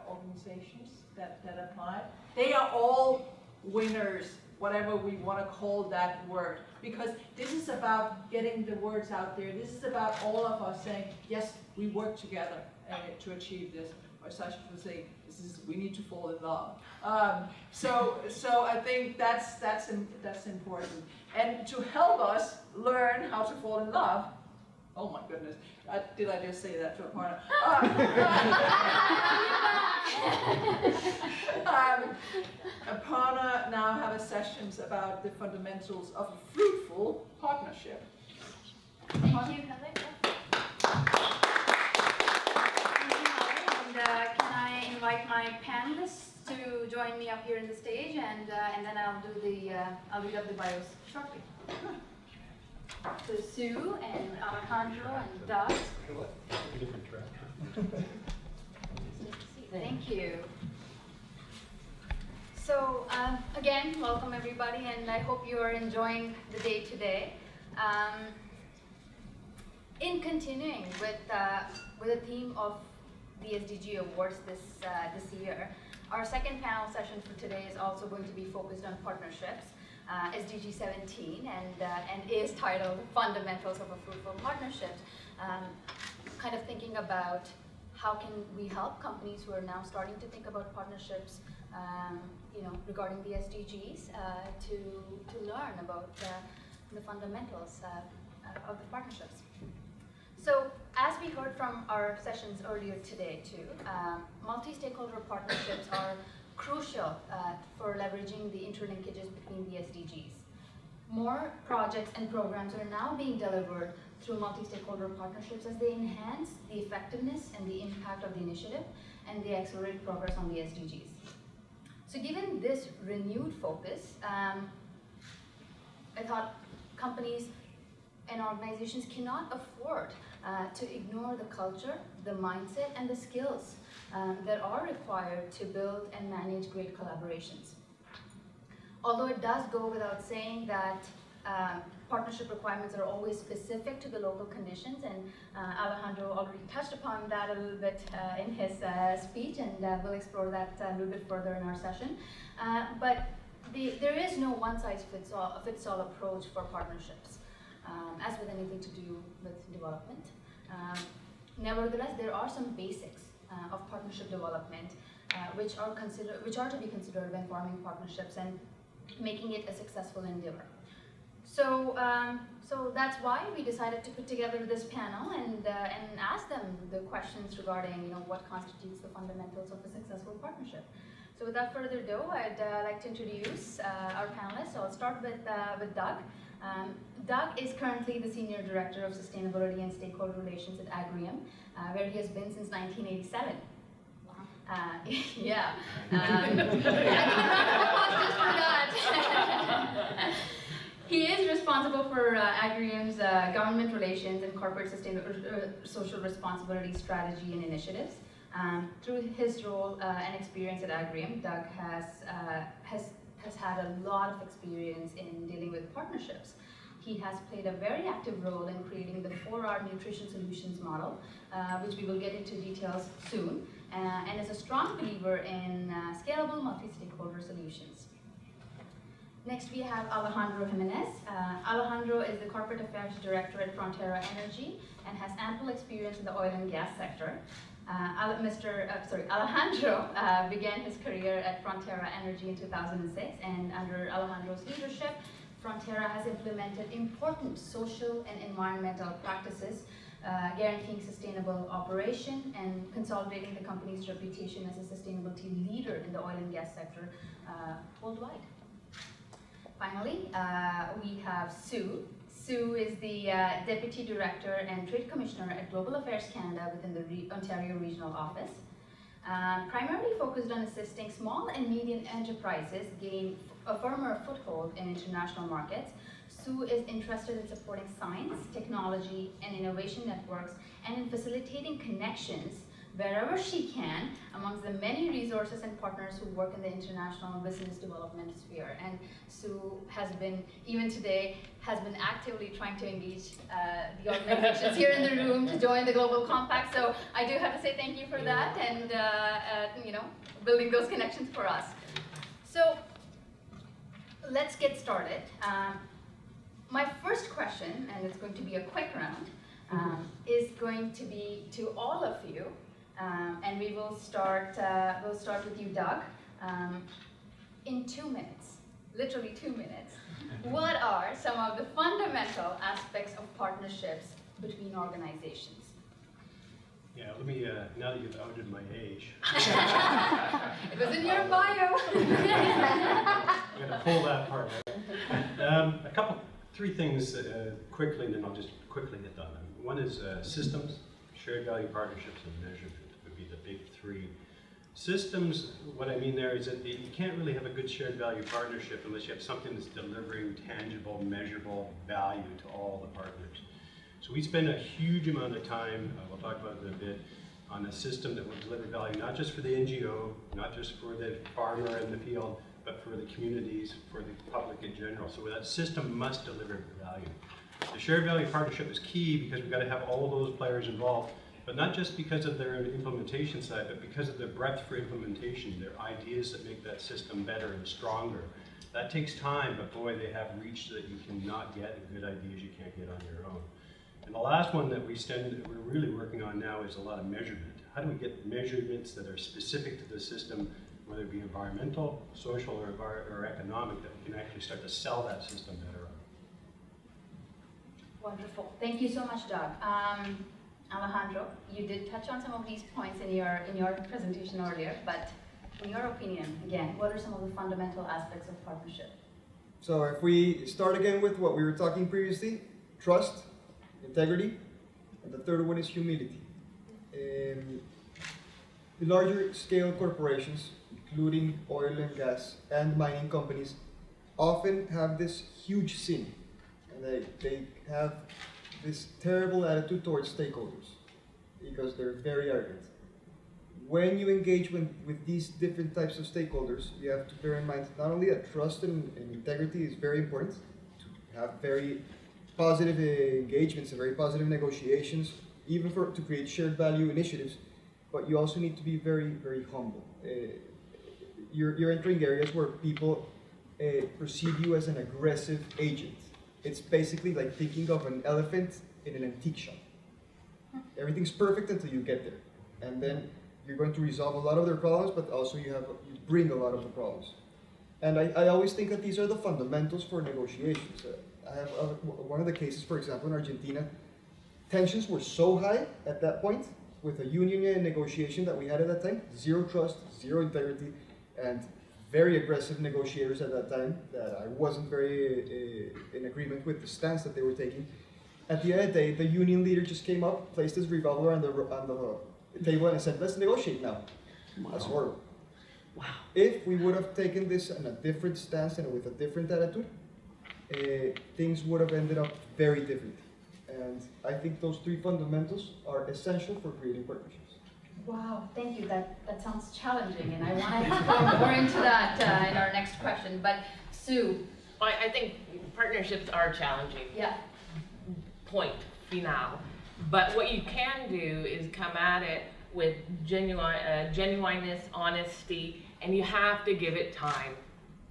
organizations that applied. They are all winners, whatever we want to call that word, because this is about getting the words out there. This is about all of us saying, yes, we work together to achieve this. or Sasha would say, we need to fall in love. So I think that's important. And to help us learn how to fall in love, oh my goodness, did I just say that to Aparna? Aparna now have sessions about the fundamentals of a fruitful partnership. Thank you, Heather. And can I invite my panelists to join me up here in the stage, and then I'll read up the bios shortly. So Sue and Alejandro and Doug. Thank you. So again, welcome everybody, and I hope you are enjoying the day today. In continuing with the theme of the SDG Awards this year, our second panel session for today is also going to be focused on partnerships, SDG 17, and is titled Fundamentals of a Fruitful Partnership, kind of thinking about how can we help companies who are now starting to think about partnerships, regarding the SDGs, to learn about the fundamentals of the partnerships. So, as we heard from our sessions earlier today too, multi-stakeholder partnerships are crucial for leveraging the interlinkages between the SDGs. More projects and programs are now being delivered through multi-stakeholder partnerships as they enhance the effectiveness and the impact of the initiative, and they accelerate progress on the SDGs. So given this renewed focus, I thought companies and organizations cannot afford to ignore the culture, the mindset, and the skills that are required to build and manage great collaborations. Although it does go without saying that partnership requirements are always specific to the local conditions, and Alejandro already touched upon that a little bit in his speech, and we'll explore that a little bit further in our session. But there is no one-size-fits-all approach for partnerships, as with anything to do with development. Nevertheless, there are some basics of partnership development which are to be considered when forming partnerships and making it a successful endeavor. So that's why we decided to put together this panel and ask them the questions regarding what constitutes the fundamentals of a successful partnership. So without further ado, I'd like to introduce our panelists. So I'll start with Doug. Doug is currently the Senior Director of Sustainability and Stakeholder Relations at Agrium, where he has been since 1987. Yeah. I think a round of applause just for that. He is responsible for Agrium's government relations and corporate social responsibility strategy and initiatives. Through his role and experience at Agrium, Doug has had a lot of experience in dealing with partnerships. He has played a very active role in creating the 4R Nutrition Solutions model, which we will get into details soon, and is a strong believer in scalable multi-stakeholder solutions. Next, we have Alejandro Jimenez. Alejandro is the Corporate Affairs Director at Frontera Energy and has ample experience in the oil and gas sector. Alejandro began his career at Frontera Energy in 2006, and under Alejandro's leadership, Frontera has implemented important social and environmental practices, guaranteeing sustainable operation and consolidating the company's reputation as a sustainability leader in the oil and gas sector worldwide. Finally, we have Sue. Sue is the Deputy Director and Trade Commissioner at Global Affairs Canada within the Ontario Regional Office. Primarily focused on assisting small and medium enterprises gain a firmer foothold in international markets, Sue is interested in supporting science, technology, and innovation networks, and in facilitating connections wherever she can amongst the many resources and partners who work in the international business development sphere. And Sue has been, even today, has been actively trying to engage the organizations here in the room to join the Global Compact. So I do have to say thank you for that and building those connections for us. So let's get started. My first question, and it's going to be a quick round, is going to be to all of you. And we will start. We'll start with you, Doug. In 2 minutes, literally 2 minutes. What are some of the fundamental aspects of partnerships between organizations? Yeah, let me, now that you've outed my age. It was in your bio. I'm gonna pull that part out. Three things quickly, and then I'll just quickly hit on them. One is systems, shared value partnerships, and measurement would be the big three. Systems, what I mean there is that you can't really have a good shared value partnership unless you have something that's delivering tangible, measurable value to all the partners. So we spend a huge amount of time, we'll talk about it in a bit, on a system that will deliver value, not just for the NGO, not just for the farmer in the field, but for the communities, for the public in general. So that system must deliver value. The shared value partnership is key because we've got to have all those players involved, but not just because of their implementation side, but because of their breadth for implementation, their ideas that make that system better and stronger. That takes time, but boy, they have reach that you cannot get, and good ideas you can't get on your own. And the last one that we're really working on now is a lot of measurement. How do we get measurements that are specific to the system, whether it be environmental, social, or economic, that we can actually start to sell that system better on? Wonderful. Thank you so much, Doug. Alejandro, you did touch on some of these points in your presentation earlier, but in your opinion, again, what are some of the fundamental aspects of partnership? So if we start again with what we were talking previously, trust, integrity, and the third one is humility. The larger scale corporations, including oil and gas and mining companies, often have this huge sin, and they have this terrible attitude towards stakeholders because they're very arrogant. When you engage with these different types of stakeholders, you have to bear in mind not only that trust and integrity is very important, to have very positive engagements and very positive negotiations, even to create shared value initiatives, but you also need to be very, very humble. You're entering areas where people perceive you as an aggressive agent. It's basically like thinking of an elephant in an antique shop. Everything's perfect until you get there. And then you're going to resolve a lot of their problems, but also you bring a lot of the problems. And I always think that these are the fundamentals for negotiations. I have one of the cases, for example, in Argentina, tensions were so high at that point with a union negotiation that we had at that time, zero trust, zero integrity, and very aggressive negotiators at that time that I wasn't very in agreement with the stance that they were taking. At the end of the day, the union leader just came up, placed his revolver on the table and said, let's negotiate now. Wow. That's horrible. Wow. If we would have taken this in a different stance and with a different attitude, things would have ended up very differently. And I think those three fundamentals are essential for creating partnerships. Wow, thank you. That sounds challenging, and I want to go more into that in our next question. But Sue, I think partnerships are challenging. Yeah. Point final. But what you can do is come at it with genuineness, honesty, and you have to give it time.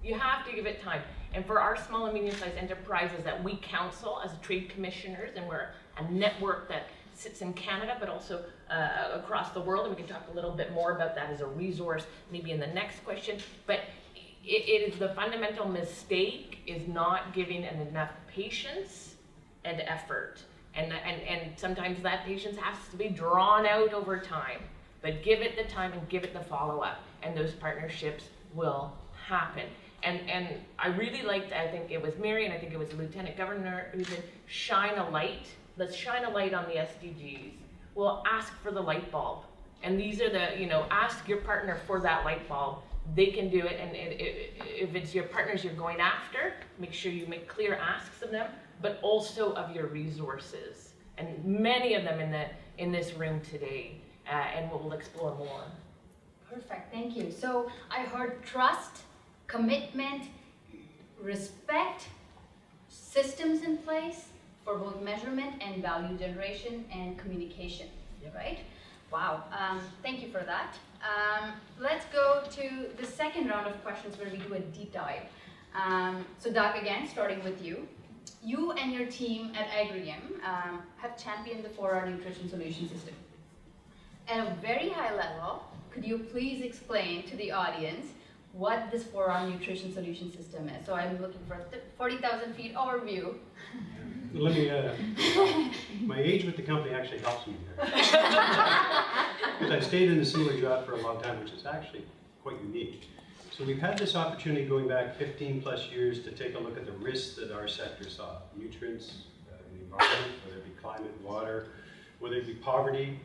You have to give it time. And for our small and medium-sized enterprises that we counsel as trade commissioners, and we're a network that sits in Canada, but also across the world, and we can talk a little bit more about that as a resource, maybe in the next question. But it is the fundamental mistake is not giving enough patience and effort. And sometimes that patience has to be drawn out over time. But give it the time and give it the follow-up, and those partnerships will happen. And I really liked, I think it was Mary, and I think it was the Lieutenant Governor who said, shine a light. Let's shine a light on the SDGs. Well, ask for the light bulb. And these are ask your partner for that light bulb. They can do it, and if it's your partners you're going after, make sure you make clear asks of them, but also of your resources. And many of them in this room today, and we'll explore more. Perfect, thank you. So I heard trust, commitment, respect, systems in place for both measurement and value generation and communication, right? Wow, thank you for that. Let's go to the second round of questions where we do a deep dive. So Doug, again, starting with you. You and your team at Agrium have championed the 4R nutrition solution system. At a very high level, could you please explain to the audience what this 4R nutrition solution system is? So I'm looking for a 40,000 feet overview. Let me, my age with the company actually helps me here. Because I've stayed in a similar job for a long time, which is actually quite unique. So we've had this opportunity going back 15 plus years to take a look at the risks that our sector saw. Nutrients, the environment, whether it be climate, water, whether it be poverty,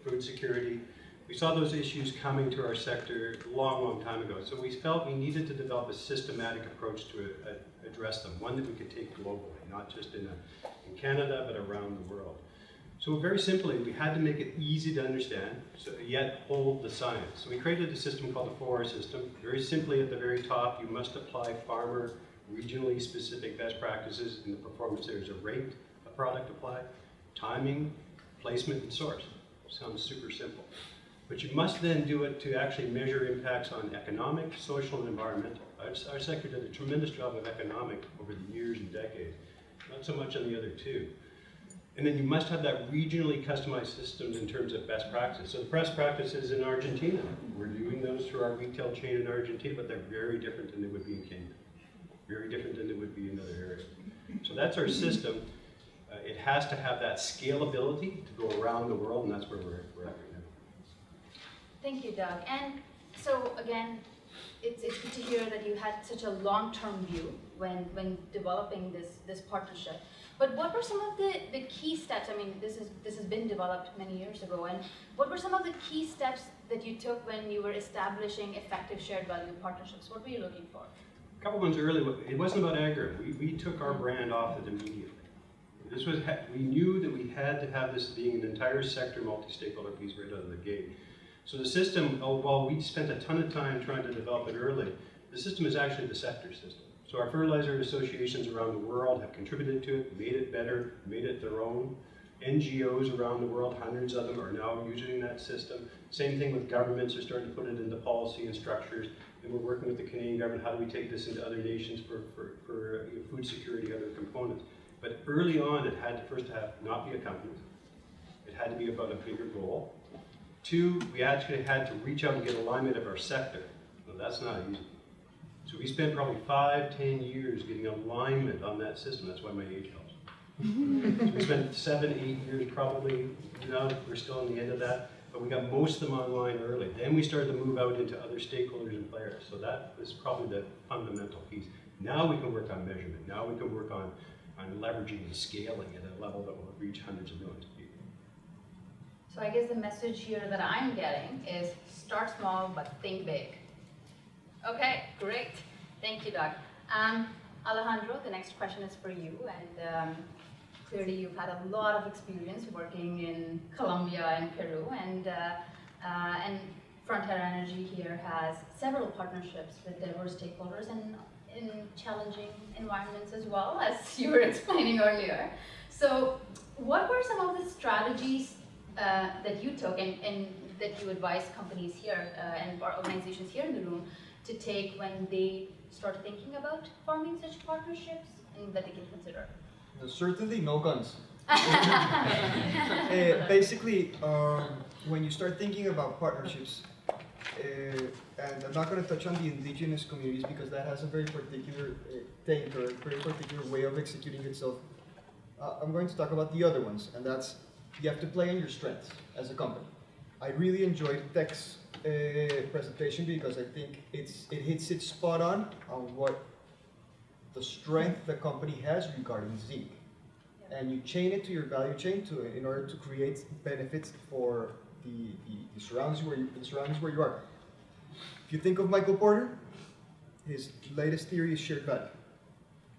food security. We saw those issues coming to our sector a long, long time ago. So we felt we needed to develop a systematic approach to address them, one that we could take globally, not just in Canada, but around the world. So very simply, we had to make it easy to understand, so yet hold the science. So we created a system called the 4R system. Very simply, at the very top, you must apply farmer, regionally specific best practices in the performance areas of rate of product applied, timing, placement, and source. Sounds super simple. But you must then do it to actually measure impacts on economic, social, and environmental. Our sector did a tremendous job of economic over the years and decades, not so much on the other two. And then you must have that regionally customized systems in terms of best practices. So the best practices in Argentina, we're doing those through our retail chain in Argentina, but they're very different than they would be in Kenya. Very different than they would be in other areas. So that's our system. It has to have that scalability to go around the world, and that's where we're at right now. Thank you, Doug. And so again, it's good to hear that you had such a long-term view when developing this partnership. But what were some of the key steps? I mean, this has been developed many years ago, and what were some of the key steps that you took when you were establishing effective shared value partnerships? What were you looking for? A couple months early, it wasn't about Agri. We took our brand off it immediately. We knew that we had to have this being an entire sector multi-stakeholder piece right out of the gate. So the system, while we spent a ton of time trying to develop it early, the system is actually the sector system. So our fertilizer associations around the world have contributed to it, made it better, made it their own. NGOs around the world, hundreds of them, are now using that system. Same thing with governments are starting to put it into policy and structures. And we're working with the Canadian government, how do we take this into other nations for food security, other components. But early on, it had to first not be a company. It had to be about a bigger goal. Two, we actually had to reach out and get alignment of our sector. Well, that's not easy. So we spent probably 5-10 years getting alignment on that system. That's why my age helps. So we spent 7-8 years probably. Now we're still in the end of that. But we got most of them online early. Then we started to move out into other stakeholders and players. So that was probably the fundamental piece. Now we can work on measurement. Now we can work on leveraging and scaling at a level that will reach hundreds of millions of people. So I guess the message here that I'm getting is start small but think big. Okay, great. Thank you, Doug. Alejandro, the next question is for you. And clearly you've had a lot of experience working in Colombia and Peru. And Frontier Energy here has several partnerships with diverse stakeholders and in challenging environments as well, as you were explaining earlier. So what were some of the strategies that you took and that you advise companies here and organizations here in the room to take when they start thinking about forming such partnerships and that they can consider? Certainly no guns. Basically, when you start thinking about partnerships, and I'm not going to touch on the indigenous communities because that has a very particular thing or a very particular way of executing itself. I'm going to talk about the other ones, and that's you have to play on your strengths as a company. I really enjoyed Tech's presentation because I think it hits it spot on what the strength the company has regarding zinc. And you chain it to your value chain in order to create benefits for the surroundings where you are. If you think of Michael Porter, his latest theory is shared value.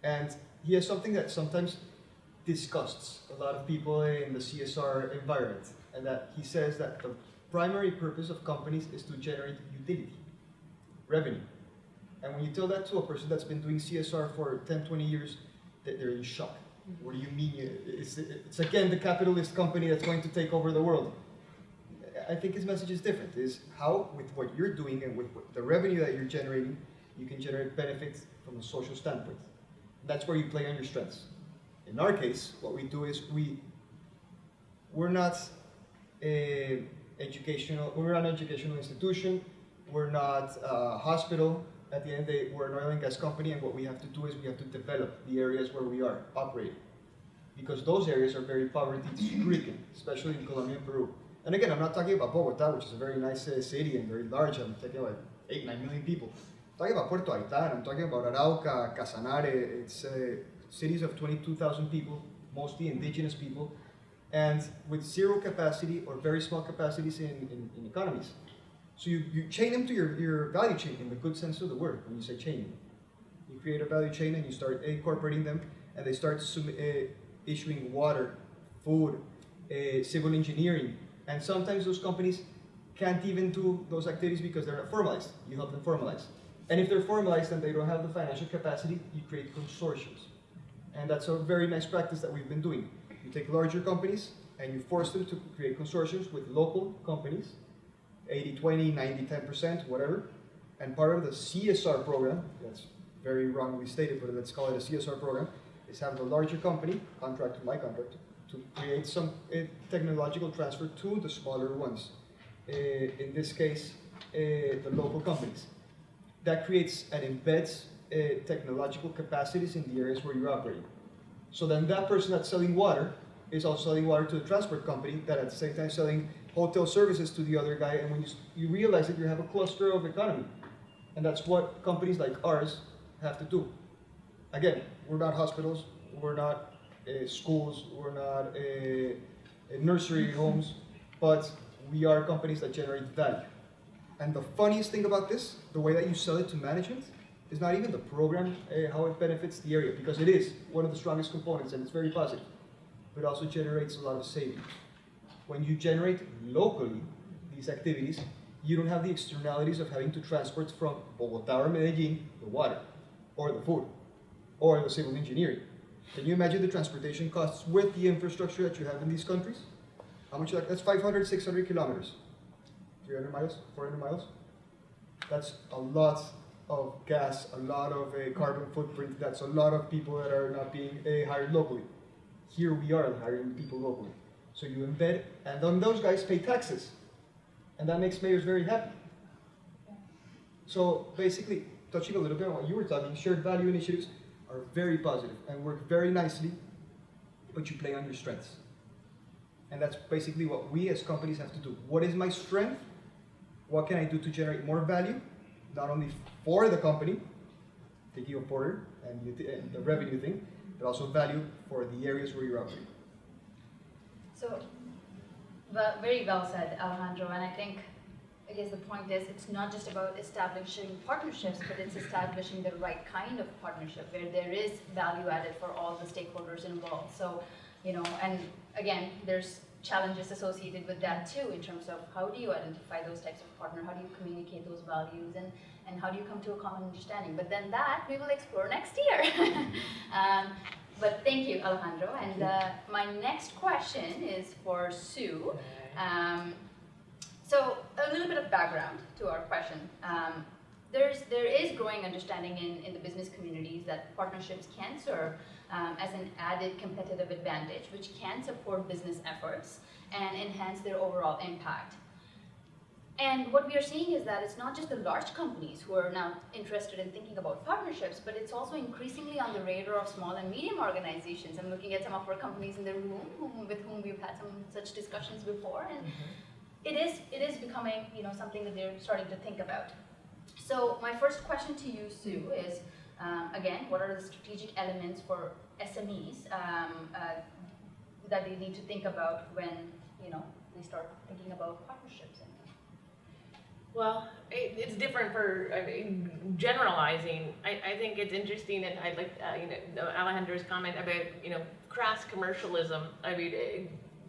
And he has something that sometimes disgusts a lot of people in the CSR environment, and that he says that the primary purpose of companies is to generate utility, revenue. And when you tell that to a person that's been doing CSR for 10, 20 years, they're in shock. What do you mean? It's again the capitalist company that's going to take over the world. I think his message is different, is how with what you're doing and with the revenue that you're generating, you can generate benefits from a social standpoint. That's where you play on your strengths. In our case, what we do is we're not we're not an educational institution, we're not a hospital. At the end of the day, we're an oil and gas company, and what we have to do is we have to develop the areas where we are operating. Because those areas are very poverty-stricken, especially in Colombia and Peru. And again, I'm not talking about Bogota, which is a very nice city and very large. I'm talking about 8-9 million people. I'm talking about Puerto Aitán, I'm talking about Arauca, Casanare. It's cities of 22,000 people, mostly indigenous people, and with zero capacity or very small capacities in economies. So you chain them to your value chain in the good sense of the word when you say chain. You create a value chain and you start incorporating them, and they start issuing water, food, civil engineering, and sometimes those companies can't even do those activities because they're not formalized. You help them formalize. And if they're formalized and they don't have the financial capacity, you create consortiums. And that's a very nice practice that we've been doing. You take larger companies and you force them to create consortiums with local companies, 80-20, 90-10%, whatever. And part of the CSR program, that's very wrongly stated, but let's call it a CSR program, is have the larger company, contract to my contract, to create some technological transfer to the smaller ones. In this case, the local companies. That creates and embeds technological capacities in the areas where you're operating. So then that person that's selling water is also selling water to the transport company that at the same time selling hotel services to the other guy, and when you realize that you have a cluster of economy. And that's what companies like ours have to do. Again, we're not hospitals, we're not schools, we're not nursery homes, but we are companies that generate value. And the funniest thing about this, the way that you sell it to management, is not even the program, how it benefits the area, because it is one of the strongest components and it's very positive, but also generates a lot of savings. When you generate locally these activities, you don't have the externalities of having to transport from Bogota or Medellin the water, or the food, or the civil engineering. Can you imagine the transportation costs with the infrastructure that you have in these countries? How much? That's 500, 600 kilometers. 300 miles, 400 miles. That's a lot of gas, a lot of carbon footprint. That's a lot of people that are not being hired locally. Here we are hiring people locally. So you embed, and then those guys pay taxes. And that makes mayors very happy. So basically, touching a little bit on what you were talking, shared value initiatives are very positive and work very nicely, but you play on your strengths. And that's basically what we as companies have to do. What is my strength? What can I do to generate more value? Not only for the company, thinking of Porter and the revenue thing, but also value for the areas where you're operating. So, very well said, Alejandro, and I guess the point is it's not just about establishing partnerships, but it's establishing the right kind of partnership where there is value added for all the stakeholders involved. So, and again, there's challenges associated with that too, in terms of how do you identify those types of partner, how do you communicate those values, and how do you come to a common understanding. But then that we will explore next year. But thank you, Alejandro. And my next question is for Sue. So a little bit of background to our question. There is growing understanding in the business communities that partnerships can serve as an added competitive advantage, which can support business efforts and enhance their overall impact. And what we are seeing is that it's not just the large companies who are now interested in thinking about partnerships, but it's also increasingly on the radar of small and medium organizations. I'm looking at some of our companies in the room with whom we've had some such discussions before, and it is becoming something that they're starting to think about. So my first question to you, Sue, is again, what are the strategic elements for SMEs that they need to think about when they start thinking about partnerships? Well, it's different for generalizing. I think it's interesting, and I like Alejandro's comment about crass commercialism. I mean,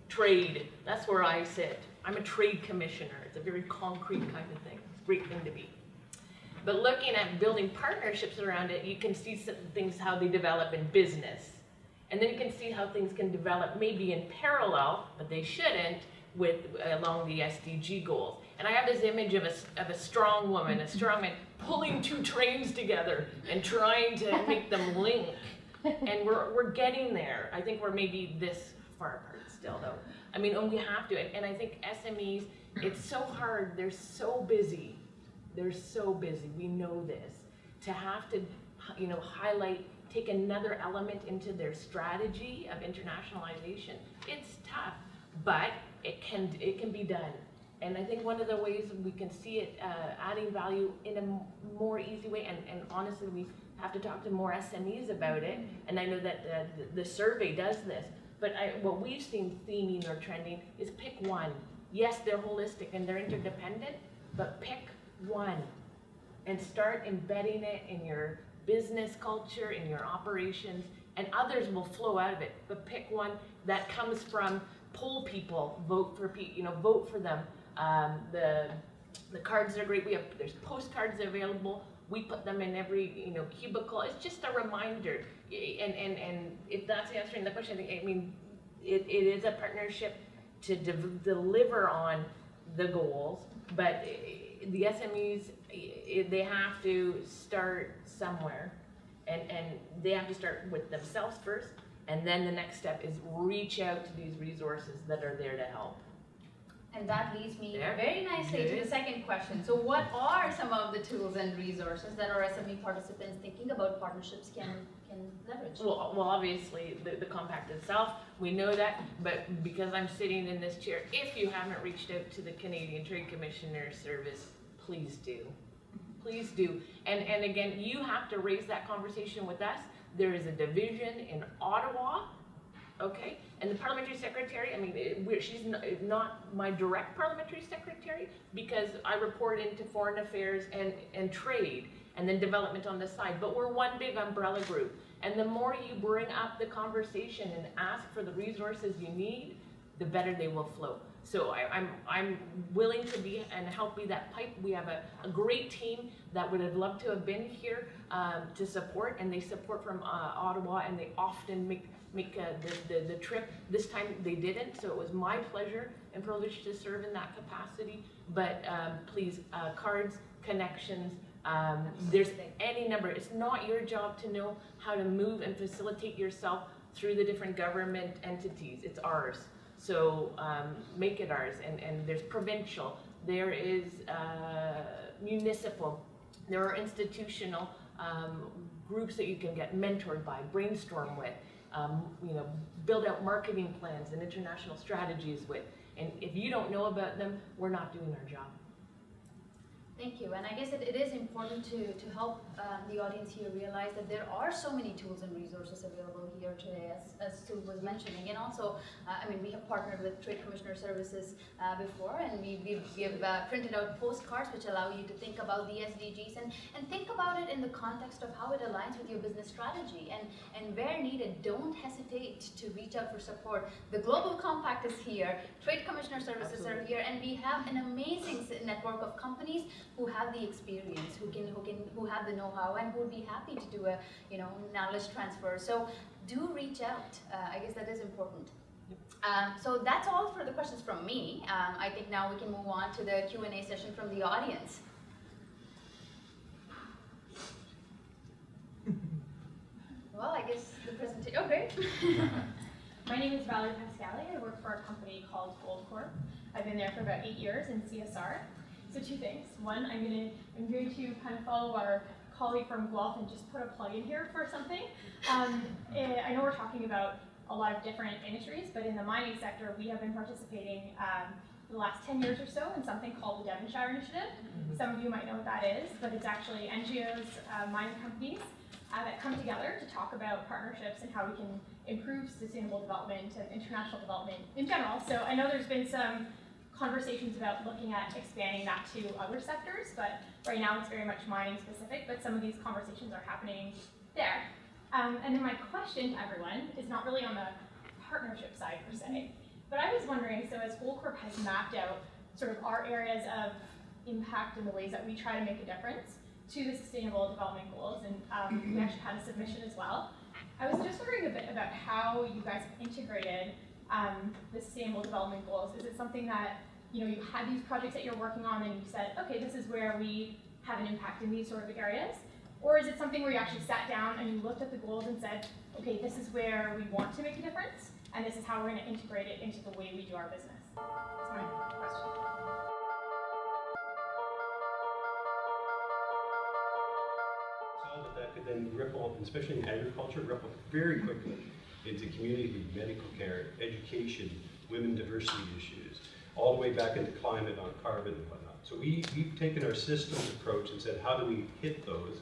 trade. That's where I sit. I'm a trade commissioner. It's a very concrete kind of thing. It's a great thing to be. But looking at building partnerships around it, you can see some things how they develop in business, and then you can see how things can develop maybe in parallel, but they shouldn't, along the SDG goals. And I have this image of a strong woman, a strong man, pulling two trains together and trying to make them link. And we're getting there. I think we're maybe this far apart still though. I mean, and we have to, and I think SMEs, it's so hard, they're so busy. They're so busy, we know this. To have to, you know, highlight, take another element into their strategy of internationalization, it's tough, but it can be done. And I think one of the ways we can see it adding value in a more easy way, and honestly, we have to talk to more SMEs about it, and I know that the survey does this, but what we've seen theming or trending is pick one. Yes, they're holistic and they're interdependent, but pick one and start embedding it in your business culture, in your operations, and others will flow out of it. But pick one that comes from poll people, vote for them. The cards are great. There's postcards available. We put them in every cubicle. It's just a reminder. And if that's answering the question, I mean, it is a partnership to deliver on the goals, but the SMEs, they have to start somewhere, and they have to start with themselves first, and then the next step is reach out to these resources that are there to help. And that leads me very nicely to the second question. So what are some of the tools and resources that our SME participants thinking about partnerships can leverage? Well, obviously the compact itself, we know that, but because I'm sitting in this chair, if you haven't reached out to the Canadian Trade Commissioner Service, please do. Please do. And again, you have to raise that conversation with us. There is a division in Ottawa, okay? And the parliamentary secretary, I mean, she's not my direct parliamentary secretary because I report into foreign affairs and trade and then development on the side, but we're one big umbrella group. And the more you bring up the conversation and ask for the resources you need, the better they will flow. So I'm willing to be and help be that pipe. We have a great team that would have loved to have been here to support, and they support from Ottawa, and they often make the trip. This time they didn't, so it was my pleasure and privilege to serve in that capacity. But please, cards, connections, there's any number. It's not your job to know how to move and facilitate yourself through the different government entities. It's ours. So make it ours. And there's provincial, there is municipal, there are institutional groups that you can get mentored by, brainstorm with, build out marketing plans and international strategies with. And if you don't know about them, we're not doing our job. Thank you, and I guess it is important to help the audience here realize that there are so many tools and resources available here today, as Stu was mentioning. And also, I mean, we have partnered with Trade Commissioner Services before, and we've printed out postcards which allow you to think about the SDGs and think about it in the context of how it aligns with your business strategy. And where needed, don't hesitate to reach out for support. The Global Compact is here, Trade Commissioner Services are here, and we have an amazing network of companies who have the experience, who have the know-how, and who would be happy to do a knowledge transfer. So do reach out. I guess that is important. So that's all for the questions from me. I think now we can move on to the Q&A session from the audience. Well, I guess the presentation. Okay. My name is Valerie Pascali. I work for a company called Goldcorp. I've been there for about 8 years in CSR. So two things. One, I'm going to kind of follow our colleague from Guelph and just put a plug in here for something. I know we're talking about a lot of different industries, but in the mining sector, we have been participating for the last 10 years or so in something called the Devonshire Initiative. Some of you might know what that is, but it's actually NGOs, mining companies that come together to talk about partnerships and how we can improve sustainable development and international development in general. So I know there's been some conversations about looking at expanding that to other sectors, but right now it's very much mining specific, but some of these conversations are happening there. And then my question to everyone is not really on the partnership side per se, but I was wondering, so as Goldcorp has mapped out sort of our areas of impact and the ways that we try to make a difference to the Sustainable Development Goals, and we actually had a submission as well. I was just wondering a bit about how you guys have integrated the Sustainable Development Goals. Is it something that, you had these projects that you're working on and you said, okay, this is where we have an impact in these sort of areas? Or is it something where you actually sat down and you looked at the goals and said, okay, this is where we want to make a difference, and and this is how we're going to integrate it into the way we do our business. That's my question. That could then ripple, especially in agriculture, ripple very quickly into community, medical care, education, women diversity issues, all the way back into climate on carbon and whatnot. So we've taken our systems approach and said, how do we hit those,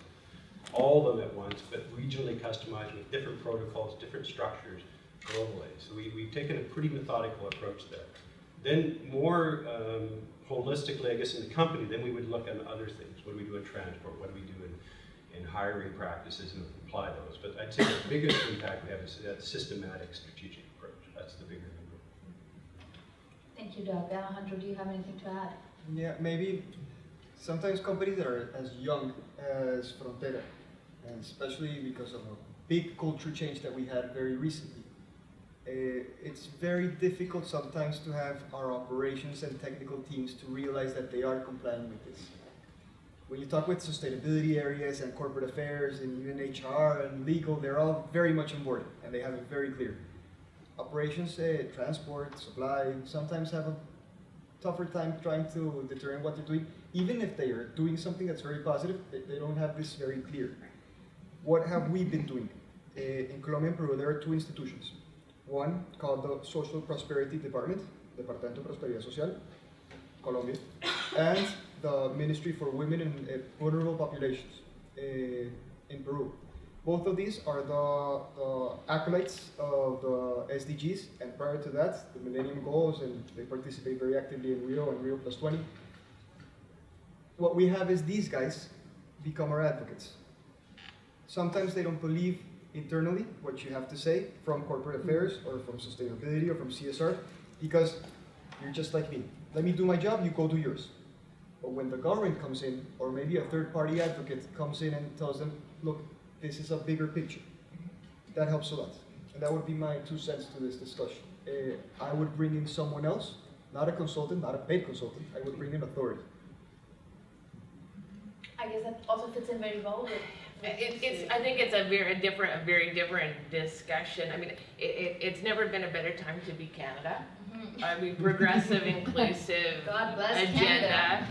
all of them at once, but regionally customized with different protocols, different structures globally. So we've taken a pretty methodical approach there. Then more holistically, I guess, in the company, then we would look at other things. What do we do in transport? What do we do in hiring practices and apply those? But I'd say the biggest impact we have is that systematic strategic approach. That's the bigger number. Thank you, Doug. Alejandro, do you have anything to add? Yeah, maybe sometimes companies that are as young as Frontera, and especially because of a big culture change that we had very recently, it's very difficult sometimes to have our operations and technical teams to realize that they are complying with this. When you talk with sustainability areas and corporate affairs and even HR and legal, they're all very much on board and they have it very clear. Operations, transport, supply, sometimes have a tougher time trying to determine what they're doing. Even if they are doing something that's very positive, they don't have this very clear. What have we been doing? In Colombia and Peru, there are two institutions. One called the Social Prosperity Department, Departamento de Prosperidad Social, Colombia, and the Ministry for Women and Vulnerable Populations in Peru. Both of these are the acolytes of the SDGs, and prior to that, the Millennium Goals, and they participate very actively in Rio and Rio Plus 20. What we have is these guys become our advocates. Sometimes they don't believe internally what you have to say from corporate affairs or from sustainability or from CSR, because you're just like me. Let me do my job, you go do yours. But when the government comes in, or maybe a third-party advocate comes in and tells them, look, this is a bigger picture, that helps a lot. And that would be my 2 cents to this discussion. I would bring in someone else, not a consultant, not a paid consultant, I would bring in authority. I guess that also fits in very well with I think it's a very different discussion. I mean, it's never been a better time to be Canada. I mean, progressive, inclusive God bless agenda.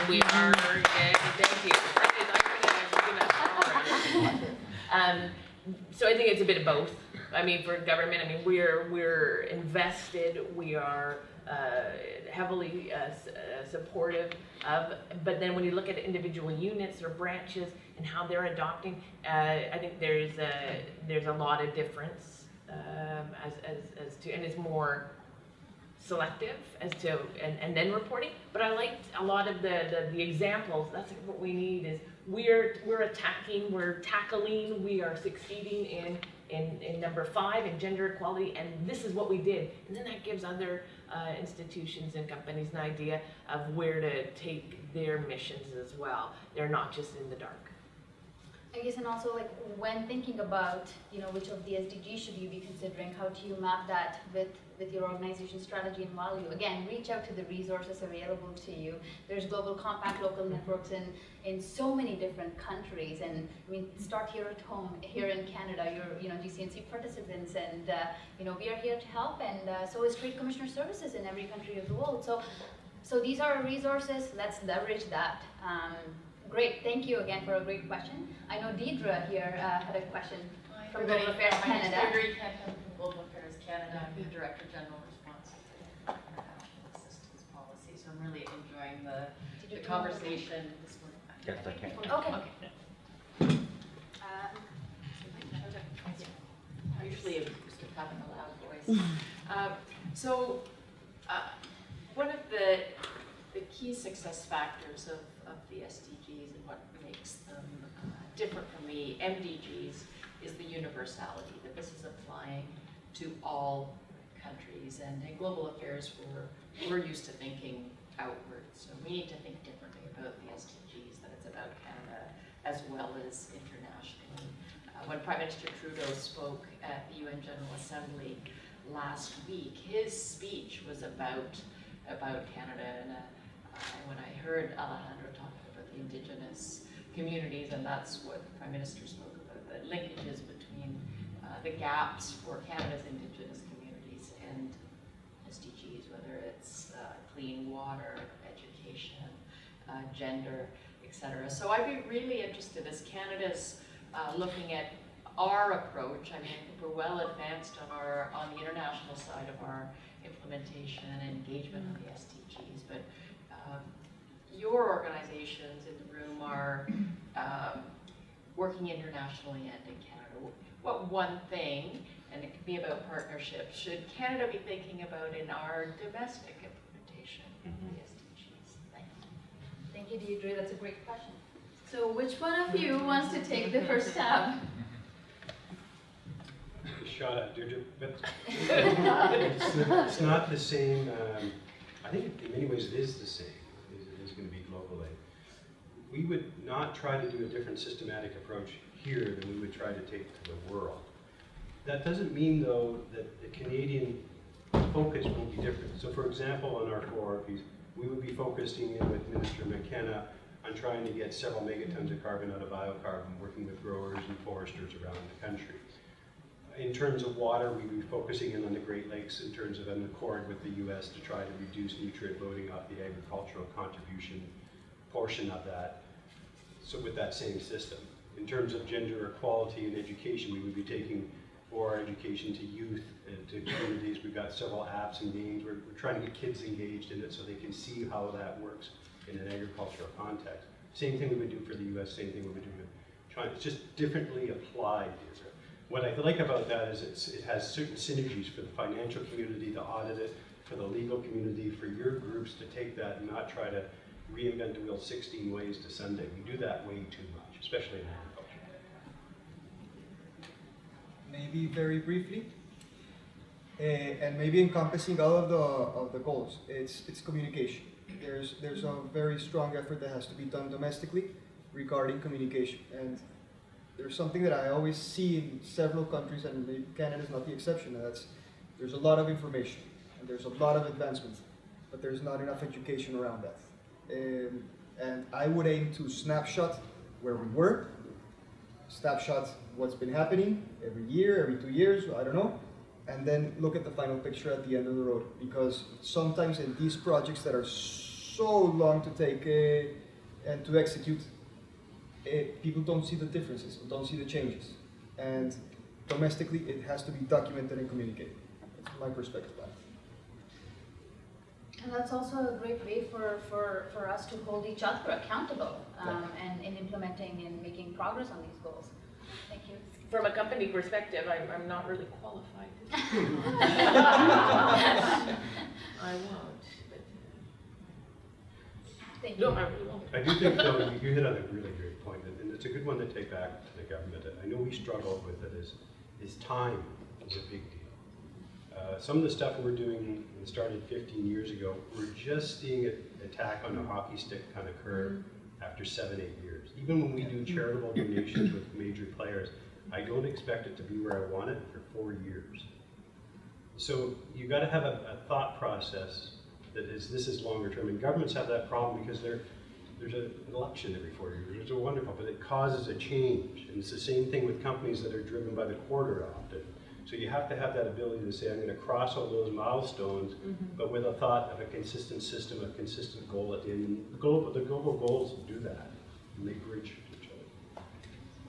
We are. Thank you. So I think it's a bit of both. I mean, for government, I mean, we're invested. We are heavily supportive of. But then when you look at individual units or branches and how they're adopting, I think there's a lot of difference as to, and it's more selective as to, and then reporting. But I liked a lot of the examples. That's what we need is we're attacking, we're tackling, we are succeeding in number 5 in gender equality, and this is what we did. And then that gives other institutions and companies an idea of where to take their missions as well. They're not just in the dark. I guess, and also like when thinking about, you know, which of the SDGs should you be considering, how do you map that with your organization strategy and value? Again, reach out to the resources available to you. There's Global Compact local networks in so many different countries, and I mean, start here at home, here in Canada. You're, GCNC participants, and we are here to help, and so is Trade Commissioner Services in every country of the world. So these are our resources. Let's leverage that. Great, thank you again for a great question. I know Deidre here had a question from Global Affairs Canada. My name is Deidre Kenton from Global Affairs Canada. I'm the Director General responsible for international assistance policy. So I'm really enjoying the conversation this morning. Yes, I can. Okay. I usually am used to having a loud voice. One of the key success factors of the SDGs and what makes them different from the MDGs is the universality, that this is applying to all countries. And in global affairs, we're used to thinking outward, so we need to think differently about the SDGs, that it's about Canada as well as internationally. When Prime Minister Trudeau spoke at the UN General Assembly last week, his speech was about Canada, and when I heard Alejandro talking about the Indigenous communities, and that's what the Prime Minister spoke about, the linkages between the gaps for Canada's Indigenous communities gender, etc. So I'd be really interested as Canada's looking at our approach. I mean, we're well advanced on the international side of our implementation and engagement on the SDGs, but your organizations in the room are working internationally and in Canada. What one thing, and it could be about partnerships, should Canada be thinking about in our domestic implementation of the SDGs? Thank you. Thank you, Deirdre. That's a great question. So which one of you wants to take the first stab? Shot at Deirdre, but it's not the same. I think in many ways it is the same as it is going to be globally. We would not try to do a different systematic approach here than we would try to take to the world. That doesn't mean, though, that the Canadian focus won't be different. So, for example, on our 4 RPs, we would be focusing in with Minister McKenna on trying to get several megatons of carbon out of biocarbon, working with growers and foresters around the country. In terms of water, we would be focusing in on the Great Lakes in terms of an accord with the U.S. to try to reduce nutrient loading off the agricultural contribution portion of that, so with that same system. In terms of gender equality and education, we would be taking for education to youth and to communities. We've got several apps and games. We're trying to get kids engaged in it so they can see how that works in an agricultural context. Same thing we would do for the U.S., same thing we would do in China. It's just differently applied. What I like about that is it has certain synergies for the financial community to audit it, for the legal community, for your groups to take that and not try to reinvent the wheel 16 ways to Sunday. We do that way too much, especially in agriculture. Maybe very briefly, and maybe encompassing all of the goals. It's communication. There's a very strong effort that has to be done domestically regarding communication, and there's something that I always see in several countries, and Canada is not the exception. There's a lot of information and there's a lot of advancement, but there's not enough education around that. And I would aim to snapshot where we were, snapshot what's been happening every year, every 2 years, I don't know, and then look at the final picture at the end of the road. Because sometimes in these projects that are so long to take and to execute, people don't see the differences, don't see the changes. And domestically, it has to be documented and communicated. That's my perspective on it. And that's also a great way for us to hold each other accountable and in implementing and making progress on these goals. Thank you. From a company perspective, I'm not really qualified. I won't. Thank you. you. No, I really won't. I do think, though, you hit on a really great point, and it's a good one to take back to the government. I know we struggled with it, is time is a big deal. Some of the stuff we're doing and started 15 years ago, we're just seeing it attack on a hockey stick kind of curve after 7-8 years. Even when we do charitable donations with major players, I don't expect it to be where I want it for 4 years. So you got to have a thought process that this is longer term, and governments have that problem because there's an election every 4 years, which is wonderful, but it causes a change. And it's the same thing with companies that are driven by the quarter often. So you have to have that ability to say, I'm going to cross all those milestones, but with a thought of a consistent system, a consistent goal at the end. The global goals do that, and they bridge each other.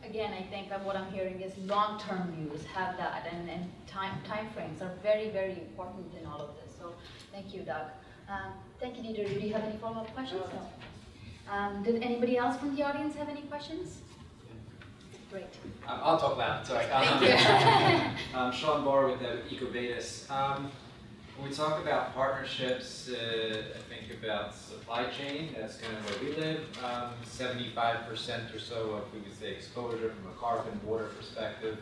Again, I think what I'm hearing is long-term views have that, and time frames are very, very important in all of this. So thank you, Doug. Thank you, Deirdre. Do you have any follow-up questions? No. Did anybody else from the audience have any questions? Great. I'll talk loud, sorry. Thank you. I'm Sean Barr with EcoVadis. When we talk about partnerships, I think about supply chain. That's kind of where we live. 75% or so of, we would say, exposure from a carbon, water perspective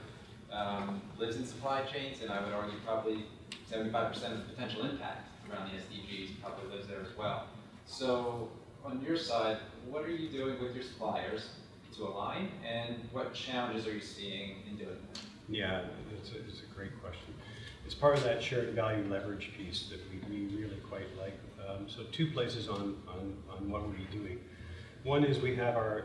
lives in supply chains, and I would argue probably 75% of the potential impact around the SDGs probably lives there as well. So on your side, what are you doing with your suppliers to align, and what challenges are you seeing in doing that? Yeah, it's a great question. It's part of that shared value leverage piece that we really quite like. So 2 places on what we're doing. One is we have our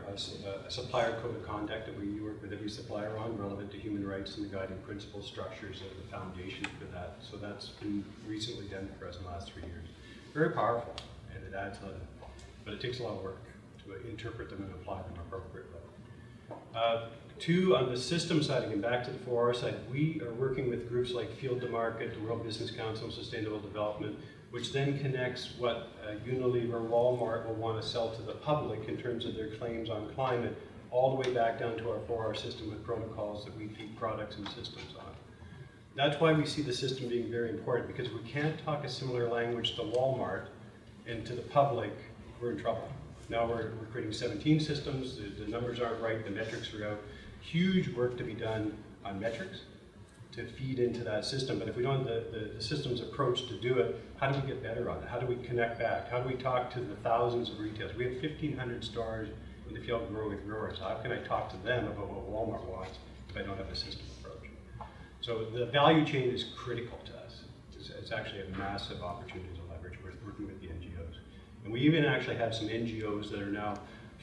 supplier code of conduct that we work with every supplier on, relevant to human rights and the guiding principle structures of the foundation for that. So that's been recently done for us in the last 3 years. Very powerful, and it adds a lot, but it takes a lot of work. to interpret them and apply them appropriately. Two, on the system side, again, back to the 4R side, we are working with groups like Field to Market, the World Business Council, Sustainable Development, which then connects what Unilever, Walmart will want to sell to the public in terms of their claims on climate, all the way back down to our 4R system with protocols that we feed products and systems on. That's why we see the system being very important, because if we can't talk a similar language to Walmart and to the public, we're in trouble. Now we're creating 17 systems, the numbers aren't right, the metrics are out. Huge work to be done on metrics to feed into that system, but if we don't have the system's approach to do it, how do we get better on it? How do we connect back? How do we talk to the thousands of retailers? We have 1,500 stores in the field grow with growers. How can I talk to them about what Walmart wants if I don't have a system approach? So the value chain is critical to us. It's actually a massive opportunity to leverage. We're working with the NGOs. And we even actually have some NGOs that are now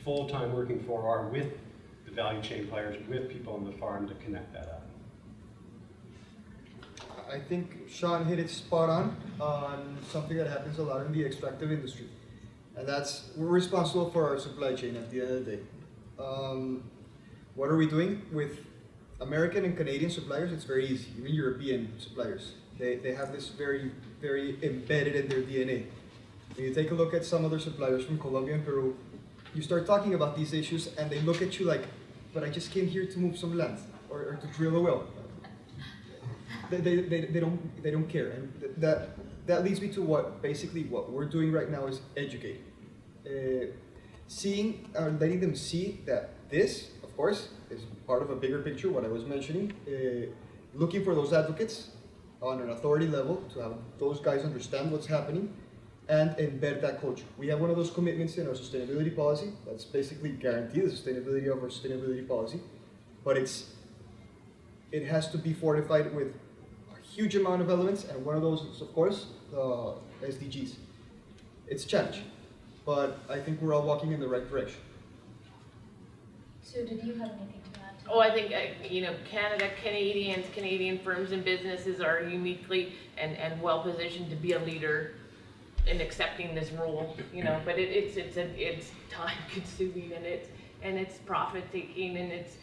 full-time working for our with the value chain players, with people on the farm to connect that up. I think Sean hit it spot on something that happens a lot in the extractive industry. And that's, we're responsible for our supply chain at the end of the day. What are we doing with American and Canadian suppliers? It's very easy, even European suppliers. They have this very, very embedded in their DNA. When you take a look at some other suppliers from Colombia and Peru, you start talking about these issues and they look at you like, but I just came here to move some land or to drill a well. They don't care, and that leads me to what we're doing right now is educate, letting them see that this, of course, is part of a bigger picture. What I was mentioning, looking for those advocates on an authority level to have those guys understand what's happening and embed that culture. We have one of those commitments in our sustainability policy. That's basically guarantee the sustainability of our sustainability policy, but it has to be fortified with huge amount of elements, and one of those is, of course, the SDGs. It's a challenge, but I think we're all walking in the right direction. So did you have anything to add? Oh, I think, Canadian firms and businesses are uniquely and well positioned to be a leader in accepting this role, but it's time consuming and it's profit taking and it's,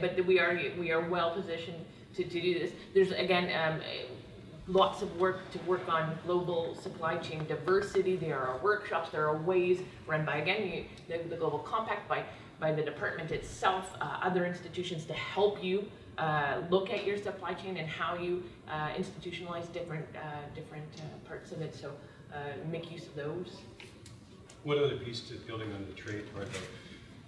but we are well positioned to do this. There's again lots of work to work on global supply chain diversity. There are workshops, there are ways run by the Global Compact, by the department itself, other institutions to help you look at your supply chain and how you institutionalize different parts of it. So make use of those. One other piece to building on the trade part, though,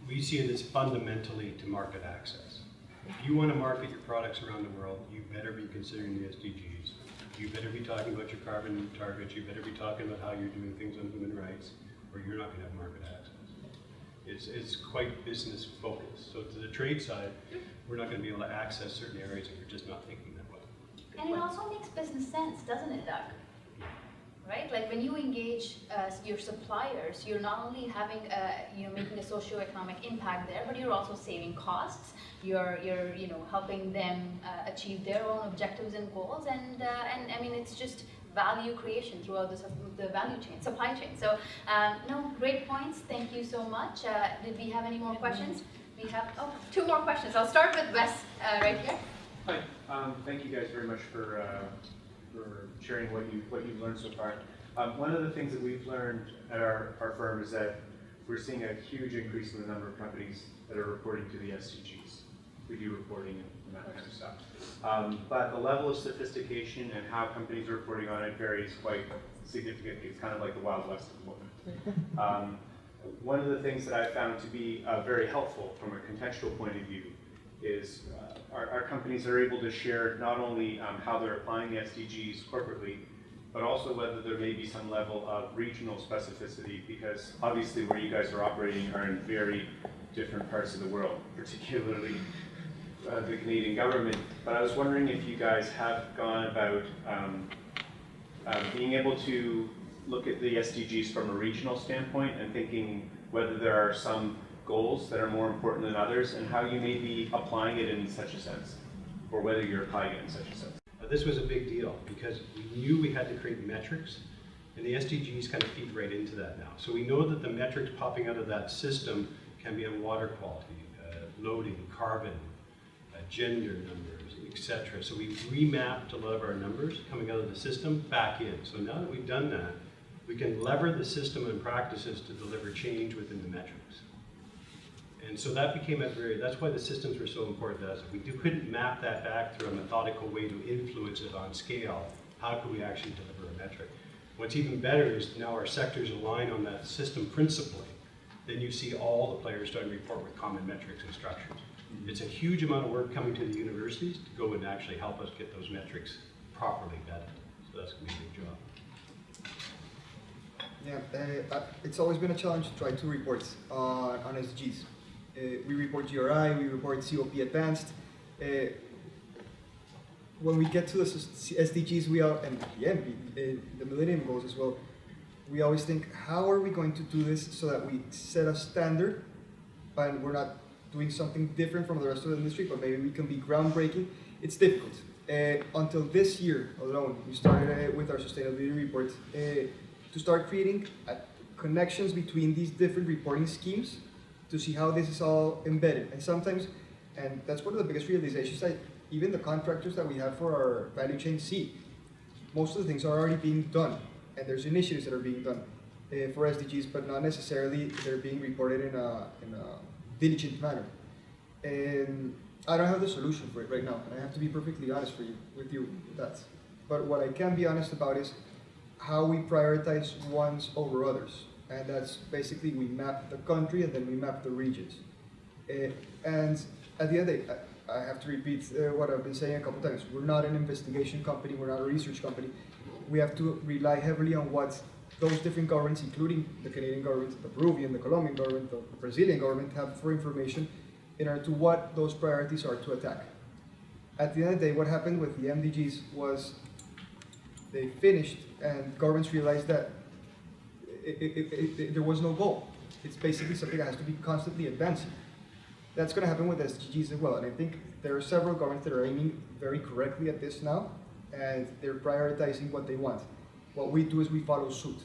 we see it as fundamentally to market access. If you want to market your products around the world, you better be considering the SDGs. You better be talking about your carbon targets. You better be talking about how you're doing things on human rights, or you're not going to have market access. It's quite business focused. So to the trade side, we're not going to be able to access certain areas if we're just not thinking that way. And it also makes business sense, doesn't it, Doug? Right? Like when you engage your suppliers, you're not only having making a socio-economic impact there, but you're also saving costs. You're helping them achieve their own objectives and goals, and I mean it's just value creation throughout the value chain, supply chain. So no, great points. Thank you so much. Did we have any more questions? We have two more questions. I'll start with Wes right here. Hi. Thank you guys very much for sharing what you've learned so far. One of the things that we've learned at our firm is that we're seeing a huge increase in the number of companies that are reporting to the SDGs. We do reporting and that kind of stuff. But the level of sophistication and how companies are reporting on it varies quite significantly. It's kind of like the Wild West at the moment. One of the things that I found to be very helpful from a contextual point of view is our companies are able to share not only how they're applying the SDGs corporately, but also whether there may be some level of regional specificity, because obviously where you guys are operating are in very different parts of the world, particularly the Canadian government. But I was wondering if you guys have gone about being able to look at the SDGs from a regional standpoint and thinking whether there are some goals that are more important than others and how you may be applying it in such a sense, or whether you're applying it in such a sense. This was a big deal because we knew we had to create metrics And the SDGs kind of feed right into that now. So we know that the metrics popping out of that system can be on water quality, loading, carbon, gender numbers, etc. So we've remapped a lot of our numbers coming out of the system back in. So now that we've done that, we can lever the system and practices to deliver change within the metrics. And so that became that's why the systems were so important to us. If we couldn't map that back through a methodical way to influence it on scale, how could we actually deliver a metric? What's even better is now our sectors align on that system principally. Then you see all the players starting to report with common metrics and structures. It's a huge amount of work coming to the universities to go and actually help us get those metrics properly vetted. So that's going to be a big job. Yeah, it's always been a challenge to try to report on SDGs. We report GRI, we report COP Advanced. When we get to the SDGs, the Millennium Goals as well, we always think, how are we going to do this so that we set a standard and we're not doing something different from the rest of the industry, but maybe we can be groundbreaking. It's difficult. Until this year alone, we started with our sustainability report to start creating connections between these different reporting schemes to see how this is all embedded. And sometimes, and that's one of the biggest realizations that even the contractors that we have for our value chain see, most of the things are already being done, and there's initiatives that are being done for SDGs, but not necessarily they're being reported in a diligent manner. And I don't have the solution for it right now, and I have to be perfectly honest with you with that. But what I can be honest about is how we prioritize ones over others. And that's basically we map the country and then we map the regions. And at the end of the day, I have to repeat what I've been saying a couple times. We're not an investigation company, we're not a research company. We have to rely heavily on what those different governments, including the Canadian government, the Peruvian, the Colombian government, the Brazilian government, have for information in order to what those priorities are to attack. At the end of the day, what happened with the MDGs was they finished and governments realized that there was no goal. It's basically something that has to be constantly advancing. That's going to happen with SDGs as well, and I think there are several governments that are aiming very correctly at this now, and they're prioritizing what they want. What we do is we follow suit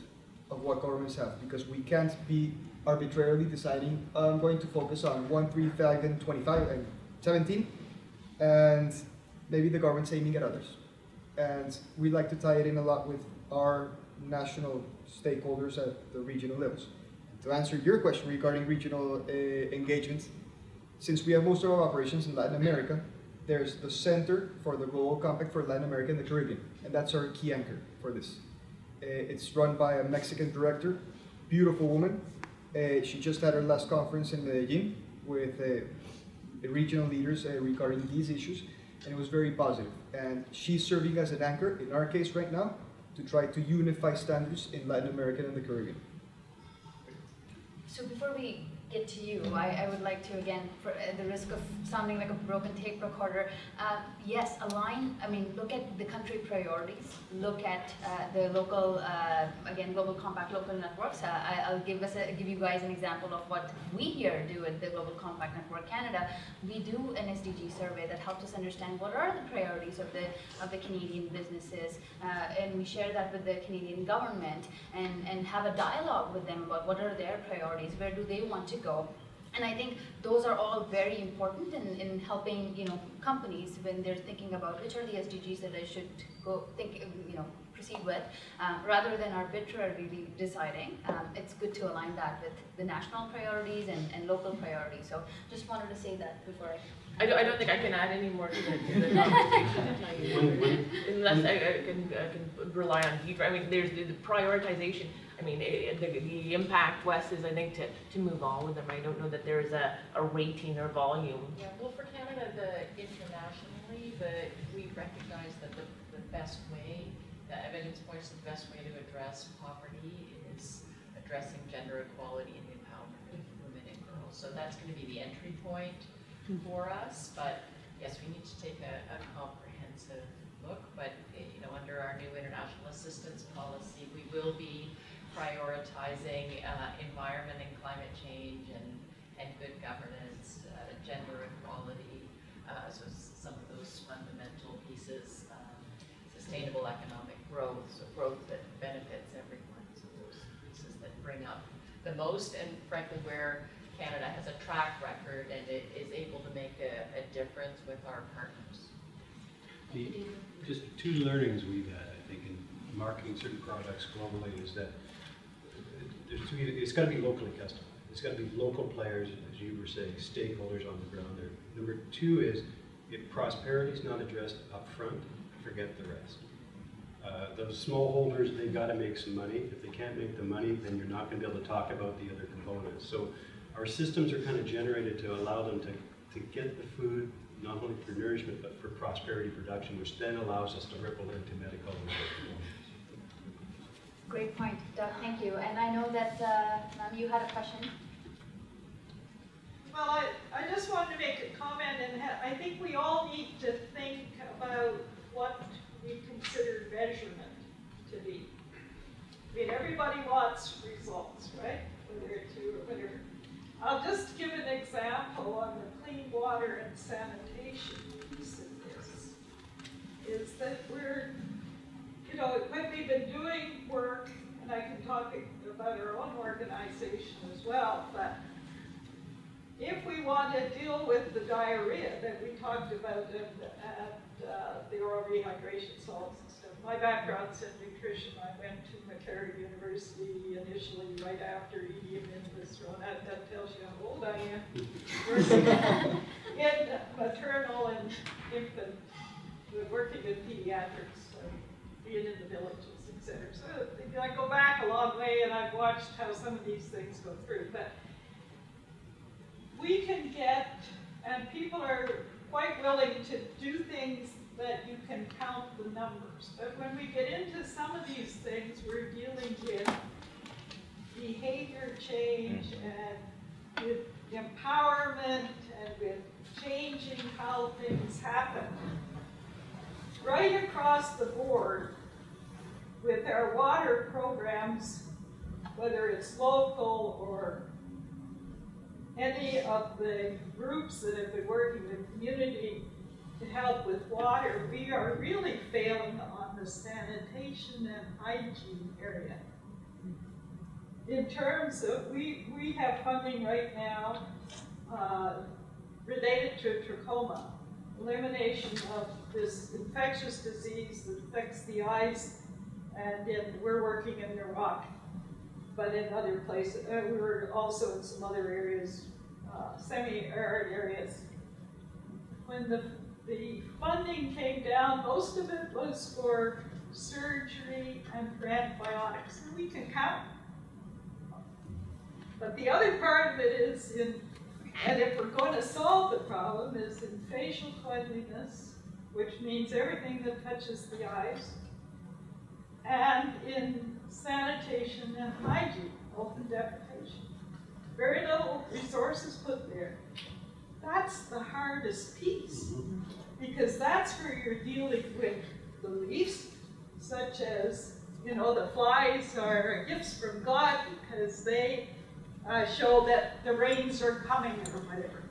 of what governments have, because we can't be arbitrarily deciding, I'm going to focus on 1, 3, 5, and 25, and 17, and maybe the government's aiming at others. And we like to tie it in a lot with our national stakeholders at the regional levels. To answer your question regarding regional engagement, since we have most of our operations in Latin America, there's the Center for the Global Compact for Latin America and the Caribbean, and that's our key anchor for this. It's run by a Mexican director, beautiful woman. She just had her last conference in Medellin with regional leaders regarding these issues, and it was very positive. And she's serving as an anchor, in our case right now, to try to unify standards in Latin America and the Caribbean. So before we get to you, I would like to, again, for the risk of sounding like a broken tape recorder, yes, look at the country priorities, look at the local, again, Global Compact local networks. I'll give you guys an example of what we here do at the Global Compact Network Canada. We do an SDG survey that helps us understand what are the priorities of the Canadian businesses, and we share that with the Canadian government and have a dialogue with them about what are their priorities, where do they want to go. And I think those are all very important in helping companies when they're thinking about which are the SDGs that they should proceed with, rather than arbitrarily deciding. It's good to align that with the national priorities and local priorities. So just wanted to say that before I don't think I can add any more to the conversation, unless I can rely on Deidre. I mean, there's the prioritization. I mean, the impact, Wes, is, I think, to move on with them. I don't know that there is a rating or volume. Yeah, well, for Canada, internationally, we recognize that the best way, the evidence points to the best way to address poverty is addressing gender equality and the empowerment of women and girls. So that's going to be the entry point for us. But yes, we need to take a comprehensive look. But under our new international assistance policy, we will be prioritizing environment and climate change and good governance, gender equality, so some of those fundamental pieces, sustainable economic growth, so growth that benefits everyone. the most, and frankly where Canada has a track record and it is able to make a difference with our partners. Just two learnings we've had, I think, in marketing certain products globally is that it's got to be locally customized. It's got to be local players, as you were saying, stakeholders on the ground there. Number two is, if prosperity is not addressed up front, forget the rest. Those smallholders, they've got to make some money. If they can't make the money, then you're not going to be able to talk about the other components. So our systems are kind of generated to allow them to get the food, not only for nourishment, but for prosperity production, which then allows us to ripple into medical and other components. Great point, Doug, thank you. And I know that, ma'am, you had a question. Well, I just wanted to make a comment, and I think we all need to think about what we consider measurement to be. I mean, everybody wants results, right? Whether it's you or whatever. I'll just give an example on the clean water and sanitation piece of this. Is that we're, you know, when we've been doing work, and I can talk about our own organization as well, but if we want to deal with the diarrhea that we talked about at the oral rehydration salts and stuff, my background's in nutrition. I went to McCarry University initially right after Idi Amin was thrown out. That tells you how old I am. Working in maternal and infant, working with pediatrics, being in the villages, etc. So I go back a long way, and I've watched how some of these things go through. But we can get, and people are quite willing to do things that you can count the numbers. But when we get into some of these things, we're dealing with behavior change and with empowerment and with changing how things happen. Right across the board with our water programs, whether it's local or any of the groups that have been working with community to help with water, we are really failing on the sanitation and hygiene area. In terms of, we have funding right now related to trachoma, elimination of this infectious disease that affects the eyes, and we're working in Iraq, but in other places. We were also in some other areas, semi-arid areas. When the funding came down, most of it was for surgery and for antibiotics, and we can count. But the other part of it is in, and if we're going to solve the problem, is in facial cleanliness, which means everything that touches the eyes, and in sanitation and hygiene, open defecation. Very little resources put there. That's the hardest piece, because that's where you're dealing with beliefs, such as, you know, the flies are gifts from God because they show that the rains are coming or whatever.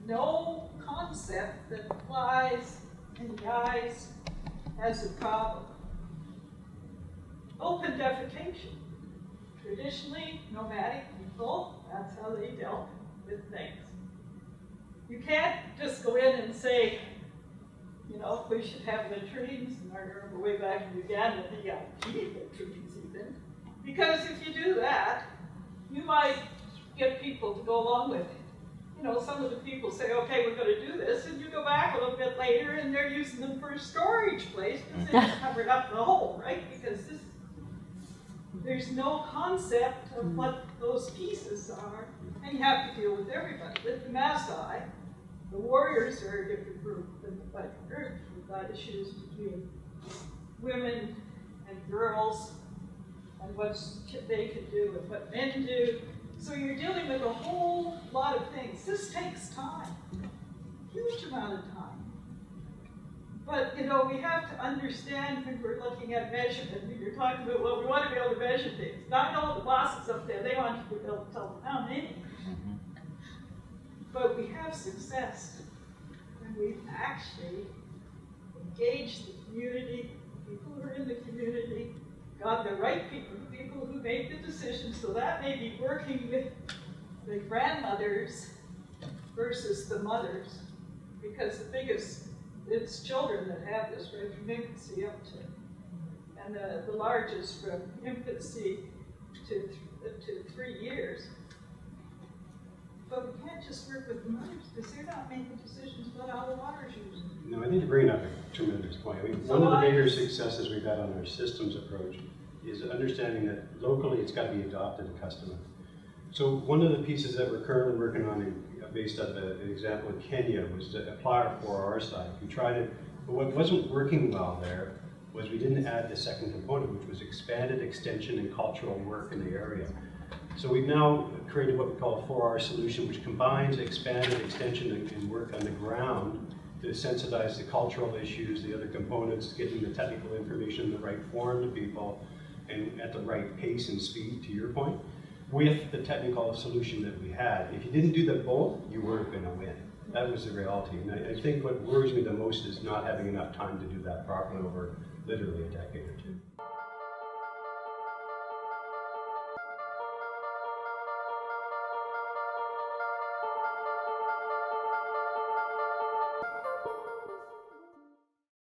No concept that flies in the eyes has a problem. Open defecation. Traditionally, nomadic people, that's how they dealt with things. You can't just go in and say, you know, we should have latrines, and I remember way back in Uganda, they got latrines even. Because if you do that, you might get people to go along with it. You know, some of the people say, okay, we're going to do this, and you go back a little bit later, and they're using them for a storage place because they just covered up the hole, right? Because there's no concept of what those pieces are, and you have to deal with everybody. With the Maasai, the warriors are a different group than the fighting group. We've got issues between women and girls, and what they can do and what men do. So you're dealing with a whole lot of things. This takes time, huge amount of time. But, you know, we have to understand when we're looking at measurement, when you're talking about, well, we want to be able to measure things. Not all the bosses up there, they want you to be able to tell them how many. But we have success when we've actually engaged the community, people who are in the community, got the right people, people who make the decision, so that may be working with the grandmothers versus the mothers, because it's children that have this right from infancy up to, and the largest from infancy to 3 years. But we can't just work with the mothers, because they're not making decisions about how the water's used. No, I think you're bringing up a tremendous point. I mean, one of the bigger successes we've had on our systems approach is understanding that locally it's got to be adopted and customized. So one of the pieces that we're currently working on, based on an example in Kenya, was to apply our 4R side. We tried it, but what wasn't working well there was we didn't add the second component, which was expanded extension and cultural work in the area. So we've now created what we call a 4R solution, which combines expanded extension and work on the ground to sensitize the cultural issues, the other components, getting the technical information in the right form to people, and at the right pace and speed, to your point, with the technical solution that we had. If you didn't do them both, you weren't going to win. That was the reality. And I think what worries me the most is not having enough time to do that properly over literally a decade or two.